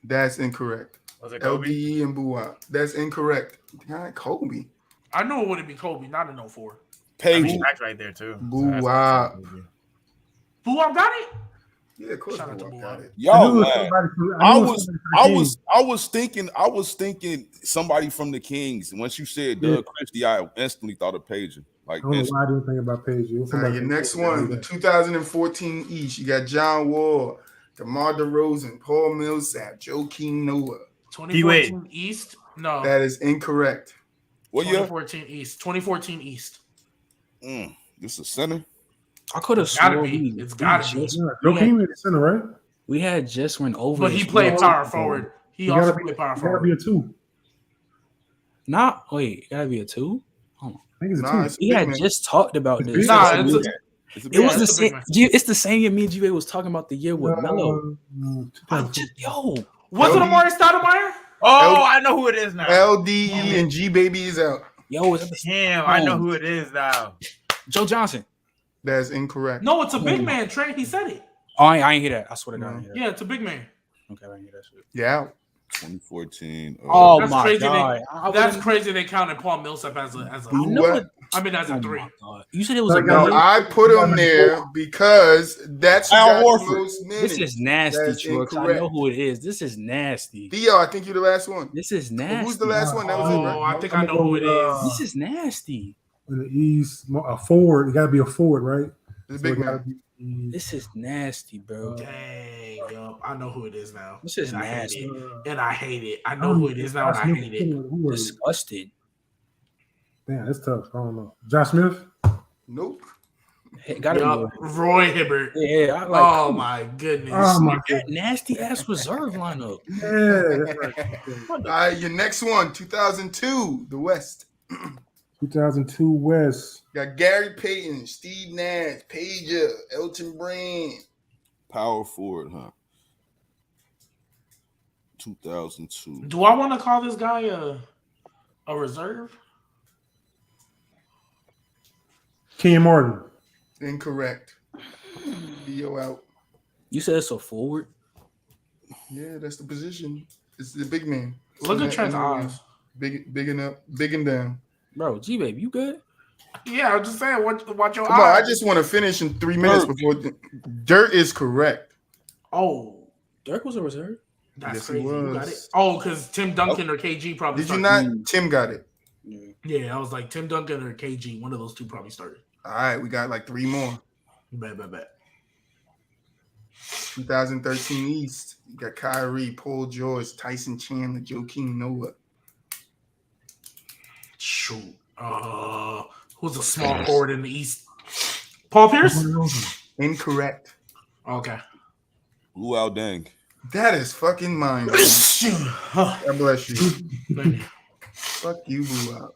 That's incorrect. Was it Kobe? LDE and BooWop. That's incorrect. God, Kobe. I knew it wouldn't be Kobe, not in 04. I mean, Page. Shaq's right there too. BooWop. BooWop got it? Yeah, of course. Shout out to BooWop got BooWop. it. Y'all, knew it man. somebody from- I knew it was, somebody from the Kings. I was thinking somebody from the Kings. Once you said Doug Christie, I instantly thought of Pager. Like, I don't know why I didn't think about Page. It was All right, somebody your from next the Kings. one, the 2014 East. You got John Wall, DeMar DeRozan, Paul Millsap, Joakim Noah. 2014 East? No. That is incorrect. what year? 2014 East. 2014 East. This is center. I could have Gotta sworn be. It's gotta be. Yeah, Joakim in the center, right? We had just went over. But he this. played power forward. He You also gotta be- played power It gotta forward. be a 2. Wait, gotta be a 2. I think it's a Nah, 2. it's a We big had man. just talked about this. Nah, It it's was a the big same. man. It's the same year me and GA was talking about the year with Melo. Yo, Was it LD? Amari Stoudemire? Oh, I know who it is now. LDE and G Baby is out. is it the Damn, I know who it is now. Joe Johnson? That's incorrect. No, it's a big man, Trent. He said it. Oh, I ain't hear that. I swear to God, I ain't hear that. Yeah, it's a big man. Okay, I didn't hear that shit. Yeah. 2014. Oh That's my crazy. God, That's crazy. They counted Paul Millsap as a. I know What? it. I mean, as Oh a 3. my God. You said it was a Like, No, good. I put him there because that's who Al got the Horford. most minutes. This is nasty, That's Trucks. I incorrect. know who it is. This is nasty. Theo, I think you're the last one. This is nasty. Who's the last one? That was it, Oh, right? I think I know who it is. This is nasty. In the East, a forward. It got to be a forward, right? The So big it gotta man. be- This is nasty, bro. Dang, yo, I know who it is now. This is and I hate nasty. it. And I hate it. I know who it is now, and I hate it. Who was it? Disgusted. Damn, that's tough. I don't know. Josh Smith? Nope. Hey, gotta Yup, be. Roy Hibbert. Yeah, I like. Oh my goodness. Oh, my that nasty ass reserve lineup. Yeah, that's right. All right, your next one, 2002, the West. 2002 West. Got Gary Payton, Steve Nash, Pager, Elton Brand. Power forward, huh? 2002. Do I want to call this guy a reserve? Kenyon Martin. Incorrect. Theo out. You said it's a forward. Yeah, that's the position. It's the big man. Look at Trent's eyes. Big and up, big and down. Bro, G baby, you good? Yeah, I'm just saying. Watch your Come on, I eyes. just want to finish in 3 minutes before Dirt is correct. Oh, Dirk was a reserve. that's Yes, he crazy. You got was. it. Oh, because Tim Duncan or KG probably. Did you started. not? Tim got it. Yeah. Yeah, I was like Tim Duncan or KG. One of those two probably started. All right, we got like 3 more. Bet. 2013 East. You got Kyrie, Paul George, Tyson Chandler, Joakim Noah. Shoot. Who's a small forward in the East? Paul Pierce? Incorrect. Okay. Luau Deng. That is fucking mine. God bless you. Fuck you, Blue Out.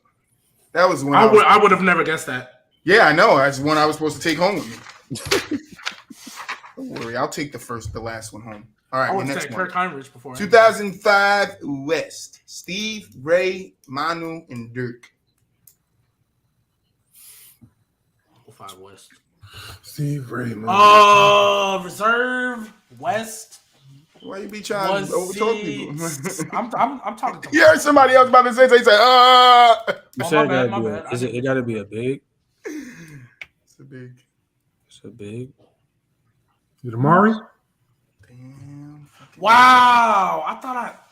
That was one. I would have never guessed that. Yeah, I know. That's one I was supposed to take home with me. Don't worry, I'll take the last one home. All right, I the would next say one. Kirk Heinrich before. 2005 West. Steve, Ray, Manu, and Dirk. 05 West. Steve Raymond. Reserve West. Why you be trying to overtalk people? I'm talking to You heard somebody else about to say, say, Oh, my bad, my bad. It got to be a big. It's a big. It's a big. Did Amari? Damn. Fucking Wow. I thought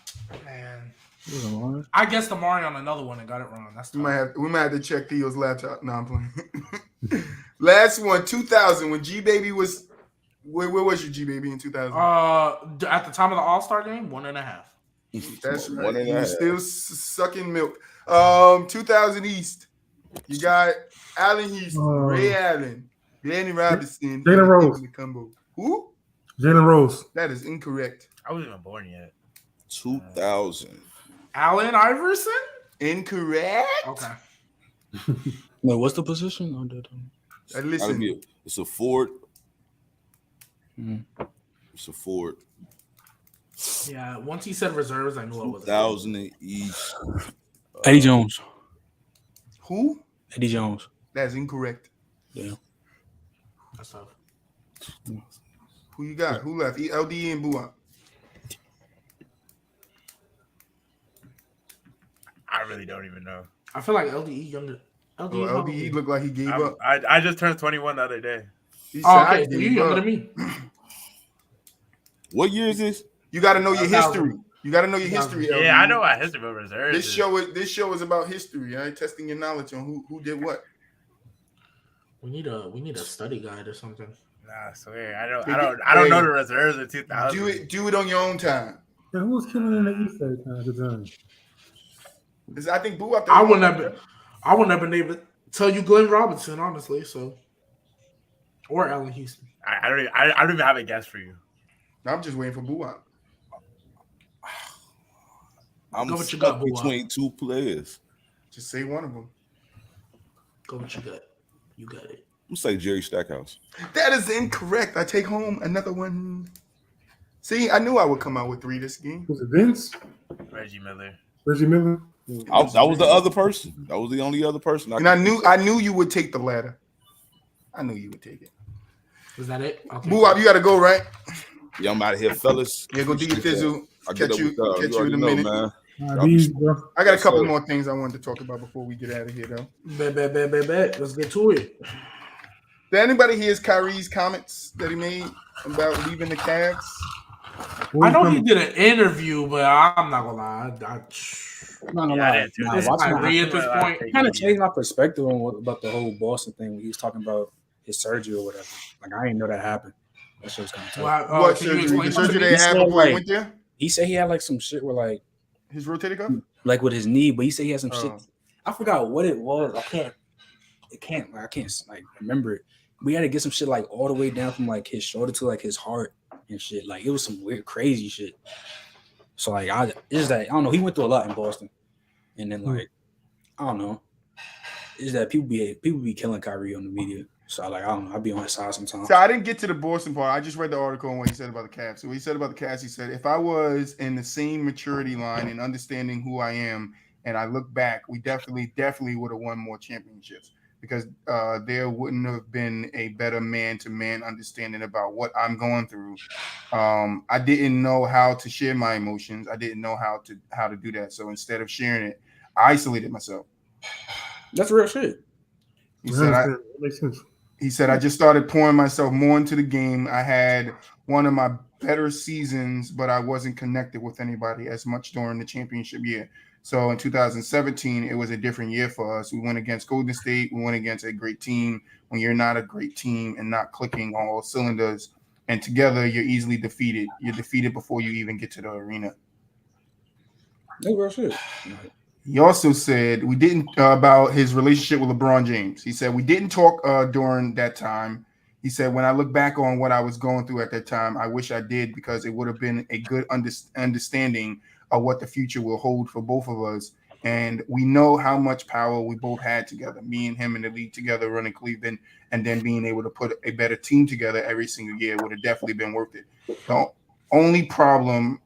man. It was a line. I guessed Amari on another one and got it wrong. That's we tough. might have to check Theo's laptop. No, I'm playing. Last one, 2000, when G Baby was where was your G Baby in 2000? At the time of the All-Star game, 1.5. That's right. 1.5. He was still sucking milk. 2000 East. You got Allen Houston, Ray Allen, Danny Robinson, Jalen Rose. The combo. Who? Jalen Rose. That is incorrect. I wasn't even born yet. 2000. Allen Iverson? Incorrect. Okay. Wait, what's the position? Listen, It's a forward. Mhm. It's a forward. Yeah, once he said reserves, I knew it was 2000 and East. Eddie Jones. who? Eddie Jones. That's incorrect. Yeah. That's tough. Who you got? Who left? LDE and BooWop. I really don't even know. I feel like LDE younger. Oh, LDE, LDE looked like he gave up. I just turned 21 the other day. He Oh, said, I okay. So you gave younger up. than me. What year is this? You got to know your 1,000. history. You got to know your history. LDE. Yeah, I know what history of reserves. This show is about history. All right, testing your knowledge on who did what. We need a study guide or something. Nah, I swear. I don't know the reserves in 2000. Do it on your own time. Yeah, who was killing in the East at the time? 'Cause I think BooWop. I wouldn't have been able to tell you Glenn Robinson, honestly. So, or Allen Houston. I don't even have a guess for you. I'm just waiting for BooWop. I'm Go with your stuck gut, Boo-Wop. between two players. Just say one of them. Go with your gut. You got it. I'm gonna say Jerry Stackhouse. That is incorrect. I take home another one. See, I knew I would come out with 3 this game. Was it Vince? Reggie Miller. Reggie Miller? That was the other person. That was the only other person. And I knew you would take the latter. I knew you would take it. Was that it? Okay. BooWop, you got to go, right? Yeah, I'm out of here, fellas. Yeah, go do your fizzle. I'll get Catch up you with y'all. in already a know, minute. man. These, bro. I got a couple Sir. more things I wanted to talk about before we get out of here, though. Bet. Let's get to it. Did anybody hear Kyrie's comments that he made about leaving the Cavs? I know he did an interview, but I'm not gonna lie. No, Yeah, I didn't too. This is Kyrie at this point. Kind of changed my perspective on about the whole Boston thing when he was talking about his surgery or whatever. Like I didn't know that happened. That shit was kind of tough. What Can you surgery? explain The something surgery to they me? had said, before he like- went there? He said he had like some shit where His rotator cuff? like with his knee, but he said he had some shit. Oh. I forgot what it was. I can't like remember it. We had to get some shit like all the way down from like his shoulder to like his heart and shit. Like it was some weird, crazy shit. So like I don't know. He went through a lot in Boston, and then like I don't know. is that people be killing Kyrie on the media. So like I don't know, I'll be on his side sometimes. So I didn't get to the Boston part. I just read the article and what he said about the Cavs. So what he said about the Cavs, he said, if I was in the same maturity line and understanding who I am, and I look back, we definitely would have won more championships because there wouldn't have been a better man-to-man understanding about what I'm going through. I didn't know how to share my emotions. I didn't know how to do that. So instead of sharing it, I isolated myself. That's real shit. He said, that makes sense. He said, I just started pouring myself more into the game. I had one of my better seasons, but I wasn't connected with anybody as much during the championship year. So in 2017, it was a different year for us. We went against Golden State. We went against a great team. When you're not a great team and not clicking on all cylinders, and together you're easily defeated. You're defeated before you even get to the arena. That's real shit. He also said we didn't about his relationship with LeBron James. He said we didn't talk during that time. He said when I look back on what I was going through at that time, I wish I did because it would have been a good understanding of what the future will hold for both of us. And we know how much power we both had together, me and him in the league together running Cleveland, and then being able to put a better team together every single year would have definitely been worth it. The only problem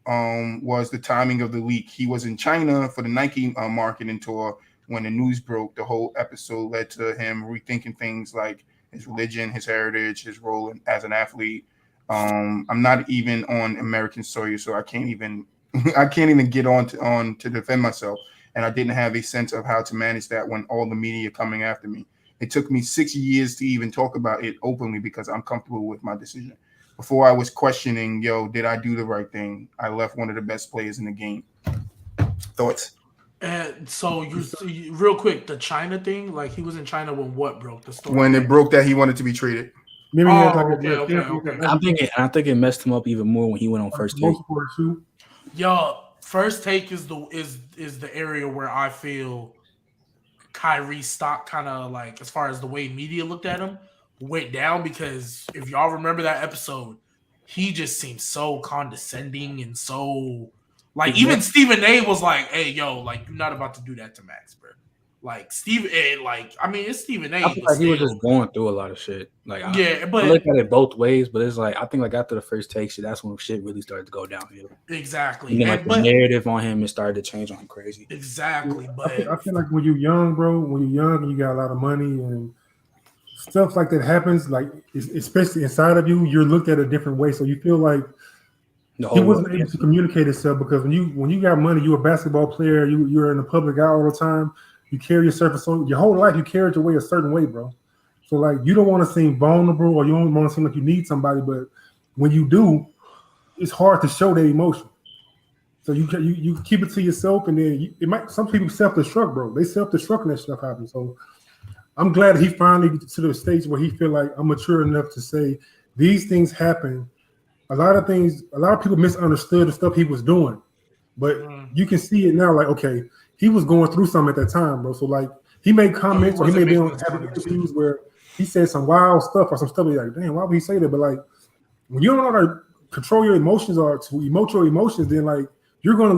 was the timing of the leak. He was in China for the Nike marketing tour when the news broke. The whole episode led to him rethinking things like his religion, his heritage, his role as an athlete. I'm not even on American soil, so I can't even get on to defend myself. And I didn't have a sense of how to manage that when all the media coming after me. It took me 6 years to even talk about it openly because I'm comfortable with my decision. Before I was questioning, did I do the right thing? I left one of the best players in the game. Thoughts? And so you real quick, the China thing, like he was in China when what broke the story? When it broke that he wanted to be traded. Maybe he had like okay. I think it messed him up even more when he went on First Take. Yo, First Take is the area where I feel Kyrie stock kind of like, as far as the way media looked at him, went down, because if y'all remember that episode, he just seemed so condescending and so like even Stephen A was like, hey, yo, like you're not about to do that to Max, bro. Like Stephen A, like I mean it's Stephen A. I feel like he was just going through a lot of shit. Like but I look at it both ways, but it's like I think like after the First Take shit, that's when shit really started to go downhill. Exactly. And then like the narrative on him, it started to change on him crazy. Exactly. But I feel like when you're young, bro, and you got a lot of money and stuff like that happens, like especially inside of you, you're looked at a different way. So you feel like he wasn't able to communicate himself because when you got money, you're a basketball player, you're in the public eye all the time. You carry yourself your whole life. You carry your way a certain way, bro. So like you don't want to seem vulnerable or you don't want to seem like you need somebody, but when you do, it's hard to show that emotion. So you keep it to yourself, and then some people self-destruct, bro. They self-destruct and that stuff happens. So I'm glad he finally gets to the stage where he feel like I'm mature enough to say these things happen. A lot of people misunderstood the stuff he was doing, but you can see it now. Like, okay, he was going through something at that time, bro. So like he made comments or he may be on interviews where he said some wild stuff or some stuff. You're like, damn, why would he say that? But like when you don't know how to control your emotions or to emote your emotions, then like you're gonna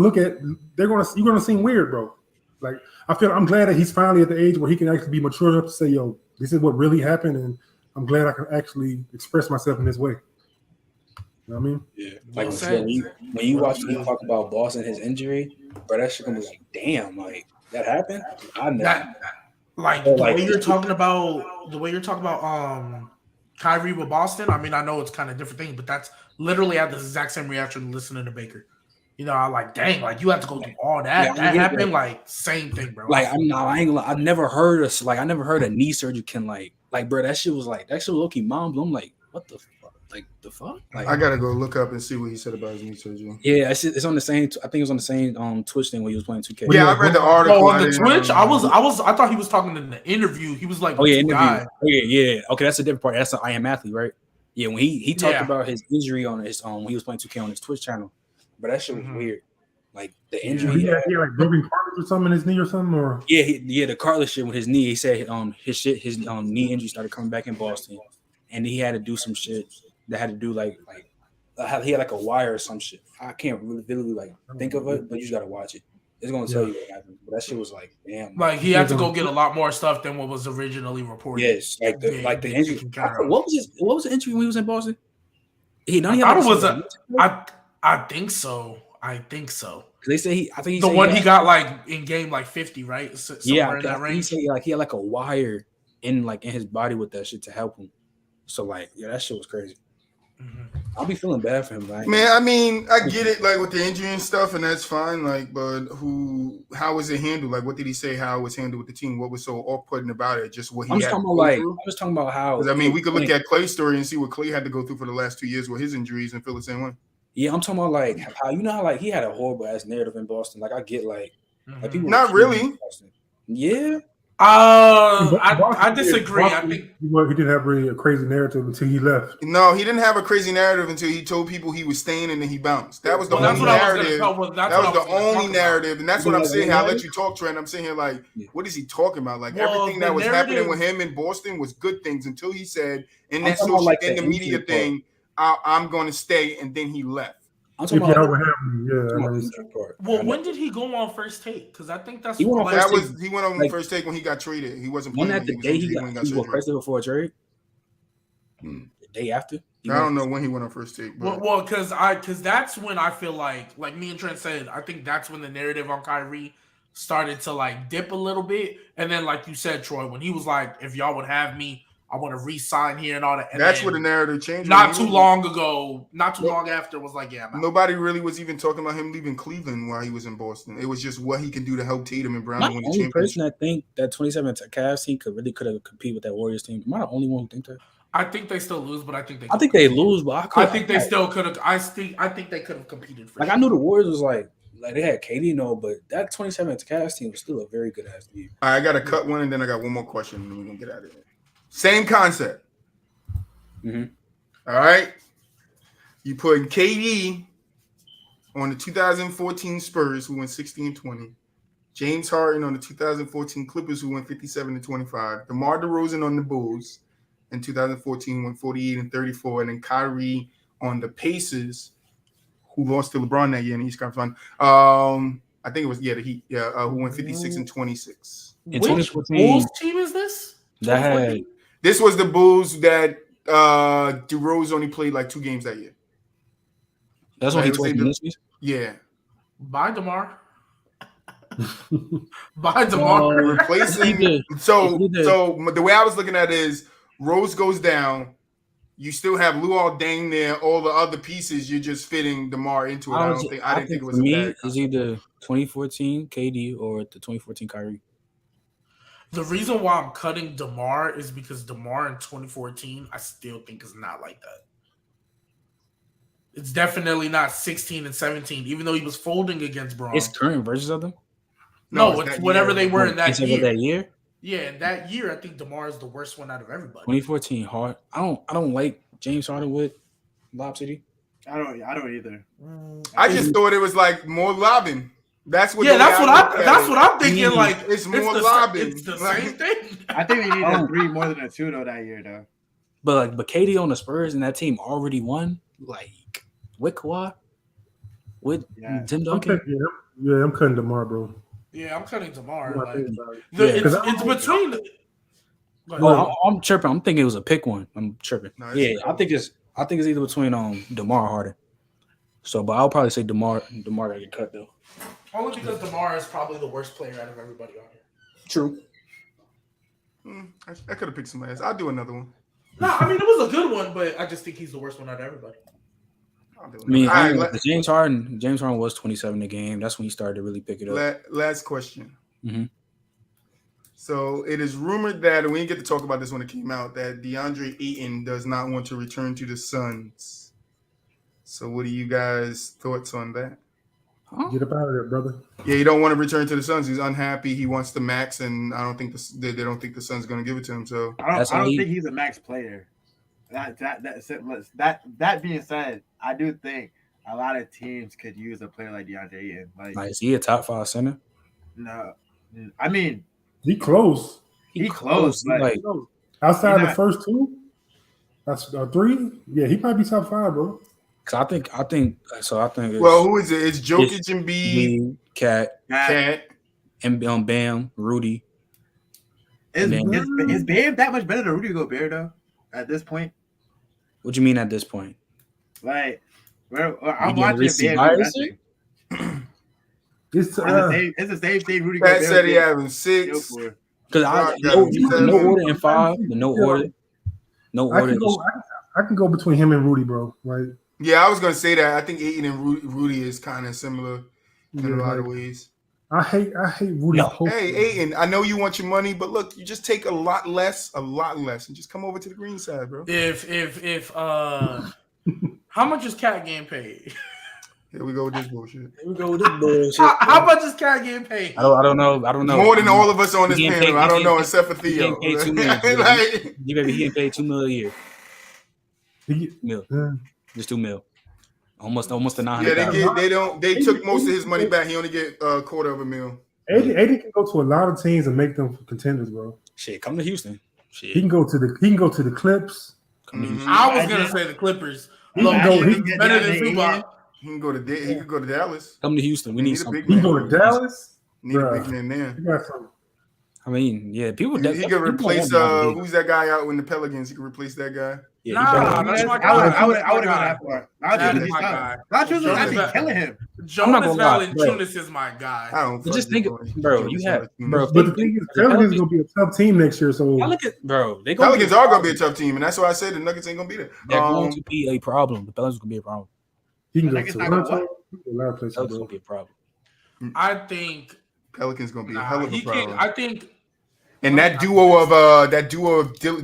you're gonna seem weird, bro. Like I'm glad that he's finally at the age where he can actually be mature enough to say, yo, this is what really happened, and I'm glad I can actually express myself in this way. You know what I mean? Yeah. Like when you watch him talk about Boston, his injury, bro, that shit gonna be like, damn, like that happened. I know. The way you're talking about Kyrie with Boston. I mean, I know it's kind of different thing, but that's literally had the exact same reaction listening to Baker. You know, I'm like, dang, like you have to go through all that. That happened, like same thing, bro. Like I've never heard a knee surgery can like bro, that shit was low-key mind blown. I'm like, what the fuck? Like the fuck? Like I gotta go look up and see what he said about his knee surgery. Yeah, it's on the same. I think it was on the same Twitch thing when he was playing 2K. Yeah, I read the article on the Twitch. I thought he was talking in the interview. He was like, interview. Guy. Oh yeah. Okay, that's a different part. That's an I Am Athlete, right? Yeah, when he talked about his injury on his when he was playing 2K on his Twitch channel, but that shit was weird. Like the injury, he had like broken cartilage or something in his knee or something, or the cartilage shit with his knee. He said his knee injury started coming back in Boston, and he had to do some shit that had to do like he had like a wire or some shit. I can't really like think of it, but you just gotta watch it. It's gonna tell you what happened. But that shit was like, damn. Like he had to go get a lot more stuff than what was originally reported. Yes, like the injury. taken care of. What was the injury when he was in Boston? I thought it was I think so. They say I think he the said one he got like in game like 50, right? Yeah, in that range. he said like he had like a wire in his body with that shit to help him. So like, yeah, that shit was crazy. Mm-hmm. I'll be feeling bad for him, man. Man, I mean, I get it, like with the injury and stuff, and that's fine. Like, but how was it handled? Like, what did he say? How it was handled with the team? What was so off-putting about it? Just what he I'm had just to talking go about through? I'm just talking about how. Because I mean, we could look at Clay's story and see what Clay had to go through for the last 2 years with his injuries and feel the same way. Yeah, I'm talking about like how how like he had a horrible ass narrative in Boston. Like I get like people Not really. Yeah. I disagree. I think he didn't have really a crazy narrative until he left. No, he didn't have a crazy narrative until he told people he was staying and then he bounced. That was the only narrative. That was the only narrative, and that's what I'm saying here. I let you talk, Trent. I'm saying here like, what is he talking about? Like everything that was happening with him in Boston was good things until he said in that social in the media thing, I'm going to stay, and then he left. I'm talking about Well, when did he go on First Take? Because I think that's he went on First Take when he got traded. He wasn't playing. The day he got requested before a trade. The day after. I don't know when he went on First Take. But. Well, because that's when I feel like me and Trent said, I think that's when the narrative on Kyrie started to like dip a little bit, and then like you said, Troy, when he was like, if y'all would have me, I want to re-sign here and all that. And that's where the narrative changed. Not too long after was like, yeah. Nobody really was even talking about him leaving Cleveland while he was in Boston. It was just what he can do to help Tatum and Brown win the championship. The only person that think that 27 Cavs team could have competed with that Warriors team. Am I the only one who think that? I think they still lose, but I think they lose, but I think they still could have. I think they could have competed. I knew the Warriors was like they had KD, but that 27 Cavs team was still a very good ass team. All right, I got to cut one, and then I got one more question, and then we're gonna get out of here. Same concept. Mm-hmm. All right. You put KD on the 2014 Spurs, who went 60-20. James Harden on the 2014 Clippers, who went 57-25. DeMar DeRozan on the Bulls in 2014 went 48-34. And then Kyrie on the Pacers, who lost to LeBron that year in the East Conference. I think it was, the Heat, who went 56-26. Which Bulls team is this? This was the Bulls that DeRozan only played like 2 games that year. That's when he tore his Achilles? Yeah. Bye, DeMar. Bye, DeMar. Replacing. So the way I was looking at it is Rose goes down. You still have Luol Deng there. All the other pieces, you're just fitting DeMar into it. I didn't think it was for me. A bad it's either 2014 KD or the 2014 Kyrie. The reason why I'm cutting DeMar is because DeMar in 2014, I still think is not like that. It's definitely not 16 and 17, even though he was folding against Braun. It's current versions of them? No, it's whatever they were in that year. That year? Yeah, in that year, I think DeMar is the worst one out of everybody. 2014 hard. I don't like James Harden with Lob City. I don't either. I just thought it was like more lobbing. That's what. That's what I'm thinking. Like it's more lobbing. It's the same thing. I think we need a 3 more than a 2 though that year though. But KD on the Spurs and that team already won. Like with Kawhi, with Tim Duncan. I'm cutting DeMar, bro. Yeah, I'm cutting DeMar. It's between. I'm tripping. I'm thinking it was a pick one. I'm tripping. No, I think it's either between DeMar or Harden. So, but I'll probably say DeMar gotta get cut though. Only because DeMar is probably the worst player out of everybody on here. True. I could have picked somebody else. I'll do another one. No, I mean it was a good one, but I just think he's the worst one out of everybody. James Harden was 27 a game. That's when he started to really pick it up. Last question. Mm-hmm. So it is rumored that, and we didn't get to talk about this when it came out, that DeAndre Ayton does not want to return to the Suns. So what are you guys' thoughts on that? Get up out of there, brother. Yeah, he don't want to return to the Suns. He's unhappy. He wants the max, and I don't think they don't think the Suns going to give it to him. So I don't think he's a max player. That being said, I do think a lot of teams could use a player like DeAndre Ayton. Like, is he a top 5 center? No, I mean he close. He close. Like outside the first 2, that's 3. Yeah, he might be top 5, bro. Cause I think it's, Well, who is it? It's Jokic and B, Cat, and Bam, Rudy. Is Bam that much better than Rudy Gobert though? At this point, What you mean at this point? like, I'm You watching recency Bam. bias? It's It's the same thing. Rudy Pat Gobert said he did having 6. for. Because no order in 5, no order. I can go between him and Rudy, bro. Like, Yeah, I was gonna say that. I think Ayton and Rudy is kind of similar in a lot of ways. I hate Rudy. Hey, Ayton, I know you want your money, but look, you just take a lot less, and just come over to the green side, bro. If how much is Cat getting paid? Here we go with this bullshit. How much is Cat getting paid? I don't know. More than all of us on this He getting panel. paid- I don't he know, getting- except for he Theo. getting paid $2 million. Like, He getting paid $2 million a year. Mil. Yeah. Just $2 million. Almost the 900. they took most of his money back. He only get a quarter of a mil. AD can go to a lot of teams and make them contenders, bro. Shit, come to Houston. Shit. He can go to the Clips. Come to Houston. I was gonna say the Clippers. He can go. He can Better than Zubac. He can go to Dallas. Come to Houston. We He need need a something. big He can go to Dallas. Need a Bruh. big man there. He got some. I mean, yeah, people. He could replace who's that guy out in the Pelicans? He could replace that guy. Yeah, Nah, that's my guy. I would have gone that far. That is my guy. Valanciunas is Jonas actually Val- killing him. Jonas lie, bro. Valanciunas is my guy. I don't. Just fucking think, know. bro. You have, bro. But the thing is, Pelicans gonna be a tough team next year. So Look at, bro. They Pelicans are gonna be a tough team, and that's why I said the Nuggets ain't gonna be there. They're going to be a problem. The Pelicans gonna be a problem. he can go Nuggets to not gonna Toronto. He can go a lot of places, Pelicans bro. gonna be a problem. I think Pelicans gonna be a hell of a he problem. can. I think. And that duo of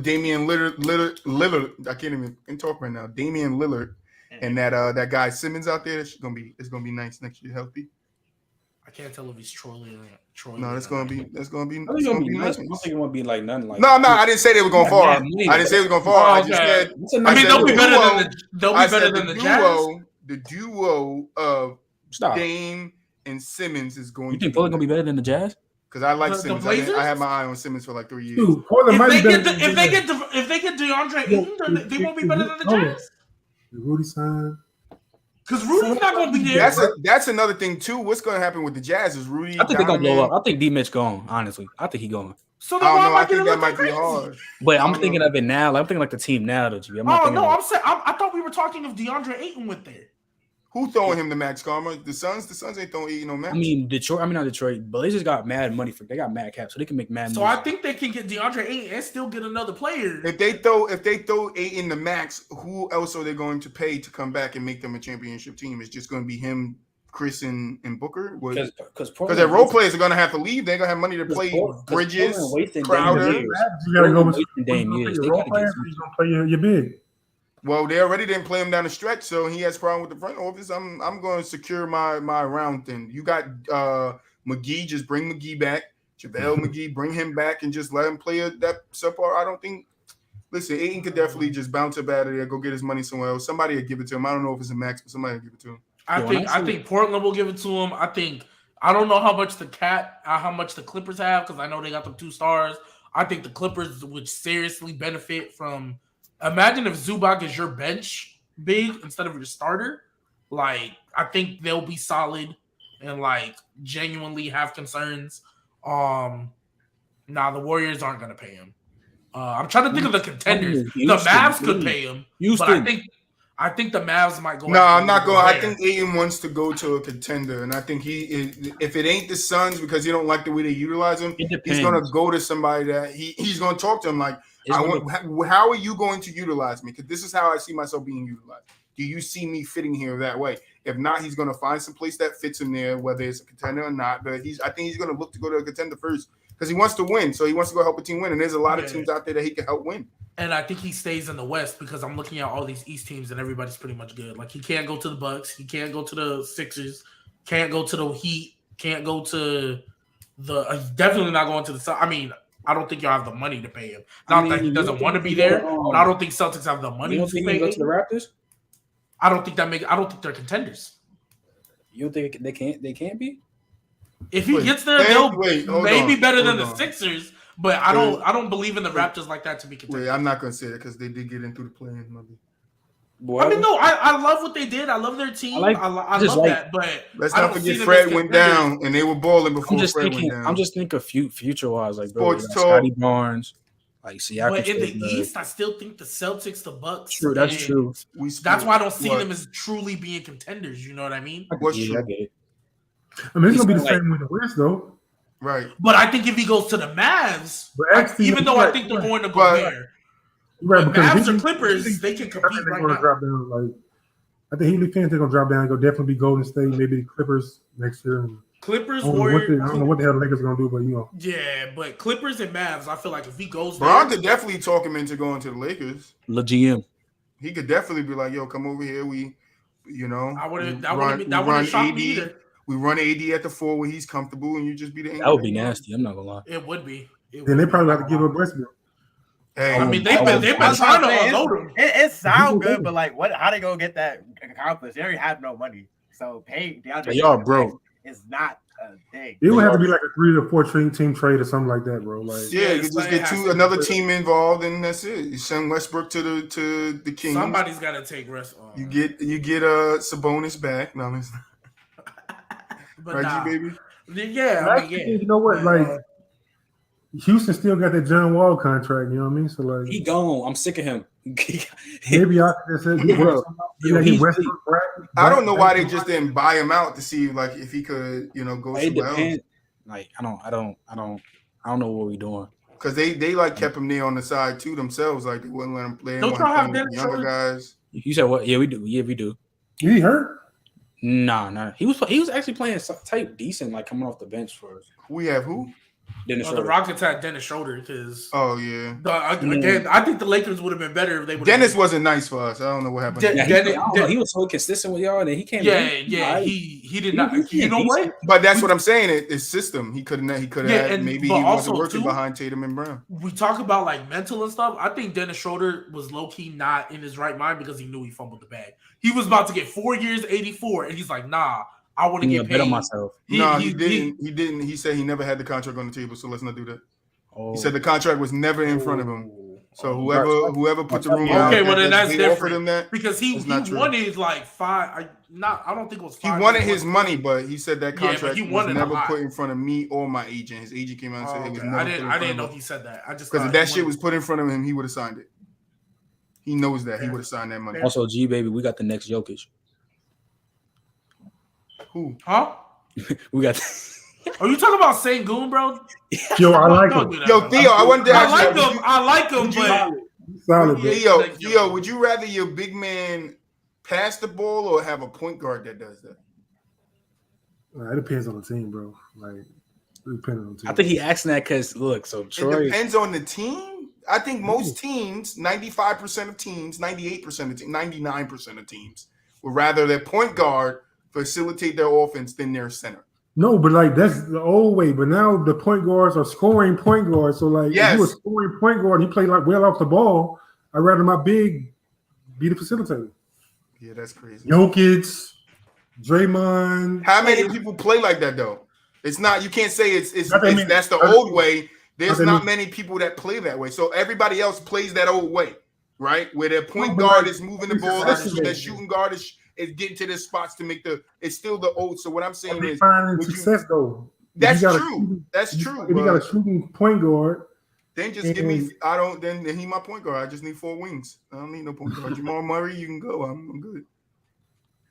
Damian Lillard, I can't even talk right now. Damian Lillard and that guy Simmons out there, it's gonna be nice next year, healthy. I can't tell if he's trolling. No, that's gonna be I think nice. it's gonna be like nothing like. No, I'm not. I didn't say they were going far. I didn't say it was going far. I just said. I mean, they'll be better than the the Jazz. The duo of Stop. Dame and Simmons is going. You think Portland gonna be better than the Jazz? Because I like The Simmons. Blazers? I had my eye on Simmons for like 3 years. Dude, Portland might be better. If they get DeAndre Ayton, they won't be better than the Jazz. Rudy signed. Because Rudy's not going to be there. That's another thing too. What's going to happen with the Jazz is Rudy. I think they're gonna blow Donovan. up. I think D Mitch going. Honestly, I think he going. So I then don't why know. am I I think getting that might be crazy? hard. But I'm don't thinking know. of it now. Like, I'm thinking like the team now, though. I'm Oh not thinking no, of I'm saying I thought we were talking if DeAndre Ayton went there. Who throwing him the max karma? The Suns. The Suns ain't throwing Ayton no max. I mean, Detroit. I mean, not Detroit, but they just got mad money for. They got mad cap, so they can make mad. So money. I think they can get DeAndre Ayton and still get another player. if they throw Ayton the max, who else are they going to pay to come back and make them a championship team? It's just going to be him, Chris, and Booker. Because their role players are going to have to leave. They're going to have money to play Bridges, Crowder. You gotta go with Dame years. They role gotta players. get You gonna play your big. Well, they already didn't play him down the stretch, so he has a problem with the front office. I'm going to secure my round thing. You got McGee, just bring McGee back. JaVale McGee, bring him back and just let him play that subpar. I don't think. Listen, Ayton could definitely just bounce up out of there, go get his money somewhere else. Somebody will give it to him. I don't know if it's a max, but somebody will give it to him. I think Portland will give it to him. I don't know how much the Clippers have because I know they got them 2 stars. I think the Clippers would seriously benefit from. Imagine if Zubac is your bench big instead of your starter. Like, I think they'll be solid and like genuinely have concerns. The Warriors aren't gonna pay him. I'm trying to think of the contenders. The Mavs could pay him, but I think the Mavs might go. No, I'm not going. I think Ayton wants to go to a contender, and I think if it ain't the Suns because he don't like the way they utilize him, he's going to go to somebody that he's going to talk to him like, how are you going to utilize me? Because this is how I see myself being utilized. Do you see me fitting here that way? If not, he's going to find some place that fits him there, whether it's a contender or not. But I think he's going to look to go to a contender first because he wants to win. So he wants to go help a team win, and there's a lot of teams out there that he can help win. And I think he stays in the West because I'm looking at all these East teams and everybody's pretty much good. Like he can't go to the Bucks, he can't go to the Sixers, can't go to the Heat, can't go to the. Definitely not going to the. I mean, I don't think y'all have the money to pay him. Not that he doesn't want to be there, but I don't think Celtics have the money to pay him. Go to the Raptors? I don't think they're contenders. You don't think they can't? They can't be. If he gets there, they'll maybe better than the Sixers. But I don't believe in the Raptors like that to be contenders. Wait, I'm not gonna say that because they did get in through the play-in. Boy, I mean, no, I love what they did. I love their team. I like- I just love like- that. But Let's I not don't see forget them Fred as went contenders. down, and they were balling I'm before just Fred thinking. went down. I'm just thinking future wise, like bro, Sports like talk. Scotty Barnes, like Siakam. But in the still good. East, I still think the Celtics, the Bucks. True, that's and true. That's why I don't see What? them as truly being contenders. You know what I mean? What's Yeah, I true? get it. I mean, it's gonna be the He's same with the West though. Right. But I think if he goes to the Mavs, But actually, even though you're I right, think they're you're going to go But- there, Right, but because Mavs or Heat- Clippers, they can I think compete they're right gonna now. drop down. Like, I think Heat fans they're gonna drop down. Go definitely be Golden State, maybe the Clippers next year. And Clippers, I don't know Warriors. what the hell the Lakers gonna do, but you know, Yeah, but Clippers and Mavs, I feel like if he goes Bron there, could definitely talk him into going to the Lakers. Le GM. He could definitely be like, "Yo, come over here. We, you know, I wouldn't. we That run wouldn't shock me AD. either. We run AD at the 4 where he's comfortable, and you just be the That would be nasty. I'm not gonna lie. It would be. then they probably have to give up Westbrook. Hey, I mean, they've I been was trying to saying, unload him. It sounds good, but like, what? How they gonna get that accomplished? They already have no money, so paying DeAndre They are broke. is not a thing. It would have to be like a 3 to 4 team trade or something like that, bro. Like, yeah, Yeah, you just it get has to another be. team involved, and that's it. You send Westbrook to the Kings. Somebody's got to take rest. You get Sabonis back. No, it's but right, nah. G baby. Yeah, I mean, actually, yeah. you know what? But, Like, Houston still got that John Wall contract. You know what I mean? So like, He gone. I'm sick of him. maybe I could say, Bro, yo, maybe he's- Westbrook. I don't know why they just didn't buy him out to see like if he could, go It somewhere else. depends. Like I don't know what we're doing. Because they like kept him there on the side too themselves. Like they wouldn't let him play. Don't They y'all have wanted to play with Dennis younger Schroeder? guys. You said what? Yeah, we do. Yeah, we do. He hurt. Nah. He was actually playing type decent, like coming off the bench for us. We have who? Dennis the Schroeder. Rockets had Dennis Schroeder because Oh yeah. again, I think the Lakers would have been better if they would. Dennis wasn't nice for us. I don't know what happened. Den- Yeah, Dennis- I don't know, he was so consistent with y'all, and then he came. Yeah, in. yeah. Right. He did not. He You know decent. what? But that's what I'm saying. His system. He couldn't. He could Yeah, have. and- Maybe but he wasn't also, working too- behind Tatum and Brown. We talk about like mental and stuff. I think Dennis Schroeder was low key not in his right mind because he knew he fumbled the bag. He was about to get 4 years, 84, and he's like, "Nah, I want to Yeah, get bet on paid." myself. He didn't. He didn't. He said he never had the contract on the table. So let's not do that. Oh. He said the contract was never in front of him. So Oh. whoever put the rumor Okay, out, well, then that's they different. offered him that. Because he It's not true. wanted like I don't think it was He 5. wanted his money, but he said that Yeah, but contract he was wanted a never lot. put in front of me or my agent. His agent came out and said it was Okay. never I put in didn't front know of if him. he said that. I just Because thought if that he shit wanted- was put in front of him, he would have signed it. He knows that. He would have signed that money. Also, G baby, we got the next Jokic. Who? Huh? We got. Are you talking about Sengun, bro? Yo, I like Don't him. do that, Yo, bro. Theo, I wanted to I ask like you. him. I like him, would you- but Solid, bro. Yeah. Theo, would you rather your big man pass the ball or have a point guard that does that? It depends on the team, bro. Like, it depends on the team. I think he asking that because look, so It Troy. depends on the team. I think most teams, 95% of teams, 98% of teams, 99% of teams would rather their point guard facilitate their offense than their center. No, but like that's the old way. But now the point guards are scoring point guards. So like, Yes. if you a scoring point guard, he play like well off the ball. I'd rather my big be the facilitator. Yeah, that's crazy. Jokic, Draymond. How many people play like that though? It's not. You can't say it's Not that many. that's the old way. There's Not that not many. many people that play that way. So everybody else plays that old way, right? Where their point No, but guard like, is moving the it's ball, just their like- shooting guard is getting to the spots to make the. It's still the old. So what I'm saying is, Defining would you- success though. If that's you got a true. shooting- That's true. If you got a shooting point guard, Then just give me. I don't. Then he my point guard. I just need 4 wings. I don't need no point guard. Jamal Murray, you can go. I'm good.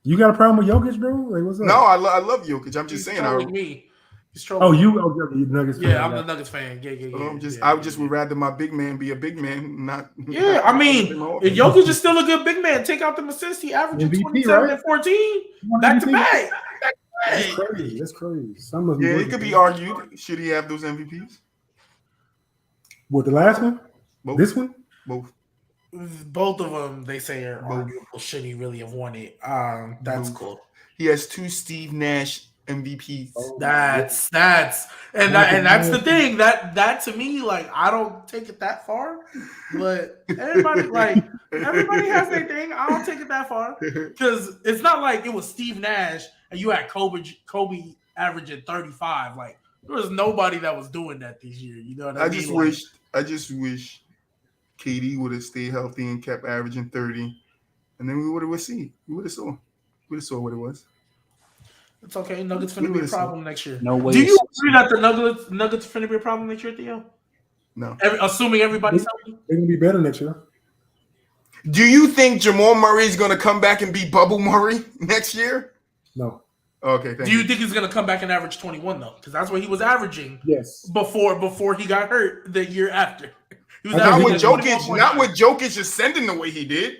you got a problem with Jokic, bro? Like, what's up? No, I love Jokic. I'm just he's saying. trolling me. He's trolling Oh, me. you Nuggets fan. Yeah, I'm the Nuggets fan. Yeah. I just would rather my big man be a big man, not. Yeah, I mean, not- if Jokic is still a good big man, take out the assists, he averaging MVP, 27 right? and 14 You want back to MVP? back. That's crazy. That's crazy. Some of them Yeah, it working. could be argued. Should he have those MVPs? What, the last one? Both. This one? Both. Both of them, they say, are arguable. Should he really have won it? That's Both. cool. He has 2 Steve Nash MVPs. That's that's the thing that to me, like, I don't take it that far, but everybody has their thing. I don't take it that far because it's not like it was Steve Nash and you had Kobe averaging 35. Like, there was nobody that was doing that this year. You know what I I mean? just wish KD would have stayed healthy and kept averaging 30. and then we would have seen. We would have saw what it was. It's okay. Nuggets finna be a problem next year. No way. Do you agree that the Nuggets finna be a problem next year, Theo? No. Assuming everybody's healthy. They're gonna be better next year. Do you think Jamal Murray is going to come back and be Bubble Murray next year? No. Okay, thank Do you think he's gonna come back and average 21 though? Because that's what he was averaging. Yes. Before he got hurt the year after. He was Not with averaging Jokic. 21. Not with Jokic ascending the way he did.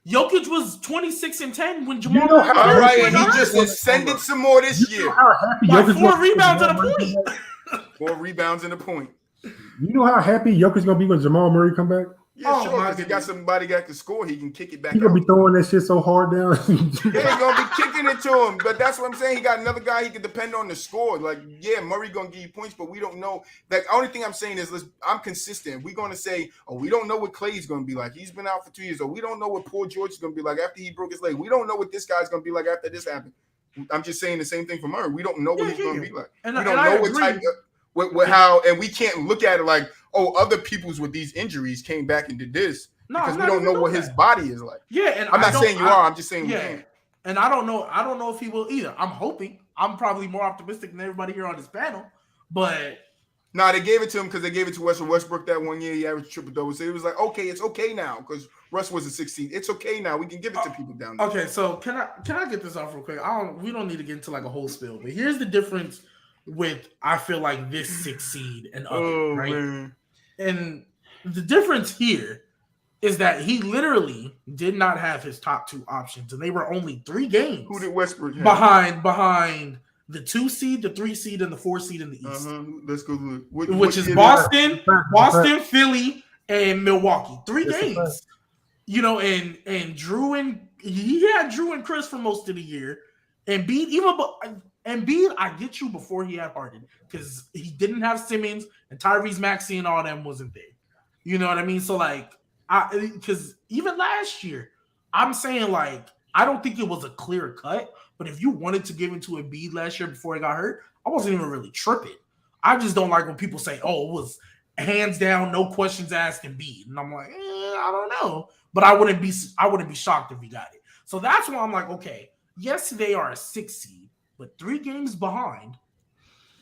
Jokic was 26-10 when Jamal. You know how- All right, Jokic- and he just ascended some more this You know year. how happy By Jokic 4 gonna be when rebounds and a Jamal Murray point. come back? More rebounds in the point. You know how happy Jokic's gonna be when Jamal Murray come back? Yeah, Oh, sure. my Because he got somebody that can score. He can kick it back He out. gonna be throwing that shit so hard down. Yeah, he's gonna be kicking it to him. But that's what I'm saying. He got another guy he can depend on to score. Like, yeah, Murray gonna give you points, but we don't know. Like, the only thing I'm saying is, I'm consistent. We're gonna say, oh, we don't know what Clay's gonna be like. He's been out for 2 years, or we don't know what Paul George is gonna be like after he broke his leg. We don't know what this guy's gonna be like after this happened. I'm just saying the same thing for Murray. We don't know what he's gonna be like. And We I- don't and I know what agree. type of how, and we can't look at it like, oh, other people's with these injuries came back and did this. No, Because I'm we not don't even know what doing his that. body is like. Yeah, and I'm not saying you are. I'm just saying we Yeah, can't. and I don't know if he will either. I'm hoping. I'm probably more optimistic than everybody here on this panel, but Nah, they gave it to him because they gave it to Russell Westbrook that 1 year. He averaged triple double. So it was like, okay, it's okay now because Russ was a 16. It's okay now. We can give it to people down there. okay. So can I get this off real quick? We don't need to get into like a whole spill, but here's the difference with I feel like this 6 seed and other, right? Man. And the difference here is that he literally did not have his top 2 options, and they were only 3 games Who did Westbrook have? behind the 2 seed, the 3 seed, and the 4 seed in the East, Let's go look. which is year Boston, Philly, and Milwaukee. 3 That's a games. fact. You know, and Drew and he had Drew and Chris for most of the year. And Embiid, I get you before he had Harden because he didn't have Simmons and Tyrese Maxey and all them wasn't there. You know what I mean? So like, because even last year, I'm saying like I don't think it was a clear cut. But if you wanted to give it to Embiid last year before he got hurt, I wasn't even really tripping. I just don't like when people say, "Oh, it was hands down, no questions asked Embiid," and I'm like, I don't know. But I wouldn't be shocked if he got it. So that's why I'm like, okay, yes, they are a 6 seed, but 3 games behind.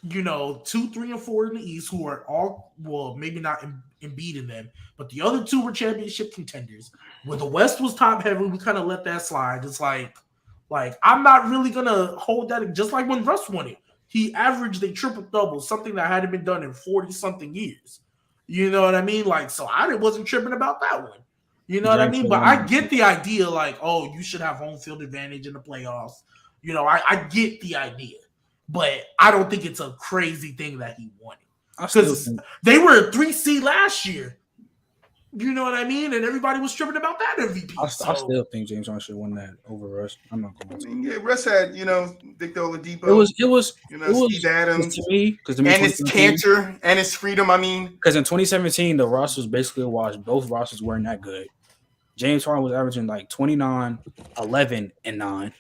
You know, 2, 3, and 4 in the East, who are all maybe not Embiid in them, but the other 2 were championship contenders. When the West was top heavy, we kind of let that slide. It's like I'm not really gonna hold that. Just like when Russ won it, he averaged a triple double, something that hadn't been done in 40 something years. You know what I mean? Like, so I wasn't tripping about that one. You know what I mean? But I get the idea, like, oh, you should have home field advantage in the playoffs. You know, I get the idea, but I don't think it's a crazy thing that he won it because they were a 3 seed last year. You know what I mean? And everybody was tripping about that MVP. I still think James Harden should win that over Russ. I'm not going to. I mean, yeah, Russ had, Victor Oladipo. It was Steve Adams. to me, because And his cancer and his freedom, I mean. Because in 2017, the rosters was basically a wash. Both rosters weren't that good. James Harden was averaging like 29, 11, and 9.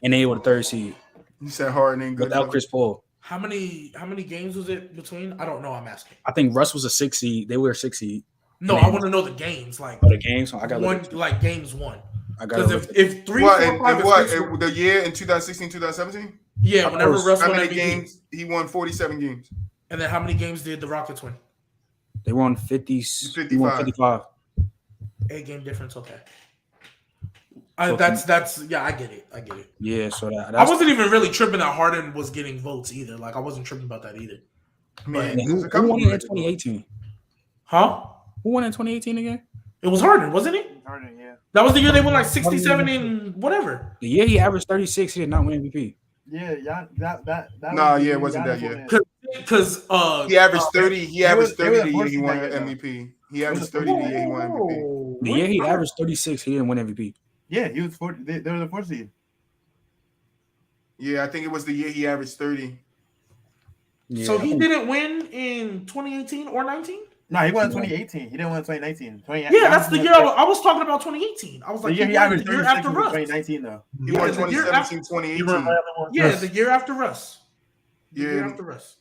And they were the 3rd seed. You said Harden ain't good Without enough. Chris Paul. How many games was it between? I don't know. I'm asking. I think Russ was a 6 seed. They were a 6 seed. No, I want to know the games. Like the games? I got one, like games won. I got Because if 3, What, 4, 5, and what? The year in 2016, 2017? yeah, whenever Russ How won many MVP. games? He won 47 games. And then how many games did the Rockets win? They won 50. 55. 8-game difference. Okay. So That's yeah, I get it. Yeah, so I wasn't even really tripping that Harden was getting votes either. Like I wasn't tripping about that either. Man, who there's a couple won of it in them. 2018? Huh? Who won in 2018 again? It was Harden, wasn't it? Harden, yeah. That was the year they won like 67 and whatever. The year he averaged 36, he did not win MVP. Yeah, that Nah, was the yeah, it year wasn't that Giannis year. won it. Because He averaged 30. He averaged they were 30 the the year fourth he won seed that year, MVP. He averaged 30 the year he won MVP. The year he averaged 36, he didn't win MVP. Yeah, he was 4. They were the 4th seed. Yeah, I think it was the year he averaged 30. Yeah, So he didn't win in 2018 or 19? No, he won in 2018. He didn't win in 2019. Yeah, that's the year I was talking about 2018. I was The like, year he won averaged the year 36 after was Russ. 2019 though. He Yeah, won the year 2017, You 2018. remember Yeah, the year after Russ. The year Yeah, after Russ.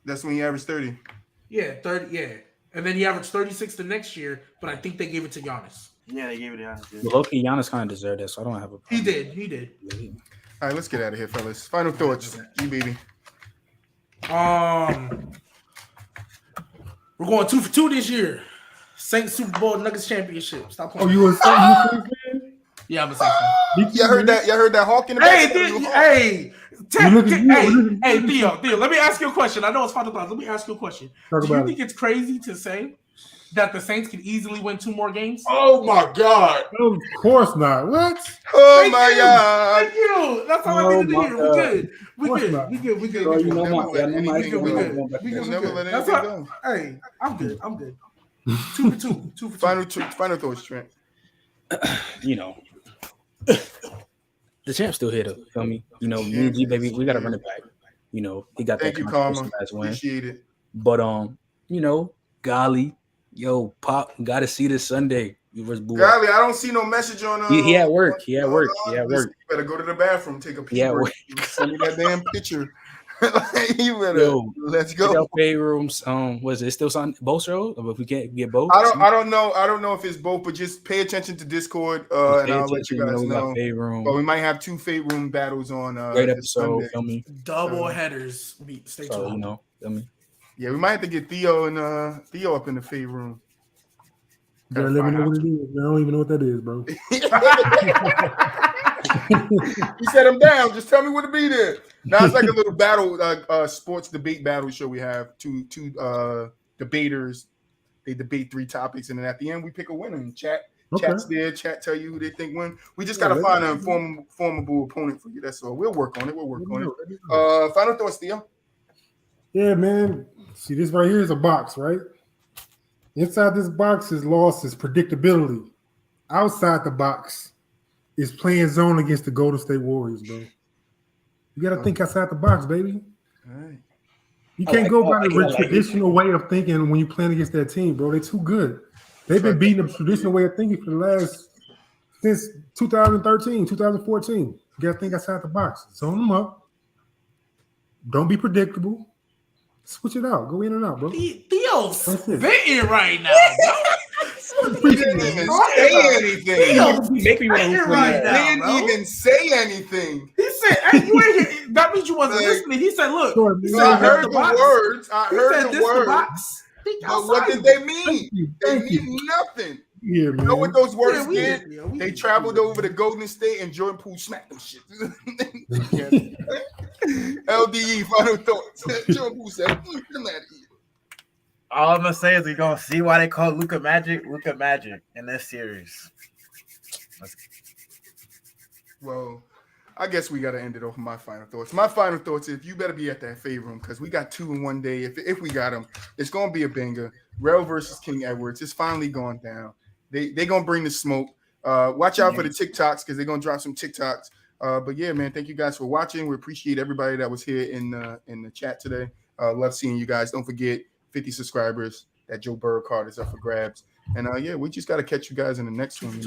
that's when he averaged 30. Yeah, 30. Yeah, and then he averaged 36 the next year, but I think they gave it to Giannis. Yeah, they gave it to Giannis. But low-key, Giannis kind of deserved it, so I don't have a problem. He did. All right, let's get out of here, fellas. Final thoughts, G baby. We're going 2 for 2 this year. Saints Super Bowl, Nuggets championship. Stop playing. Oh, you a Saints fan? Yeah, I'm a Saints fan. Y'all heard that? Y'all heard that Hawk in the back? Hey, Theo, let me ask you a question. I know it's final thoughts. Let me ask you a question. Do you think it's crazy to say that the Saints can easily win 2 more games? Oh my God! Of course not. What? Oh my God! Thank you. That's all I needed to hear. We good. We good. Never let anything go. Hey, I'm good. 2 for 2. 2 for 2. Final thoughts, Trent. You know, the champ's still here, though. Feel me? You know, me and G baby, we got to run it back. You know, he got Thank that you, Karma. last win. Appreciate it. But you know, golly, yo, Pop, got to see this Sunday. Golly, I don't see no message on. He at work. He at work. You better go to the bathroom, take a pee. Yeah, send me that damn picture. You better. Let's go. Pay rooms. Was it still on both shows? Or if we can't get both, I don't know if it's both, but just pay attention to Discord, and I'll let you guys know. But we might have 2 fade room battles on. Great episode. Feel me? Double headers. Stay tuned. So, you know, feel me? Yeah, we might have to get Theo up in the fade room. You gotta let me know what it is. I don't even know what that is, bro. He said I'm down. Just tell me what to be there. Now it's like a little battle, sports debate battle show. We have two debaters. They debate 3 topics, and then at the end we pick a winner. And chat's there. Chat tell you who they think win. We just gotta find an formidable opponent for you. That's all. We'll work on it. Final thoughts, Theo. Yeah, man. See, this right here is a box, right? Inside this box is losses, predictability. Outside the box is playing zone against the Golden State Warriors, bro. You got to think outside the box, baby. All right. You can't go by the traditional way of thinking when you're playing against that team, bro. They're too good. They've been beating the traditional way of thinking for the last since 2013, 2014. You got to think outside the box. Zone them up. Don't be predictable. Switch it out. Go in and out, bro. Theo's venting right now, bro. He didn't even say anything. Make me didn't even say anything. He said, "Hey, you ain't here." That means you wasn't listening. He said, "Look, I heard the words. I heard the words. But what did they mean? They mean nothing. Yeah, man. You know what those words did? They traveled over to Golden State and Jordan Poole smacked them shit. LDE, final thoughts. Jordan Poole said, "Come out of here." All I'm gonna say is we're gonna see why they call Luka Magic in this series. Well, I guess we gotta end it off with my final thoughts. My final thoughts is you better be at that fade room because we got 2 in one day. If we got them, it's gonna be a banger. Rel versus King Edwards. It's finally gone down. They gonna bring the smoke. Watch out for the TikToks because they're gonna drop some TikToks. But yeah, man, thank you guys for watching. We appreciate everybody that was here in the chat today. Love seeing you guys. Don't forget 50 subscribers. That Joe Burrow card is up for grabs. And yeah, we just got to catch you guys in the next one.